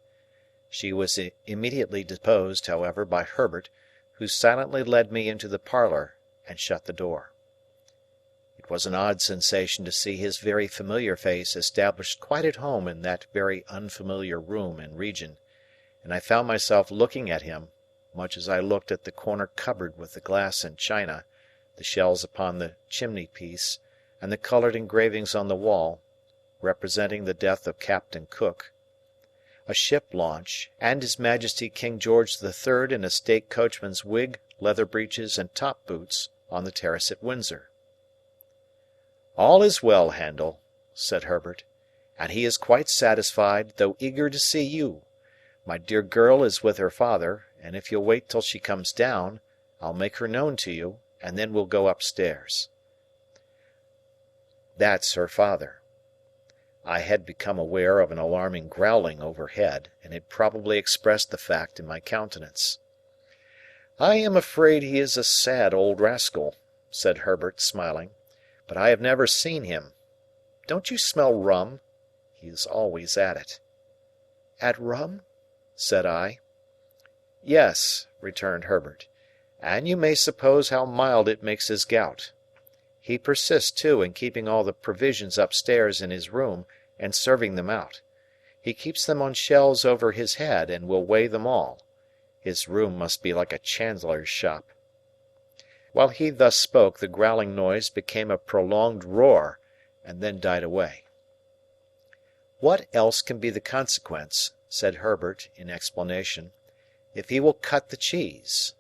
She was immediately deposed, however, by Herbert, who silently led me into the parlour and shut the door. It was an odd sensation to see his very familiar face established quite at home in that very unfamiliar room and region, and I found myself looking at him, much as I looked at the corner cupboard with the glass and china, the shells upon the chimney-piece, and the coloured engravings on the wall, representing the death of Captain Cook, a ship launch, and His Majesty King George the Third in a state coachman's wig, leather breeches, and top boots, on the terrace at Windsor. "All is well, Handel," said Herbert, "and he is quite satisfied, though eager to see you. My dear girl is with her father, and if you'll wait till she comes down, I'll make her known to you, and then we'll go upstairs." That's her father. I had become aware of an alarming growling overhead, and had probably expressed the fact in my countenance. "I am afraid he is a sad old rascal," said Herbert, smiling, "but I have never seen him. Don't you smell rum? He is always at it." "At rum?" said I. "Yes," returned Herbert, "and you may suppose how mild it makes his gout. He persists, too, in keeping all the provisions upstairs in his room, and serving them out. He keeps them on shelves over his head, and will weigh them all. His room must be like a chandler's shop." While he thus spoke, the growling noise became a prolonged roar, and then died away. "What else can be the consequence," said Herbert, in explanation, "if he will cut the cheese?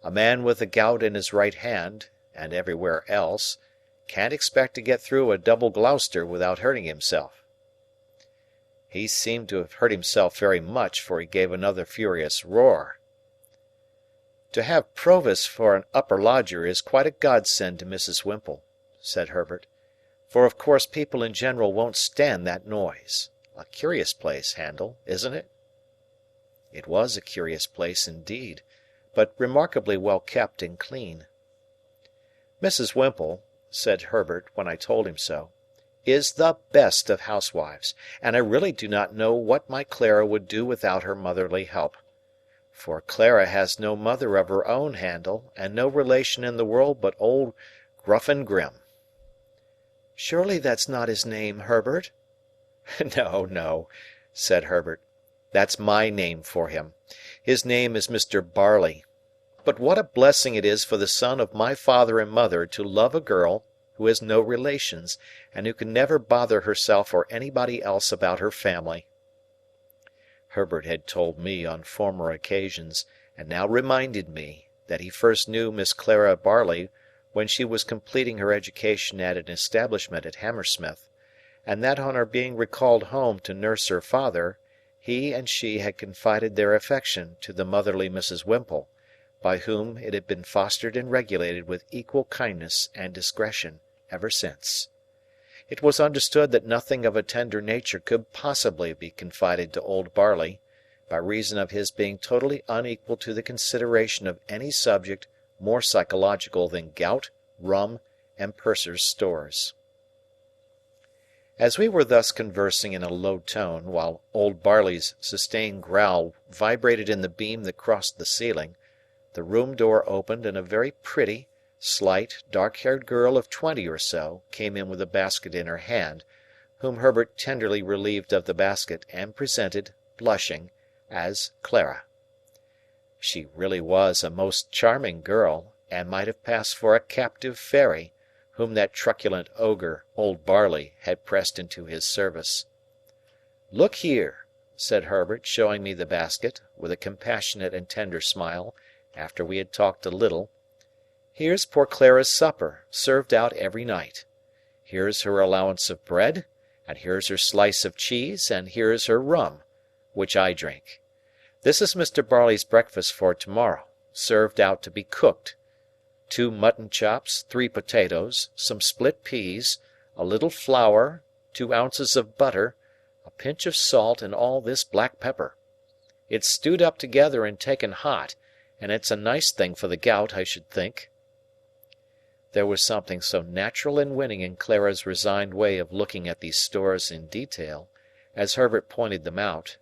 A man with the gout in his right hand, and everywhere else, can't expect to get through a double Gloucester without hurting himself." He seemed to have hurt himself very much, for he gave another furious roar. "To have Provis for an upper lodger is quite a godsend to Mrs. Whimple," said Herbert, "for of course people in general won't stand that noise. A curious place, Handel, isn't it?" It was a curious place indeed, but remarkably well kept and clean. "Mrs. Whimple," said Herbert when I told him so, "is the best of housewives, and I really do not know what my Clara would do without her motherly help. For Clara has no mother of her own, Handel, and no relation in the world but old Gruffin Grim." "Surely that's not his name, Herbert?" "No, no," said Herbert. "That's my name for him. His name is Mr. Barley. But what a blessing it is for the son of my father and mother to love a girl who has no relations, and who can never bother herself or anybody else about her family." Herbert had told me on former occasions, and now reminded me, that he first knew Miss Clara Barley when she was completing her education at an establishment at Hammersmith, and that on her being recalled home to nurse her father, he and she had confided their affection to the motherly Mrs. Whimple, by whom it had been fostered and regulated with equal kindness and discretion ever since. It was understood that nothing of a tender nature could possibly be confided to old Barley, by reason of his being totally unequal to the consideration of any subject more psychological than gout, rum, and purser's stores. As we were thus conversing in a low tone, while old Barley's sustained growl vibrated in the beam that crossed the ceiling, the room door opened, and a very pretty, slight, dark-haired girl of 20 or so came in with a basket in her hand, whom Herbert tenderly relieved of the basket and presented, blushing, as Clara. She really was a most charming girl, and might have passed for a captive fairy, whom that truculent ogre, old Barley, had pressed into his service. "Look here," said Herbert, showing me the basket, with a compassionate and tender smile, after we had talked a little. "Here's poor Clara's supper, served out every night. Here's her allowance of bread, and here's her slice of cheese, and here's her rum, which I drink. This is Mr. Barley's breakfast for tomorrow, served out to be cooked. 2 mutton chops, 3 potatoes, some split peas, a little flour, 2 ounces of butter, a pinch of salt, and all this black pepper. It's stewed up together and taken hot, and it's a nice thing for the gout, I should think." There was something so natural and winning in Clara's resigned way of looking at these stores in detail, as Herbert pointed them out,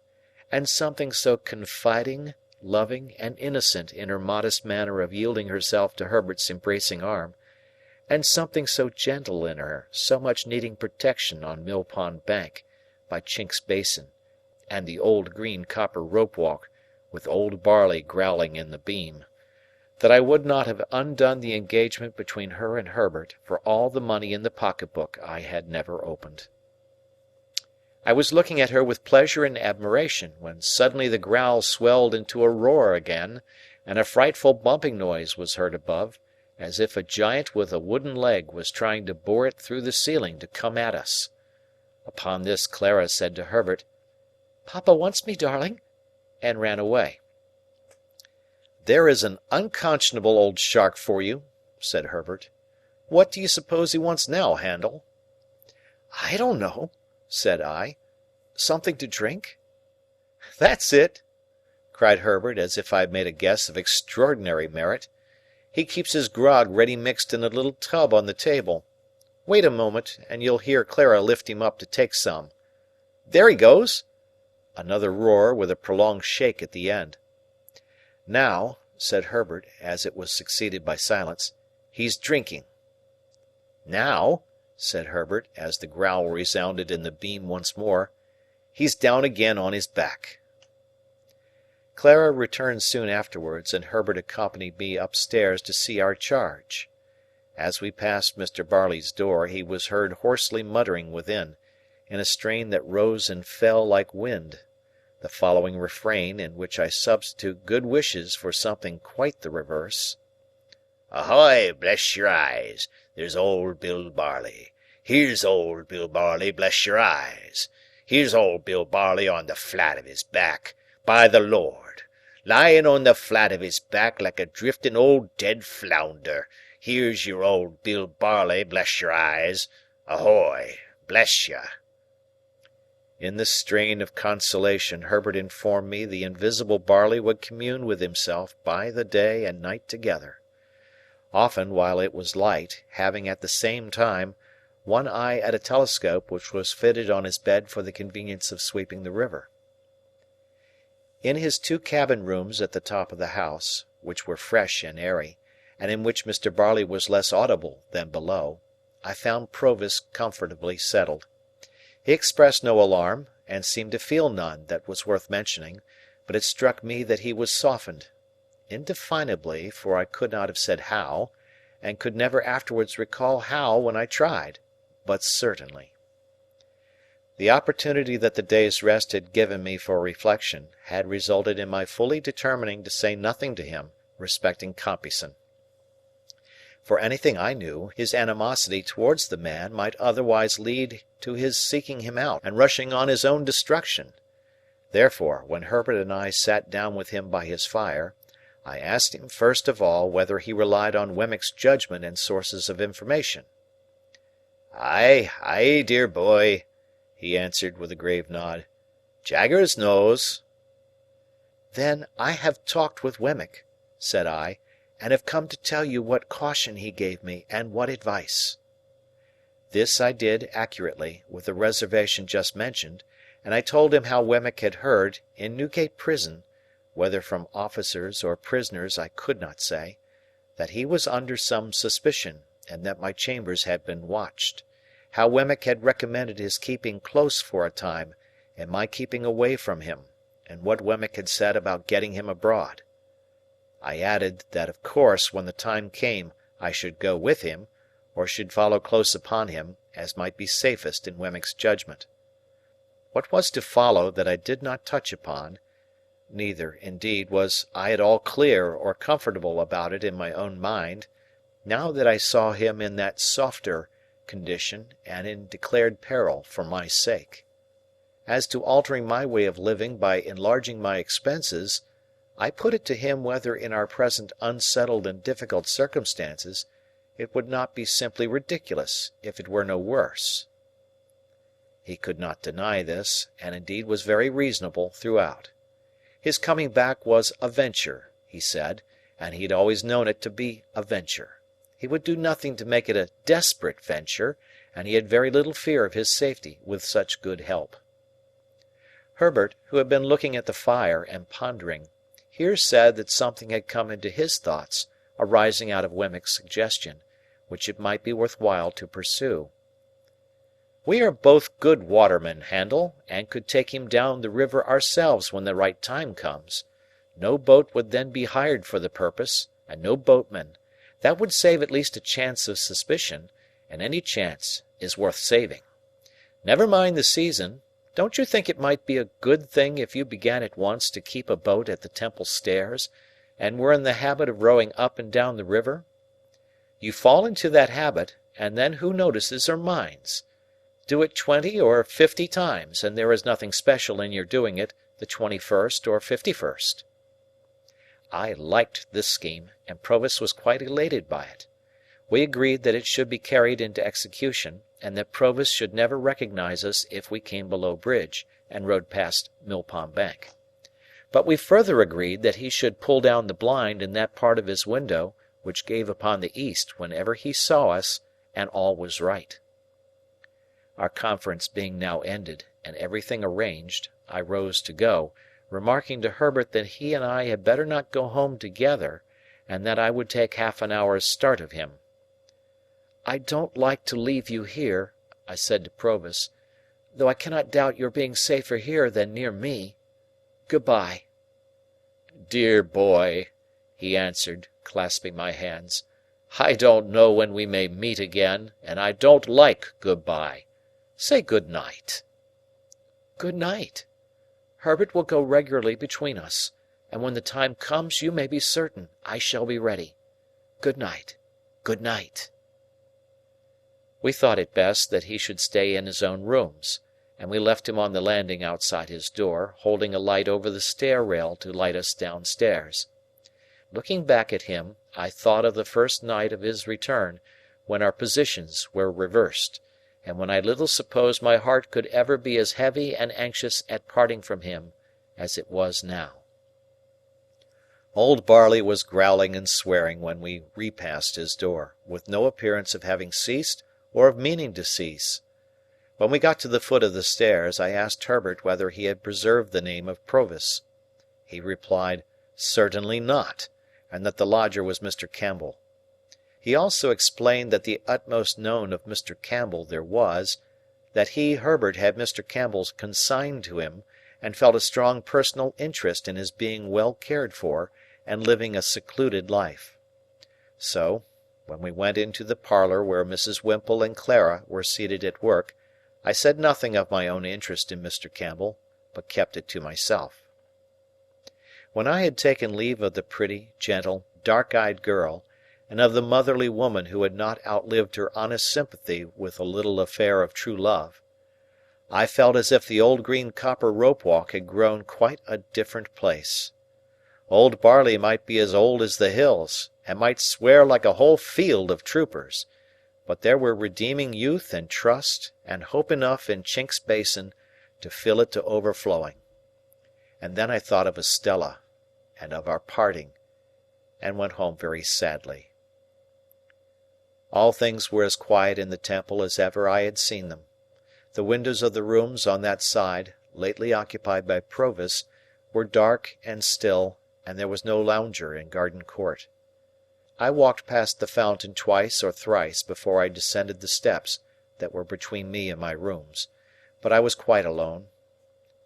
and something so confiding, loving, and innocent in her modest manner of yielding herself to Herbert's embracing arm, and something so gentle in her, so much needing protection on Mill Pond Bank, by Chink's Basin, and the old green copper rope walk, with old Barley growling in the beam, that I would not have undone the engagement between her and Herbert for all the money in the pocket-book I had never opened. I was looking at her with pleasure and admiration, when suddenly the growl swelled into a roar again, and a frightful bumping noise was heard above, as if a giant with a wooden leg was trying to bore it through the ceiling to come at us. Upon this Clara said to Herbert, "Papa wants me, darling," and ran away. "There is an unconscionable old shark for you," said Herbert. "What do you suppose he wants now, Handel?" "I don't know," said I. "Something to drink?" "That's it!" cried Herbert, as if I had made a guess of extraordinary merit. "He keeps his grog ready mixed in a little tub on the table. Wait a moment, and you'll hear Clara lift him up to take some. There he goes!" Another roar, with a prolonged shake at the end. "Now," said Herbert, as it was succeeded by silence, "he's drinking." "Now," said Herbert, as the growl resounded in the beam once more, "he's down again on his back." Clara returned soon afterwards, and Herbert accompanied me upstairs to see our charge. As we passed Mr. Barley's door, he was heard hoarsely muttering within, in a strain that rose and fell like wind. the following refrain, in which I substitute good wishes for something quite the reverse. "Ahoy, bless your eyes, there's old Bill Barley. Here's old Bill Barley, bless your eyes. Here's old Bill Barley on the flat of his back, by the Lord. Lying on the flat of his back like a drifting old dead flounder. Here's your old Bill Barley, bless your eyes. Ahoy, bless you." In this strain of consolation Herbert informed me the invisible Barley would commune with himself by the day and night together, often while it was light, having at the same time one eye at a telescope which was fitted on his bed for the convenience of sweeping the river. In his 2 cabin rooms at the top of the house, which were fresh and airy, and in which Mr. Barley was less audible than below, I found Provis comfortably settled. He expressed no alarm, and seemed to feel none that was worth mentioning, but it struck me that he was softened. Indefinably, for I could not have said how, and could never afterwards recall how when I tried, but certainly. The opportunity that the day's rest had given me for reflection had resulted in my fully determining to say nothing to him respecting Compeyson. For anything I knew, his animosity towards the man might otherwise lead to his seeking him out and rushing on his own destruction. Therefore, when Herbert and I sat down with him by his fire, I asked him first of all whether he relied on Wemmick's judgment and sources of information. "Ay, ay, dear boy," he answered with a grave nod. "Jaggers knows." "Then I have talked with Wemmick," said I, "and have come to tell you what caution he gave me, and what advice." This I did accurately, with the reservation just mentioned, and I told him how Wemmick had heard, in Newgate Prison, whether from officers or prisoners I could not say, that he was under some suspicion, and that my chambers had been watched; how Wemmick had recommended his keeping close for a time, and my keeping away from him, and what Wemmick had said about getting him abroad. I added, that of course when the time came I should go with him, or should follow close upon him, as might be safest in Wemmick's judgment. What was to follow that I did not touch upon, neither, indeed, was I at all clear or comfortable about it in my own mind, now that I saw him in that softer condition and in declared peril for my sake. As to altering my way of living by enlarging my expenses, I put it to him whether in our present unsettled and difficult circumstances it would not be simply ridiculous if it were no worse. He could not deny this, and indeed was very reasonable throughout. His coming back was a venture, he said, and he had always known it to be a venture. He would do nothing to make it a desperate venture, and he had very little fear of his safety with such good help. Herbert, who had been looking at the fire and pondering, here said that something had come into his thoughts, arising out of Wemmick's suggestion, which it might be worth while to pursue. "We are both good watermen, Handel, and could take him down the river ourselves when the right time comes. No boat would then be hired for the purpose, and no boatman. That would save at least a chance of suspicion, and any chance is worth saving. Never mind the season. Don't you think it might be a good thing if you began at once to keep a boat at the Temple stairs, and were in the habit of rowing up and down the river? You fall into that habit, and then who notices or minds? Do it 20 or 50 times, and there is nothing special in your doing it the 21st or 51st. I liked this scheme, and Provis was quite elated by it. We agreed that it should be carried into execution, and that Provis should never recognise us if we came below bridge, and rode past Mill Pond Bank. But we further agreed that he should pull down the blind in that part of his window which gave upon the east whenever he saw us, and all was right. Our conference being now ended, and everything arranged, I rose to go, remarking to Herbert that he and I had better not go home together, and that I would take half an hour's start of him. "I don't like to leave you here," I said to Provis, "though I cannot doubt your being safer here than near me. Good-bye." "Dear boy," he answered, clasping my hands, "I don't know when we may meet again, and I don't like good-bye. Say good night." "Good night." Herbert will go regularly between us, and when the time comes you may be certain I shall be ready. Good night, good night." We thought it best that he should stay in his own rooms, and we left him on the landing outside his door, holding a light over the stair rail to light us downstairs. Looking back at him, I thought of the first night of his return, when our positions were reversed, and when I little supposed my heart could ever be as heavy and anxious at parting from him as it was now. Old Barley was growling and swearing when we repassed his door, with no appearance of having ceased or of meaning to cease. When we got to the foot of the stairs, I asked Herbert whether he had preserved the name of Provis. He replied, "Certainly not," and that the lodger was Mr. Campbell. He also explained that the utmost known of Mr. Campbell there was, that he, Herbert, had Mr. Campbell consigned to him, and felt a strong personal interest in his being well cared for, and living a secluded life. So, when we went into the parlour where Mrs. Whimple and Clara were seated at work, I said nothing of my own interest in Mr. Campbell, but kept it to myself. When I had taken leave of the pretty, gentle, dark-eyed girl, and of the motherly woman who had not outlived her honest sympathy with a little affair of true love, I felt as if the old green copper rope-walk had grown quite a different place. Old Barley might be as old as the hills, and might swear like a whole field of troopers, but there were redeeming youth and trust and hope enough in Chink's basin to fill it to overflowing. And then I thought of Estella, and of our parting, and went home very sadly. All things were as quiet in the Temple as ever I had seen them. The windows of the rooms on that side, lately occupied by Provis, were dark and still, and there was no lounger in Garden Court. I walked past the fountain twice or thrice before I descended the steps that were between me and my rooms, but I was quite alone.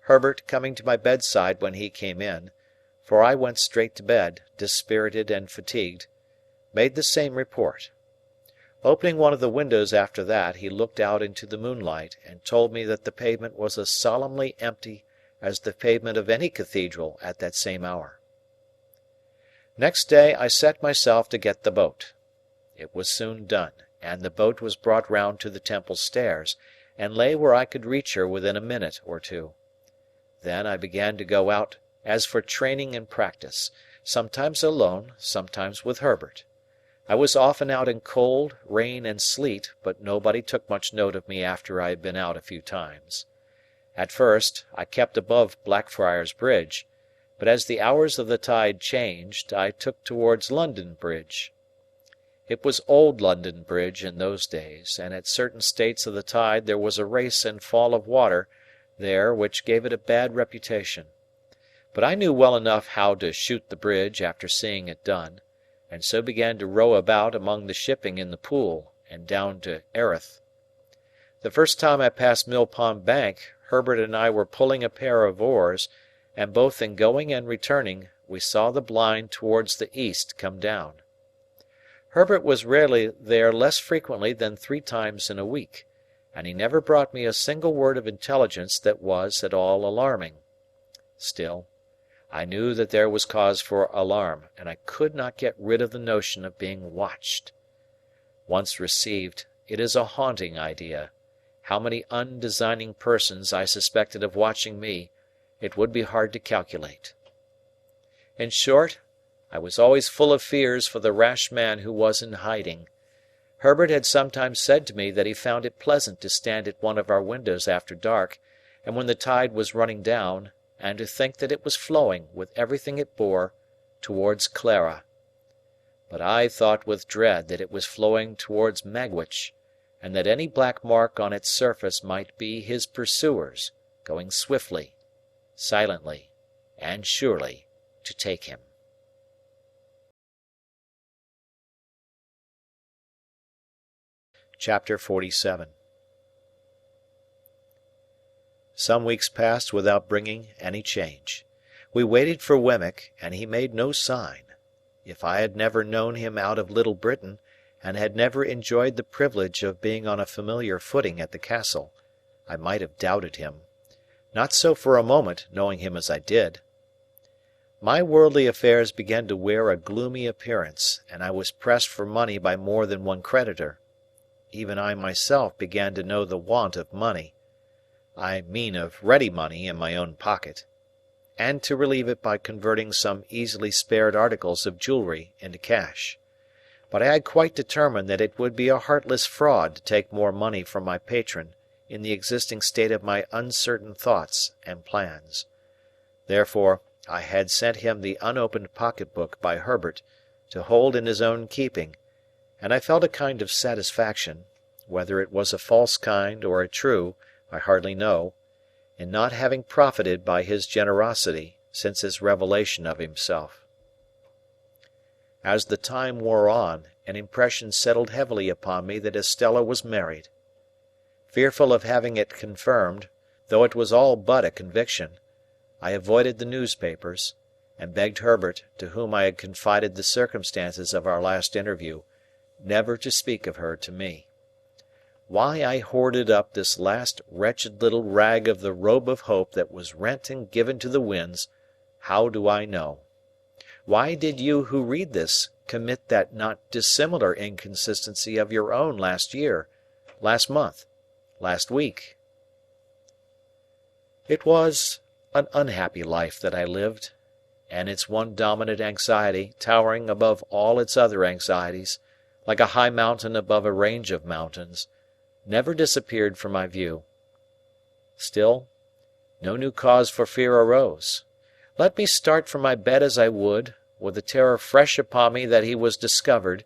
Herbert, coming to my bedside when he came in, for I went straight to bed, dispirited and fatigued, made the same report. Opening one of the windows after that, he looked out into the moonlight, and told me that the pavement was as solemnly empty as the pavement of any cathedral at that same hour. Next day I set myself to get the boat. It was soon done, and the boat was brought round to the Temple stairs, and lay where I could reach her within a minute or two. Then I began to go out as for training and practice, sometimes alone, sometimes with Herbert. I was often out in cold, rain, and sleet, but nobody took much note of me after I had been out a few times. At first, I kept above Blackfriars Bridge, but as the hours of the tide changed, I took towards London Bridge. It was Old London Bridge in those days, and at certain states of the tide there was a race and fall of water there which gave it a bad reputation. But I knew well enough how to shoot the bridge after seeing it done, and so began to row about among the shipping in the Pool and down to Erith. The first time I passed Mill Pond Bank, Herbert and I were pulling a pair of oars, and both in going and returning we saw the blind towards the east come down. Herbert was rarely there less frequently than 3 times in a week, and he never brought me a single word of intelligence that was at all alarming. Still, I knew that there was cause for alarm, and I could not get rid of the notion of being watched. Once received, it is a haunting idea. How many undesigning persons I suspected of watching me, it would be hard to calculate. In short, I was always full of fears for the rash man who was in hiding. Herbert had sometimes said to me that he found it pleasant to stand at one of our windows after dark, and when the tide was running down, and to think that it was flowing, with everything it bore, towards Clara. But I thought with dread that it was flowing towards Magwitch, and that any black mark on its surface might be his pursuers, going swiftly, silently, and surely to take him. Chapter 47. Some weeks passed without bringing any change. We waited for Wemmick, and he made no sign. If I had never known him out of Little Britain, and had never enjoyed the privilege of being on a familiar footing at the castle, I might have doubted him. Not so for a moment, knowing him as I did. My worldly affairs began to wear a gloomy appearance, and I was pressed for money by more than one creditor. Even I myself began to know the want of money, I mean of ready money in my own pocket, and to relieve it by converting some easily spared articles of jewellery into cash. But I had quite determined that it would be a heartless fraud to take more money from my patron in the existing state of my uncertain thoughts and plans. Therefore, I had sent him the unopened pocket-book by Herbert to hold in his own keeping, and I felt a kind of satisfaction, whether it was a false kind or a true, I hardly know, in not having profited by his generosity since his revelation of himself. As the time wore on, an impression settled heavily upon me that Estella was married. Fearful of having it confirmed, though it was all but a conviction, I avoided the newspapers, and begged Herbert, to whom I had confided the circumstances of our last interview, never to speak of her to me. Why I hoarded up this last wretched little rag of the robe of hope that was rent and given to the winds, how do I know? Why did you who read this commit that not dissimilar inconsistency of your own last year, last month, last week? It was an unhappy life that I lived, and its one dominant anxiety, towering above all its other anxieties, like a high mountain above a range of mountains, never disappeared from my view. Still, no new cause for fear arose. Let me start from my bed as I would, with the terror fresh upon me that he was discovered,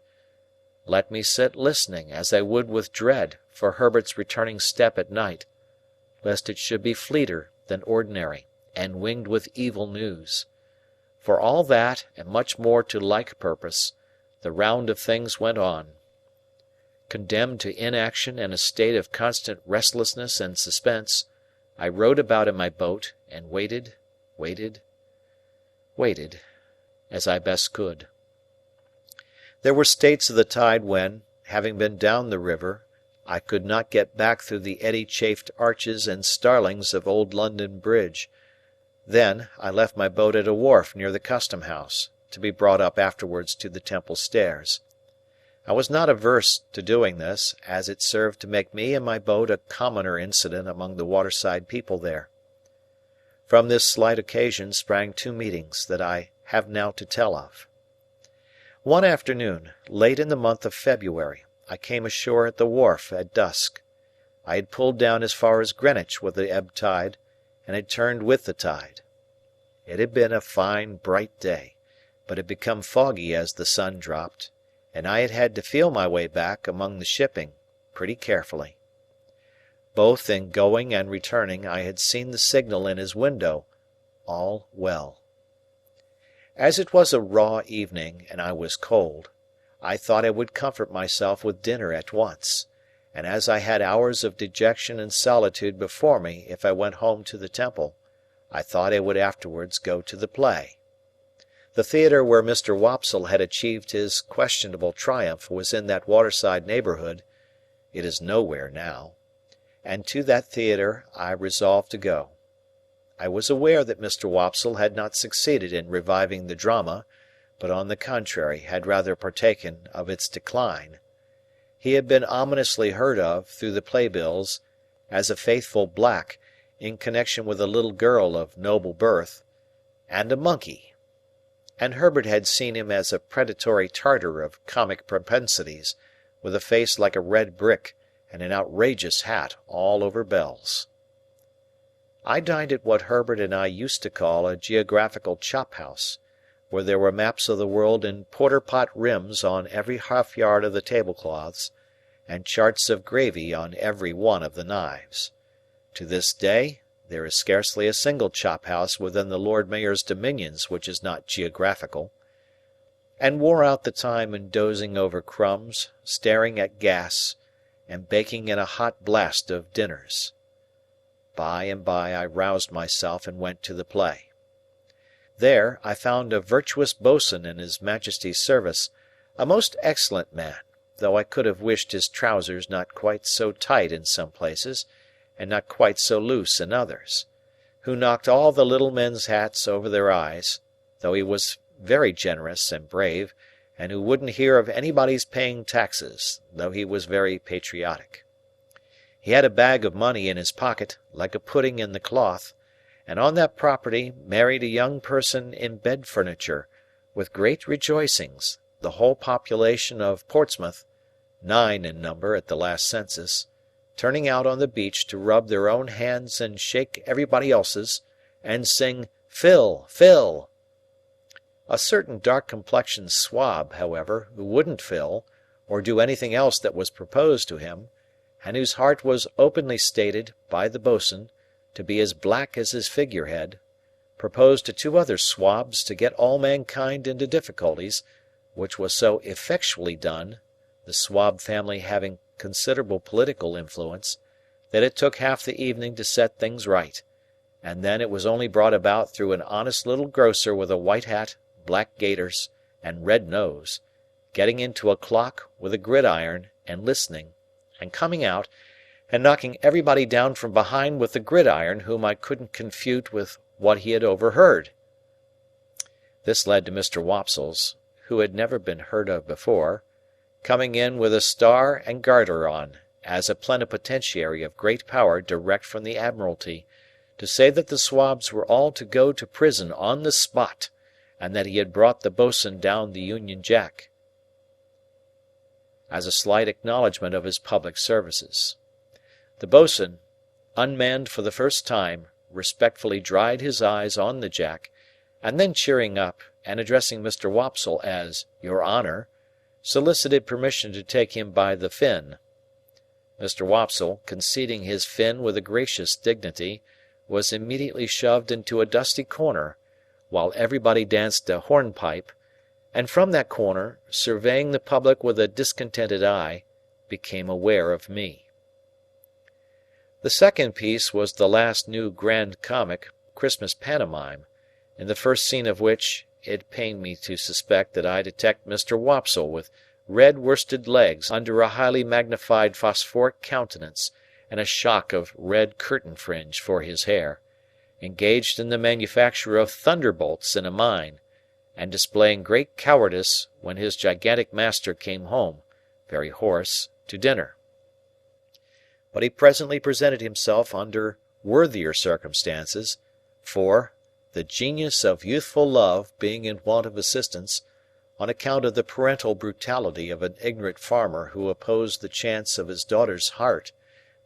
let me sit listening as I would with dread for Herbert's returning step at night, lest it should be fleeter than ordinary, and winged with evil news. For all that, and much more to like purpose, the round of things went on. Condemned to inaction and a state of constant restlessness and suspense, I rowed about in my boat, and waited, as I best could. There were states of the tide when, having been down the river, I could not get back through the eddy-chafed arches and starlings of old London Bridge. Then, I left my boat at a wharf near the custom-house, to be brought up afterwards to the Temple stairs. I was not averse to doing this, as it served to make me and my boat a commoner incident among the waterside people there. From this slight occasion sprang two meetings that I have now to tell of. One afternoon, late in the month of February, I came ashore at the wharf at dusk. I had pulled down as far as Greenwich with the ebb tide, and had turned with the tide. It had been a fine, bright day, but had become foggy as the sun dropped, and I had had to feel my way back among the shipping pretty carefully. Both in going and returning I had seen the signal in his window, "All well." As it was a raw evening and I was cold, I thought I would comfort myself with dinner at once, and as I had hours of dejection and solitude before me if I went home to the Temple, I thought I would afterwards go to the play. The theatre where Mr. Wopsle had achieved his questionable triumph was in that waterside neighbourhood. It is nowhere now, and to that theatre I resolved to go. I was aware that Mr. Wopsle had not succeeded in reviving the drama, but on the contrary had rather partaken of its decline. He had been ominously heard of, through the playbills, as a faithful black, in connection with a little girl of noble birth, and a monkey; and Herbert had seen him as a predatory Tartar of comic propensities, with a face like a red brick, and an outrageous hat all over bells. I dined at what Herbert and I used to call a geographical chop-house, where there were maps of the world in porter-pot rims on every half-yard of the tablecloths, and charts of gravy on every one of the knives. To this day, there is scarcely a single chop-house within the Lord Mayor's dominions which is not geographical, and wore out the time in dozing over crumbs, staring at gas, and baking in a hot blast of dinners. By and by I roused myself and went to the play. There I found a virtuous boatswain in his Majesty's service, a most excellent man, though I could have wished his trousers not quite so tight in some places, and not quite so loose in others. who knocked all the little men's hats over their eyes, though he was very generous and brave, and who wouldn't hear of anybody's paying taxes, though he was very patriotic. He had a bag of money in his pocket, like a pudding in the cloth, and on that property married a young person in bed furniture, with great rejoicings, the whole population of Portsmouth, 9 in number at the last census, turning out on the beach to rub their own hands and shake everybody else's, and sing "Fill, fill." A certain dark-complexioned swab, however, who wouldn't fill, or do anything else that was proposed to him, and whose heart was openly stated, by the boatswain, to be as black as his figurehead, proposed to 2 other swabs to get all mankind into difficulties, which was so effectually done, the swab family having considerable political influence, that it took half the evening to set things right, and then it was only brought about through an honest little grocer with a white hat, black gaiters, and red nose, getting into a clock with a gridiron and listening, and coming out, and knocking everybody down from behind with the gridiron whom I couldn't confute with what he had overheard. This led to Mr. Wopsle's, who had never been heard of before, coming in with a star and garter on, as a plenipotentiary of great power direct from the Admiralty, to say that the swabs were all to go to prison on the spot, and that he had brought the boatswain down the Union Jack, as a slight acknowledgment of his public services. The boatswain, unmanned for the first time, respectfully dried his eyes on the Jack, and then cheering up, and addressing Mr. Wopsle as "Your Honour," solicited permission to take him by the fin. Mr. Wopsle, conceding his fin with a gracious dignity, was immediately shoved into a dusty corner, while everybody danced a hornpipe, and from that corner, surveying the public with a discontented eye, became aware of me. The second piece was the last new grand comic Christmas pantomime, in the first scene of which it pained me to suspect that I detect Mr. Wopsle with red worsted legs under a highly magnified phosphoric countenance and a shock of red curtain fringe for his hair, engaged in the manufacture of thunderbolts in a mine, and displaying great cowardice when his gigantic master came home, very hoarse, to dinner. But he presently presented himself under worthier circumstances, for, the genius of youthful love being in want of assistance, on account of the parental brutality of an ignorant farmer who opposed the chance of his daughter's heart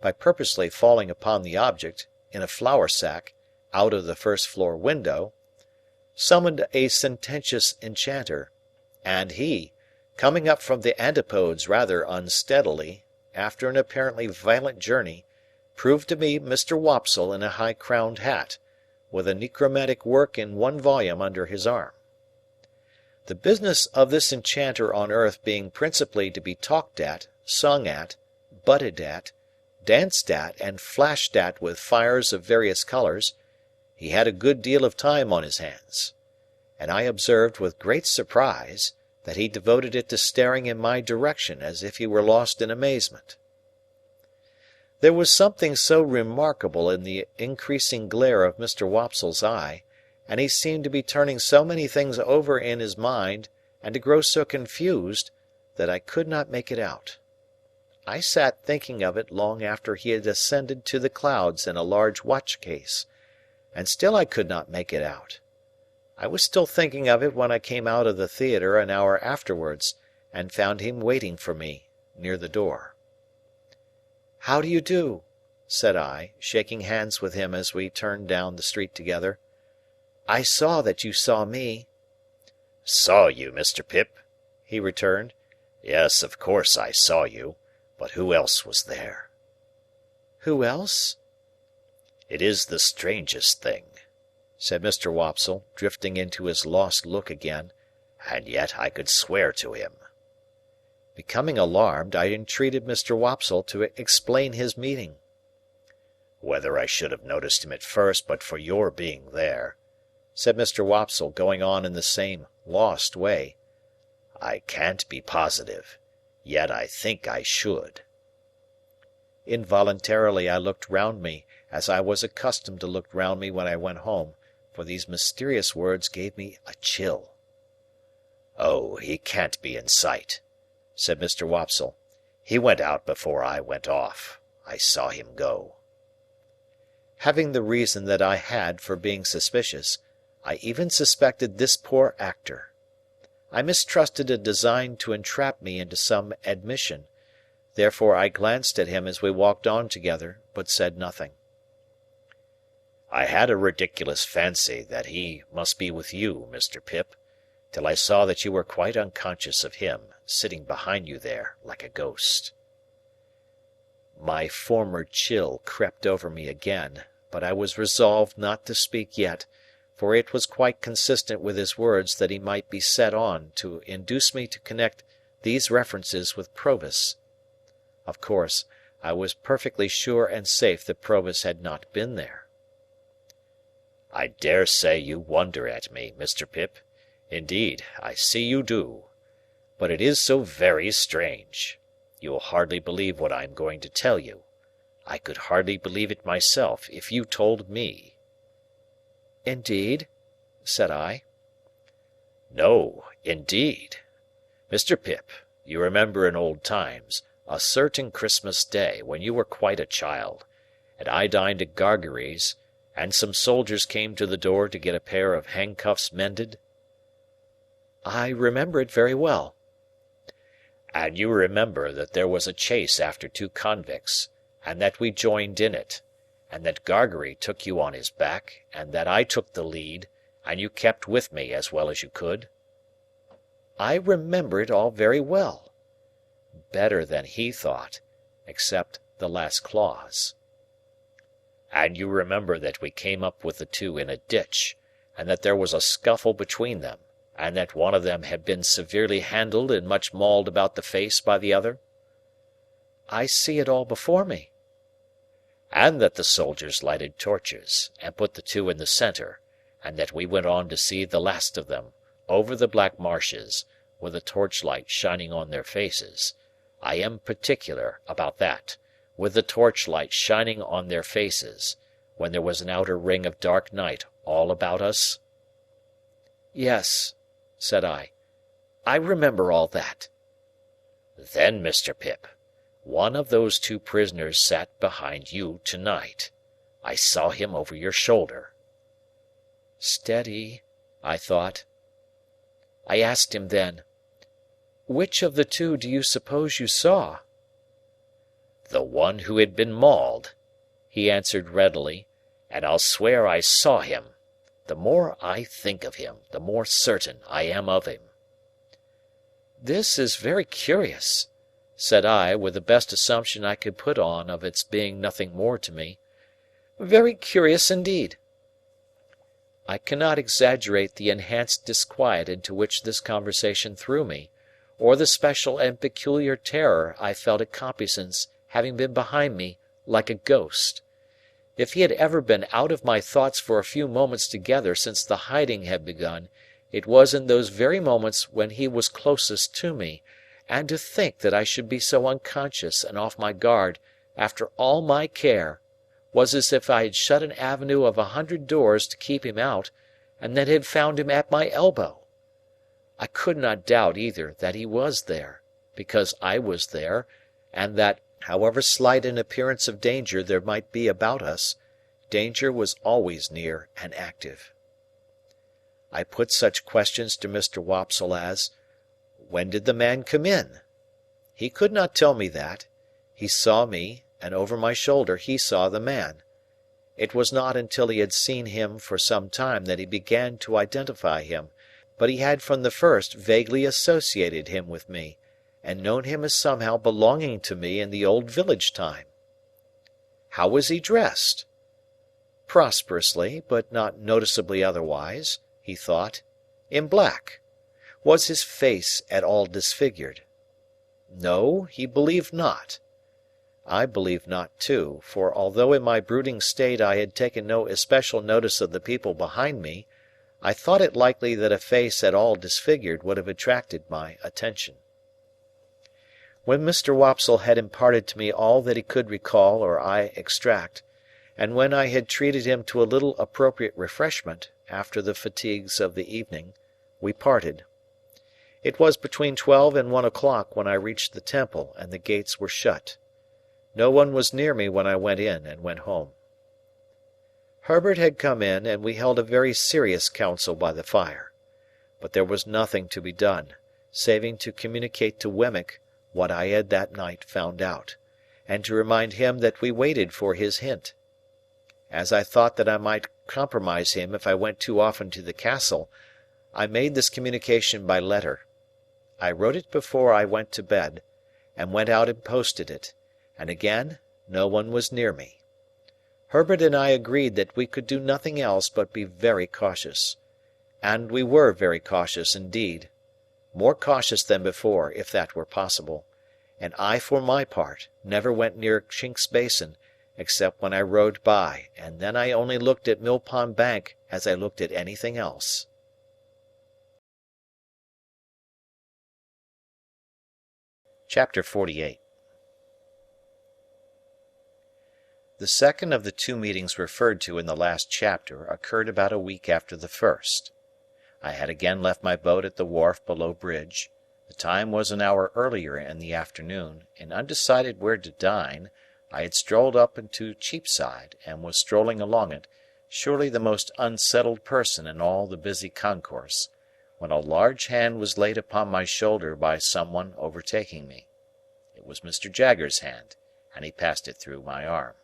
by purposely falling upon the object, in a flour sack, out of the first-floor window, summoned a sententious enchanter, and he, coming up from the antipodes rather unsteadily, after an apparently violent journey, proved to be Mr. Wopsle in a high-crowned hat, with a necromantic work in 1 volume under his arm. The business of this enchanter on earth being principally to be talked at, sung at, butted at, danced at, and flashed at with fires of various colours, he had a good deal of time on his hands, and I observed with great surprise that he devoted it to staring in my direction as if he were lost in amazement. There was something so remarkable in the increasing glare of Mr. Wopsle's eye, and he seemed to be turning so many things over in his mind, and to grow so confused, that I could not make it out. I sat thinking of it long after he had ascended to the clouds in a large watch-case, and still I could not make it out. I was still thinking of it when I came out of the theatre an hour afterwards, and found him waiting for me near the door. "How do you do?" said I, shaking hands with him as we turned down the street together. "I saw that you saw me." "Saw you, Mr. Pip?" he returned. "Yes, of course I saw you. But who else was there?" "Who else?" "It is the strangest thing," said Mr. Wopsle, drifting into his lost look again, "and yet I could swear to him." Becoming alarmed, I entreated Mr. Wopsle to explain his meaning. "Whether I should have noticed him at first but for your being there," said Mr. Wopsle, going on in the same lost way, "I can't be positive, yet I think I should." Involuntarily I looked round me, as I was accustomed to look round me when I went home, for these mysterious words gave me a chill. "Oh, he can't be in sight," said Mr. Wopsle. "He went out before I went off. I saw him go." Having the reason that I had for being suspicious, I even suspected this poor actor. I mistrusted a design to entrap me into some admission; therefore I glanced at him as we walked on together, but said nothing. "I had a ridiculous fancy that he must be with you, Mr. Pip, till I saw that you were quite unconscious of him, sitting behind you there, like a ghost." My former chill crept over me again, but I was resolved not to speak yet, for it was quite consistent with his words that he might be set on to induce me to connect these references with Provis. Of course, I was perfectly sure and safe that Provis had not been there. "I dare say you wonder at me, Mr. Pip. Indeed, I see you do. But it is so very strange. You will hardly believe what I am going to tell you. I could hardly believe it myself if you told me." "Indeed?" said I. "No, indeed. Mr. Pip, you remember in old times a certain Christmas day when you were quite a child, and I dined at Gargery's, and some soldiers came to the door to get a pair of handcuffs mended?" "I remember it very well." "And you remember that there was a chase after two convicts, and that we joined in it, and that Gargery took you on his back, and that I took the lead, and you kept with me as well as you could?" "I remember it all very well." Better than he thought, except the last clause. "And you remember that we came up with the two in a ditch, and that there was a scuffle between them, and that one of them had been severely handled and much mauled about the face by the other?" "I see it all before me." "And that the soldiers lighted torches, and put the two in the centre, and that we went on to see the last of them, over the black marshes, with a torchlight shining on their faces. I am particular about that, with the torchlight shining on their faces, when there was an outer ring of dark night all about us?" "Yes," said I. "I remember all that." "Then, Mr. Pip, one of those two prisoners sat behind you to-night. I saw him over your shoulder." Steady, I thought. I asked him then, "Which of the two do you suppose you saw?" "The one who had been mauled," he answered readily, "and I'll swear I saw him. The more I think of him, the more certain I am of him." "This is very curious," said I, with the best assumption I could put on of its being nothing more to me. "Very curious indeed." I cannot exaggerate the enhanced disquiet into which this conversation threw me, or the special and peculiar terror I felt at Compeyson's having been behind me, like a ghost. If he had ever been out of my thoughts for a few moments together since the hiding had begun, it was in those very moments when he was closest to me, and to think that I should be so unconscious and off my guard, after all my care, was as if I had shut an avenue of 100 doors to keep him out, and then had found him at my elbow. I could not doubt either that he was there, because I was there, and that, however slight an appearance of danger there might be about us, danger was always near and active. I put such questions to Mr. Wopsle as, "When did the man come in?" He could not tell me that. He saw me, and over my shoulder he saw the man. It was not until he had seen him for some time that he began to identify him, but he had from the first vaguely associated him with me, and known him as somehow belonging to me in the old village time. How was he dressed? Prosperously, but not noticeably otherwise, he thought, in black. Was his face at all disfigured? No, he believed not. I believed not too, for although in my brooding state I had taken no especial notice of the people behind me, I thought it likely that a face at all disfigured would have attracted my attention. When Mr. Wopsle had imparted to me all that he could recall or I extract, and when I had treated him to a little appropriate refreshment, after the fatigues of the evening, we parted. It was between 12 and 1 o'clock when I reached the Temple, and the gates were shut. No one was near me when I went in and went home. Herbert had come in, and we held a very serious council by the fire. But there was nothing to be done, saving to communicate to Wemmick what I had that night found out, and to remind him that we waited for his hint. As I thought that I might compromise him if I went too often to the castle, I made this communication by letter. I wrote it before I went to bed, and went out and posted it, and again no one was near me. Herbert and I agreed that we could do nothing else but be very cautious. And we were very cautious indeed, more cautious than before, if that were possible, and I for my part never went near Chink's Basin, except when I rode by, and then I only looked at Mill Pond Bank as I looked at anything else. Chapter 48. The second of the two meetings referred to in the last chapter occurred about a week after the first. I had again left my boat at the wharf below Bridge. The time was an hour earlier in the afternoon, and undecided where to dine, I had strolled up into Cheapside, and was strolling along it, surely the most unsettled person in all the busy concourse, when a large hand was laid upon my shoulder by some one overtaking me. It was Mr. Jaggers's hand, and he passed it through my arm.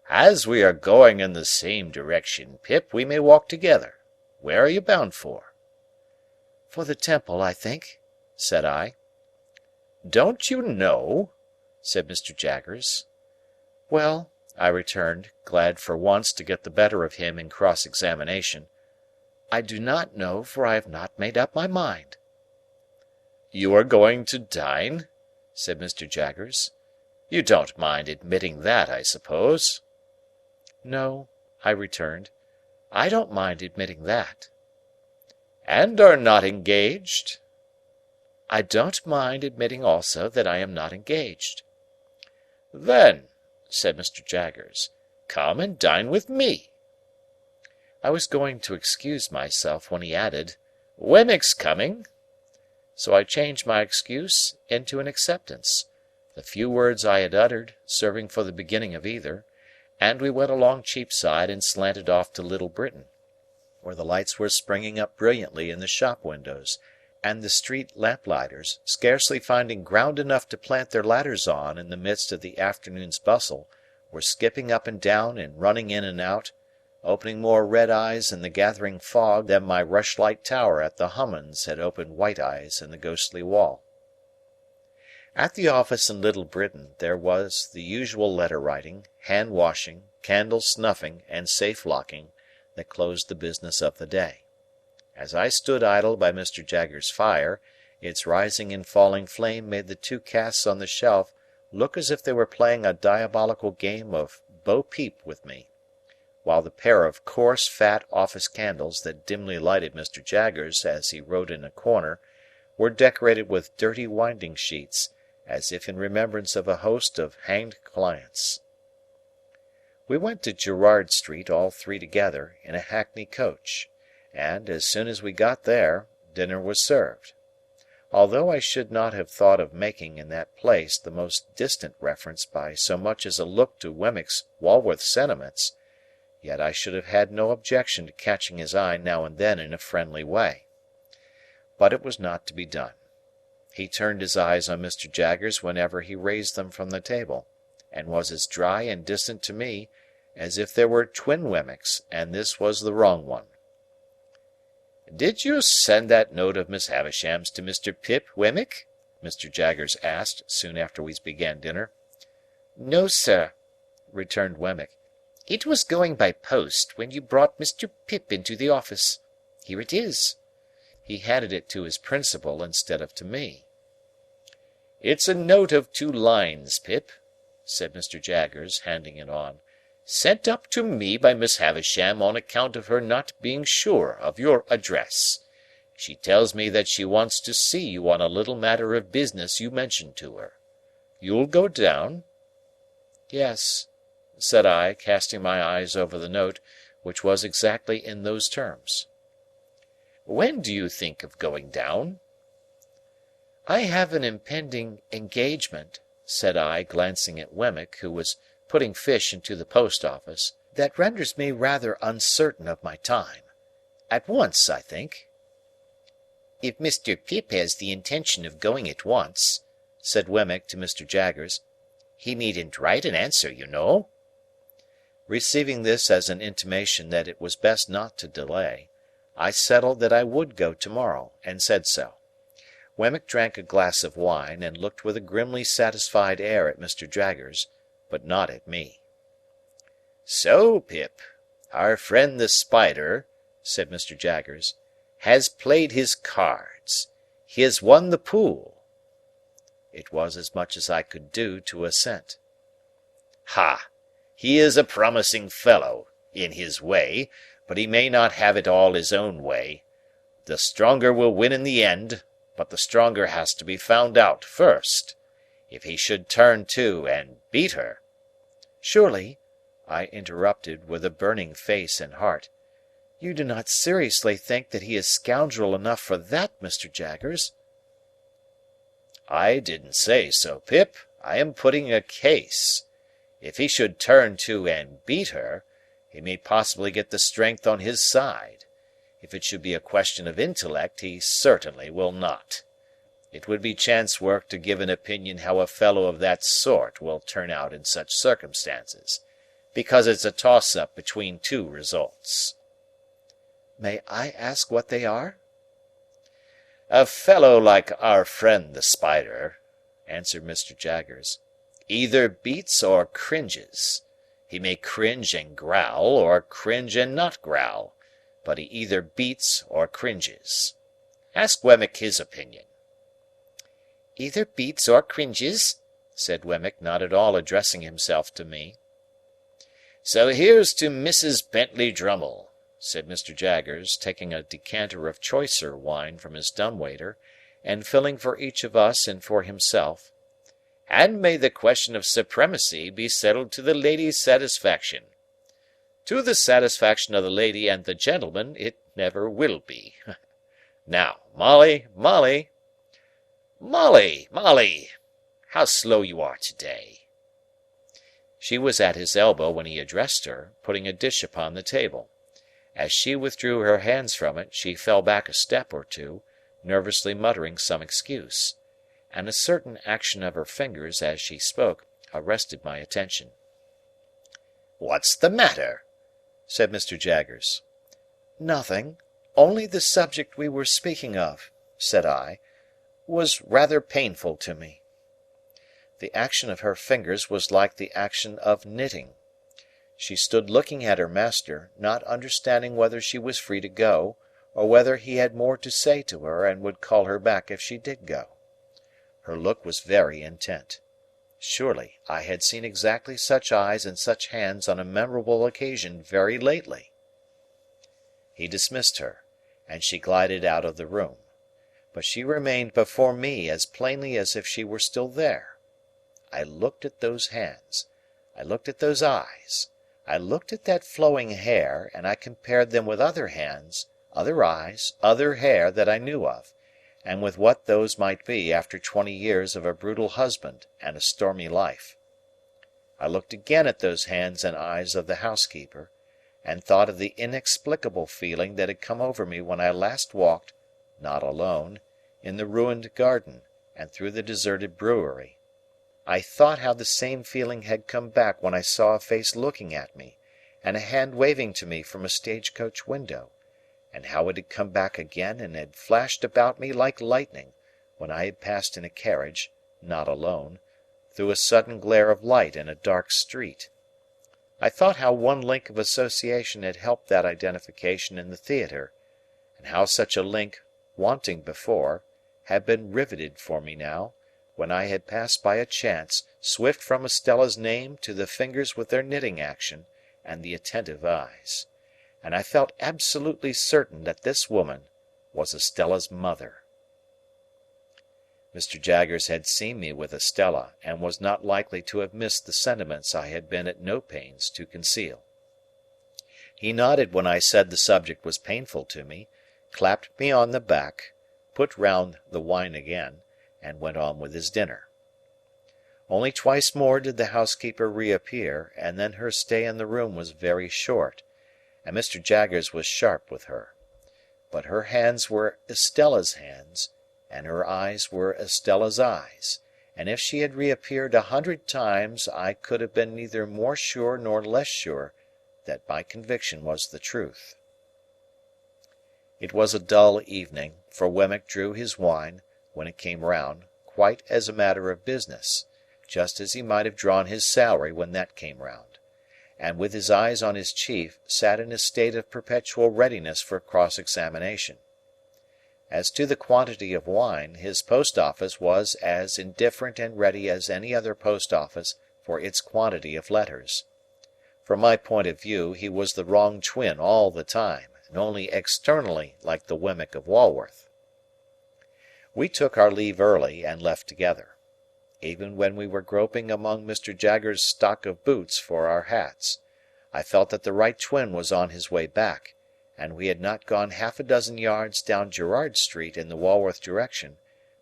"As we are going in the same direction, Pip, we may walk together. Where are you bound for?" "For the Temple, I think," said I. "Don't you know?" said Mr. Jaggers. "Well," I returned, glad for once to get the better of him in cross-examination, "I do not know, for I have not made up my mind." "You are going to dine?" said Mr. Jaggers. "You don't mind admitting that, I suppose?" "No," I returned, "I don't mind admitting that." "And are not engaged?" "I don't mind admitting also that I am not engaged." "Then," said Mr. Jaggers, "come and dine with me." I was going to excuse myself when he added, "Wemmick's coming." So I changed my excuse into an acceptance, the few words I had uttered serving for the beginning of either, and we went along Cheapside and slanted off to Little Britain, where the lights were springing up brilliantly in the shop windows, and the street lamplighters, scarcely finding ground enough to plant their ladders on in the midst of the afternoon's bustle, were skipping up and down and running in and out, opening more red eyes in the gathering fog than my rushlight tower at the Hummons had opened white eyes in the ghostly wall. At the office in Little Britain there was the usual letter-writing, hand-washing, candle-snuffing, and safe-locking that closed the business of the day. As I stood idle by Mr. Jaggers's fire, its rising and falling flame made the two casts on the shelf look as if they were playing a diabolical game of bo-peep with me, while the pair of coarse fat office candles that dimly lighted Mr. Jaggers as he wrote in a corner were decorated with dirty winding-sheets, as if in remembrance of a host of hanged clients. We went to Gerrard Street all three together, in a hackney coach, and, as soon as we got there, dinner was served. Although I should not have thought of making in that place the most distant reference by so much as a look to Wemmick's Walworth sentiments, yet I should have had no objection to catching his eye now and then in a friendly way. But it was not to be done. He turned his eyes on Mr. Jaggers whenever he raised them from the table, and was as dry and distant to me as if there were twin Wemmicks, and this was the wrong one. "Did you send that note of Miss Havisham's to Mr. Pip, Wemmick?" Mr. Jaggers asked, soon after we began dinner. "No, sir," returned Wemmick. "It was going by post when you brought Mr. Pip into the office. Here it is." He handed it to his principal instead of to me. "It's a note of 2 lines, Pip," said Mr. Jaggers, handing it on, "sent up to me by Miss Havisham on account of her not being sure of your address. She tells me that she wants to see you on a little matter of business you mentioned to her. You'll go down?" "Yes," said I, casting my eyes over the note, which was exactly in those terms. "When do you think of going down?" "I have an impending engagement," said I, glancing at Wemmick, who was putting fish into the post-office, "that renders me rather uncertain of my time. At once, I think." "If Mr. Pip has the intention of going at once," said Wemmick to Mr. Jaggers, "he needn't write an answer, you know." Receiving this as an intimation that it was best not to delay, I settled that I would go to-morrow, and said so. Wemmick drank a glass of wine, and looked with a grimly satisfied air at Mr. Jaggers, but not at me. "So, Pip, our friend the Spider," said Mr. Jaggers, "has played his cards. He has won the pool." It was as much as I could do to assent. "Ha! He is a promising fellow, in his way, but he may not have it all his own way. The stronger will win in the end, but the stronger has to be found out first. If he should turn to and beat her—" "Surely," I interrupted, with a burning face and heart, "you do not seriously think that he is scoundrel enough for that, Mr. Jaggers?" "I didn't say so, Pip. I am putting a case. If he should turn to and beat her, he may possibly get the strength on his side. If it should be a question of intellect, he certainly will not. It would be chance work to give an opinion how a fellow of that sort will turn out in such circumstances, because it's a toss-up between two results." "May I ask what they are?" "A fellow like our friend the Spider," answered Mr. Jaggers, "either beats or cringes. He may cringe and growl, or cringe and not growl, but he either beats or cringes. Ask Wemmick his opinion." "Either beats or cringes," said Wemmick, not at all addressing himself to me. "So here's to Mrs. Bentley Drummle," said Mr. Jaggers, taking a decanter of choicer wine from his dumb-waiter, and filling for each of us and for himself, "and may the question of supremacy be settled to the lady's satisfaction. To the satisfaction of the lady and the gentleman it never will be. Now, Molly, Molly! Molly, Molly! How slow you are to-day!" She was at his elbow when he addressed her, putting a dish upon the table. As she withdrew her hands from it, she fell back a step or two, nervously muttering some excuse, and a certain action of her fingers as she spoke arrested my attention. "What's the matter?" said Mr. Jaggers. "Nothing. Only the subject we were speaking of," said I, "was rather painful to me." The action of her fingers was like the action of knitting. She stood looking at her master, not understanding whether she was free to go, or whether he had more to say to her and would call her back if she did go. Her look was very intent. Surely I had seen exactly such eyes and such hands on a memorable occasion very lately. He dismissed her, and she glided out of the room. But she remained before me as plainly as if she were still there. I looked at those hands, I looked at those eyes, I looked at that flowing hair, and I compared them with other hands, other eyes, other hair that I knew of, and with what those might be after 20 years of a brutal husband and a stormy life. I looked again at those hands and eyes of the housekeeper, and thought of the inexplicable feeling that had come over me when I last walked, not alone, in the ruined garden, and through the deserted brewery. I thought how the same feeling had come back when I saw a face looking at me, and a hand waving to me from a stage-coach window, and how it had come back again and had flashed about me like lightning, when I had passed in a carriage, not alone, through a sudden glare of light in a dark street. I thought how one link of association had helped that identification in the theatre, and how such a link, wanting before, had been riveted for me now, when I had passed by a chance, swift from Estella's name to the fingers with their knitting action, and the attentive eyes. And I felt absolutely certain that this woman, was Estella's mother. Mr. Jaggers had seen me with Estella, and was not likely to have missed the sentiments I had been at no pains to conceal. He nodded when I said the subject was painful to me, clapped me on the back, put round the wine again, and went on with his dinner. Only twice more did the housekeeper reappear, and then her stay in the room was very short, and Mr. Jaggers was sharp with her. But her hands were Estella's hands, and her eyes were Estella's eyes, and if she had reappeared 100 times I could have been neither more sure nor less sure that my conviction was the truth. It was a dull evening, for Wemmick drew his wine, when it came round, quite as a matter of business, just as he might have drawn his salary when that came round, and with his eyes on his chief sat in a state of perpetual readiness for cross-examination. As to the quantity of wine, his post-office was as indifferent and ready as any other post-office for its quantity of letters. From my point of view, he was the wrong twin all the time, and only externally like the Wemmick of Walworth. We took our leave early, and left together. Even when we were groping among Mr. Jaggers' stock of boots for our hats, I felt that the right twin was on his way back, and we had not gone 6 yards down Gerrard Street in the Walworth direction,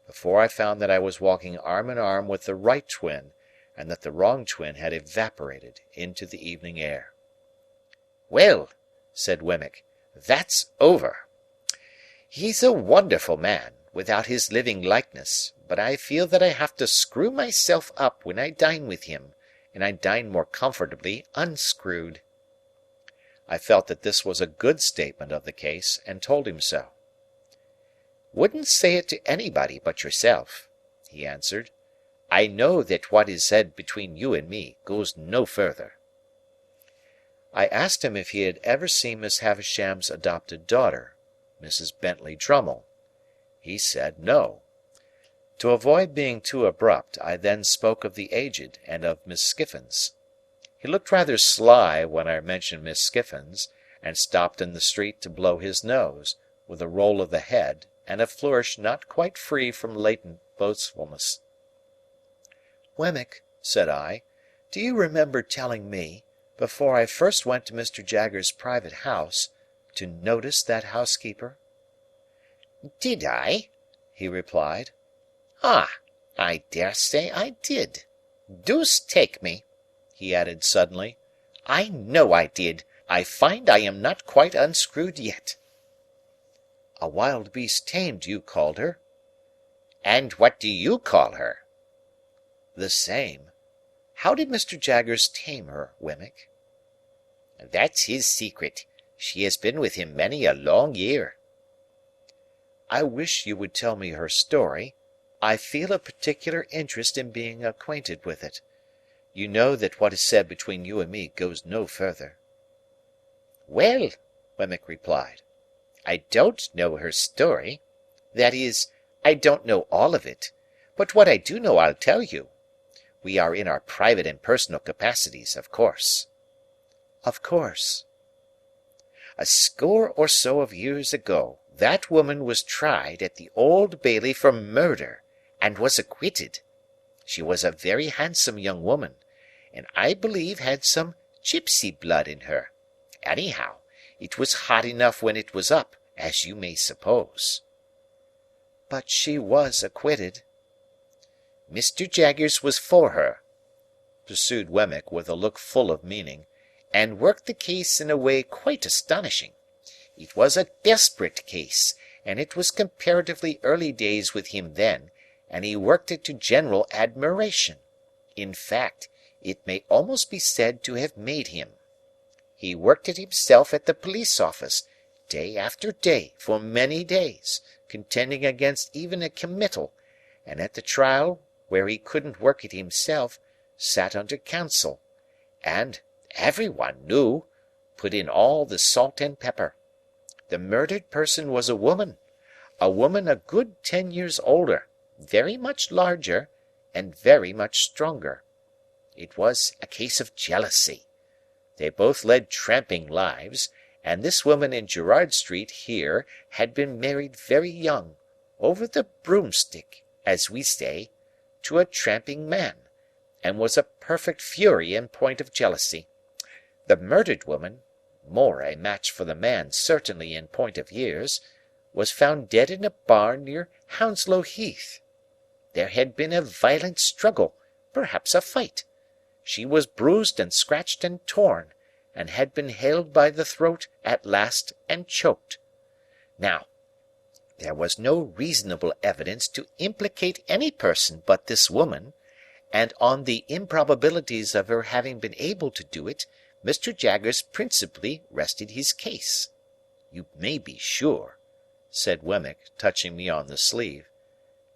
before I found that I was walking arm in arm with the right twin, and that the wrong twin had evaporated into the evening air. "Well," said Wemmick, "that's over. He's a wonderful man, without his living likeness, but I feel that I have to screw myself up when I dine with him, and I dine more comfortably unscrewed." I felt that this was a good statement of the case, and told him so. "Wouldn't say it to anybody but yourself," he answered. "I know that what is said between you and me goes no further." I asked him if he had ever seen Miss Havisham's adopted daughter, Mrs. Bentley Drummle. He said no. To avoid being too abrupt, I then spoke of the Aged and of Miss Skiffins. He looked rather sly when I mentioned Miss Skiffins, and stopped in the street to blow his nose, with a roll of the head, and a flourish not quite free from latent boastfulness. "Wemmick," said I, "do you remember telling me, before I first went to Mr. Jaggers' private house, to notice that housekeeper?" "Did I?" he replied. "Ah, I dare say I did. Deuce take me," he added suddenly, "I know I did. I find I am not quite unscrewed yet." "A wild beast tamed, you called her." "And what do you call her?" "The same. How did Mr. Jaggers tame her, Wemmick?" "That's his secret. She has been with him many a long year." "I wish you would tell me her story. I feel a particular interest in being acquainted with it. You know that what is said between you and me goes no further." "Well," Wemmick replied, "I don't know her story. That is, I don't know all of it. But what I do know I'll tell you. We are in our private and personal capacities, of course." "Of course." "A score or so of years ago, that woman was tried at the Old Bailey for murder, and was acquitted. She was a very handsome young woman, and I believe had some gipsy blood in her. Anyhow, it was hot enough when it was up, as you may suppose." "But she was acquitted." "Mr. Jaggers was for her," pursued Wemmick with a look full of meaning, "and worked the case in a way quite astonishing. It was a desperate case, and it was comparatively early days with him then, and he worked it to general admiration. In fact, it may almost be said to have made him. He worked it himself at the police office, day after day, for many days, contending against even a committal, and at the trial, where he couldn't work it himself, sat under counsel, and, every one knew, put in all the salt and pepper. The murdered person was a woman a good 10 years older, very much larger, and very much stronger. It was a case of jealousy. They both led tramping lives, and this woman in Gerrard Street here had been married very young, over the broomstick, as we say, to a tramping man, and was a perfect fury in point of jealousy. The murdered woman, more a match for the man certainly in point of years, was found dead in a barn near Hounslow Heath. There had been a violent struggle, perhaps a fight. She was bruised and scratched and torn, and had been held by the throat at last and choked. Now, there was no reasonable evidence to implicate any person but this woman, and on the improbabilities of her having been able to do it, Mr. Jaggers principally rested his case. You may be sure," said Wemmick, touching me on the sleeve,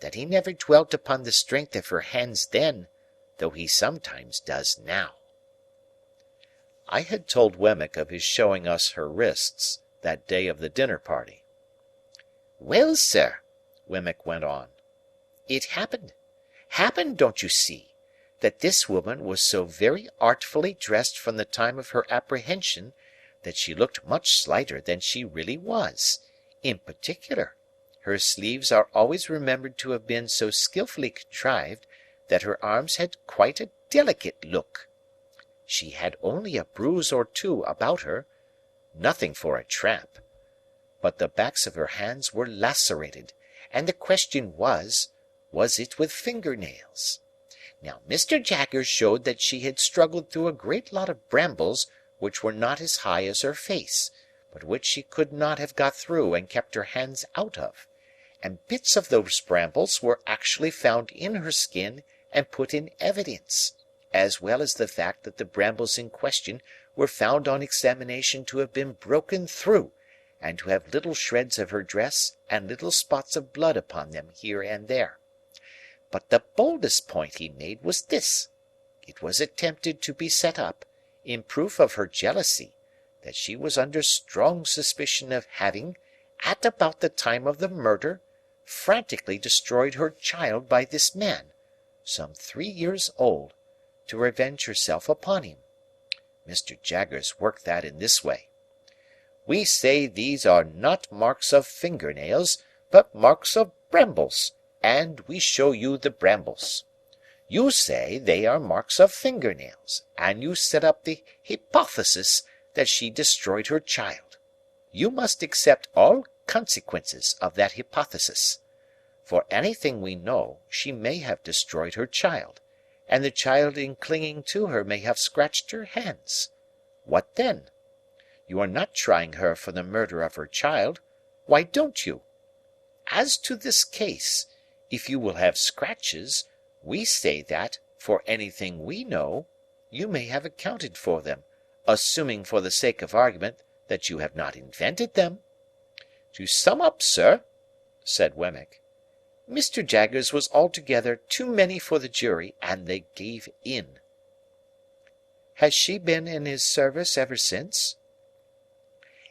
"that he never dwelt upon the strength of her hands then, though he sometimes does now." I had told Wemmick of his showing us her wrists, that day of the dinner party. "Well, sir," Wemmick went on, "it happened, don't you see, that this woman was so very artfully dressed from the time of her apprehension that she looked much slighter than she really was. In particular, her sleeves are always remembered to have been so skilfully contrived that her arms had quite a delicate look. She had only a bruise or two about her, nothing for a tramp, but the backs of her hands were lacerated, and the question was it with finger-nails? Now, Mr. Jaggers showed that she had struggled through a great lot of brambles which were not as high as her face, but which she could not have got through and kept her hands out of, and bits of those brambles were actually found in her skin and put in evidence, as well as the fact that the brambles in question were found on examination to have been broken through, and to have little shreds of her dress and little spots of blood upon them here and there. But the boldest point he made was this. It was attempted to be set up, in proof of her jealousy, that she was under strong suspicion of having, at about the time of the murder, frantically destroyed her child by this man, some 3 years old, to revenge herself upon him. Mr. Jaggers worked that in this way. We say these are not marks of finger-nails, but marks of brambles, and we show you the brambles. You say they are marks of finger-nails, and you set up the hypothesis that she destroyed her child. You must accept all consequences of that hypothesis. For anything we know, she may have destroyed her child, and the child in clinging to her may have scratched her hands. What then? You are not trying her for the murder of her child. Why don't you? As to this case, if you will have scratches, we say that, for anything we know, you may have accounted for them, assuming for the sake of argument that you have not invented them. To sum up, sir," said Wemmick, "Mr. Jaggers was altogether too many for the jury, and they gave in." "Has she been in his service ever since?"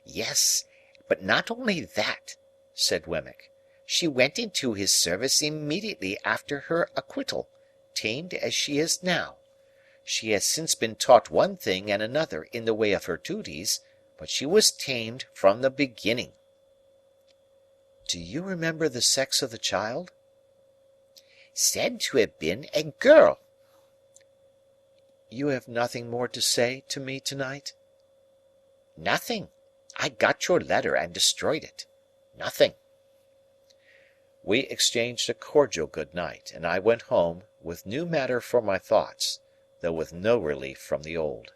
"Yes, but not only that," said Wemmick. "She went into his service immediately after her acquittal, tamed as she is now. She has since been taught one thing and another in the way of her duties, but she was tamed from the beginning." "Do you remember the sex of the child?" "Said to have been a girl." "You have nothing more to say to me to-night?" "Nothing. I got your letter and destroyed it. Nothing." We exchanged a cordial good night, and I went home, with new matter for my thoughts, though with no relief from the old.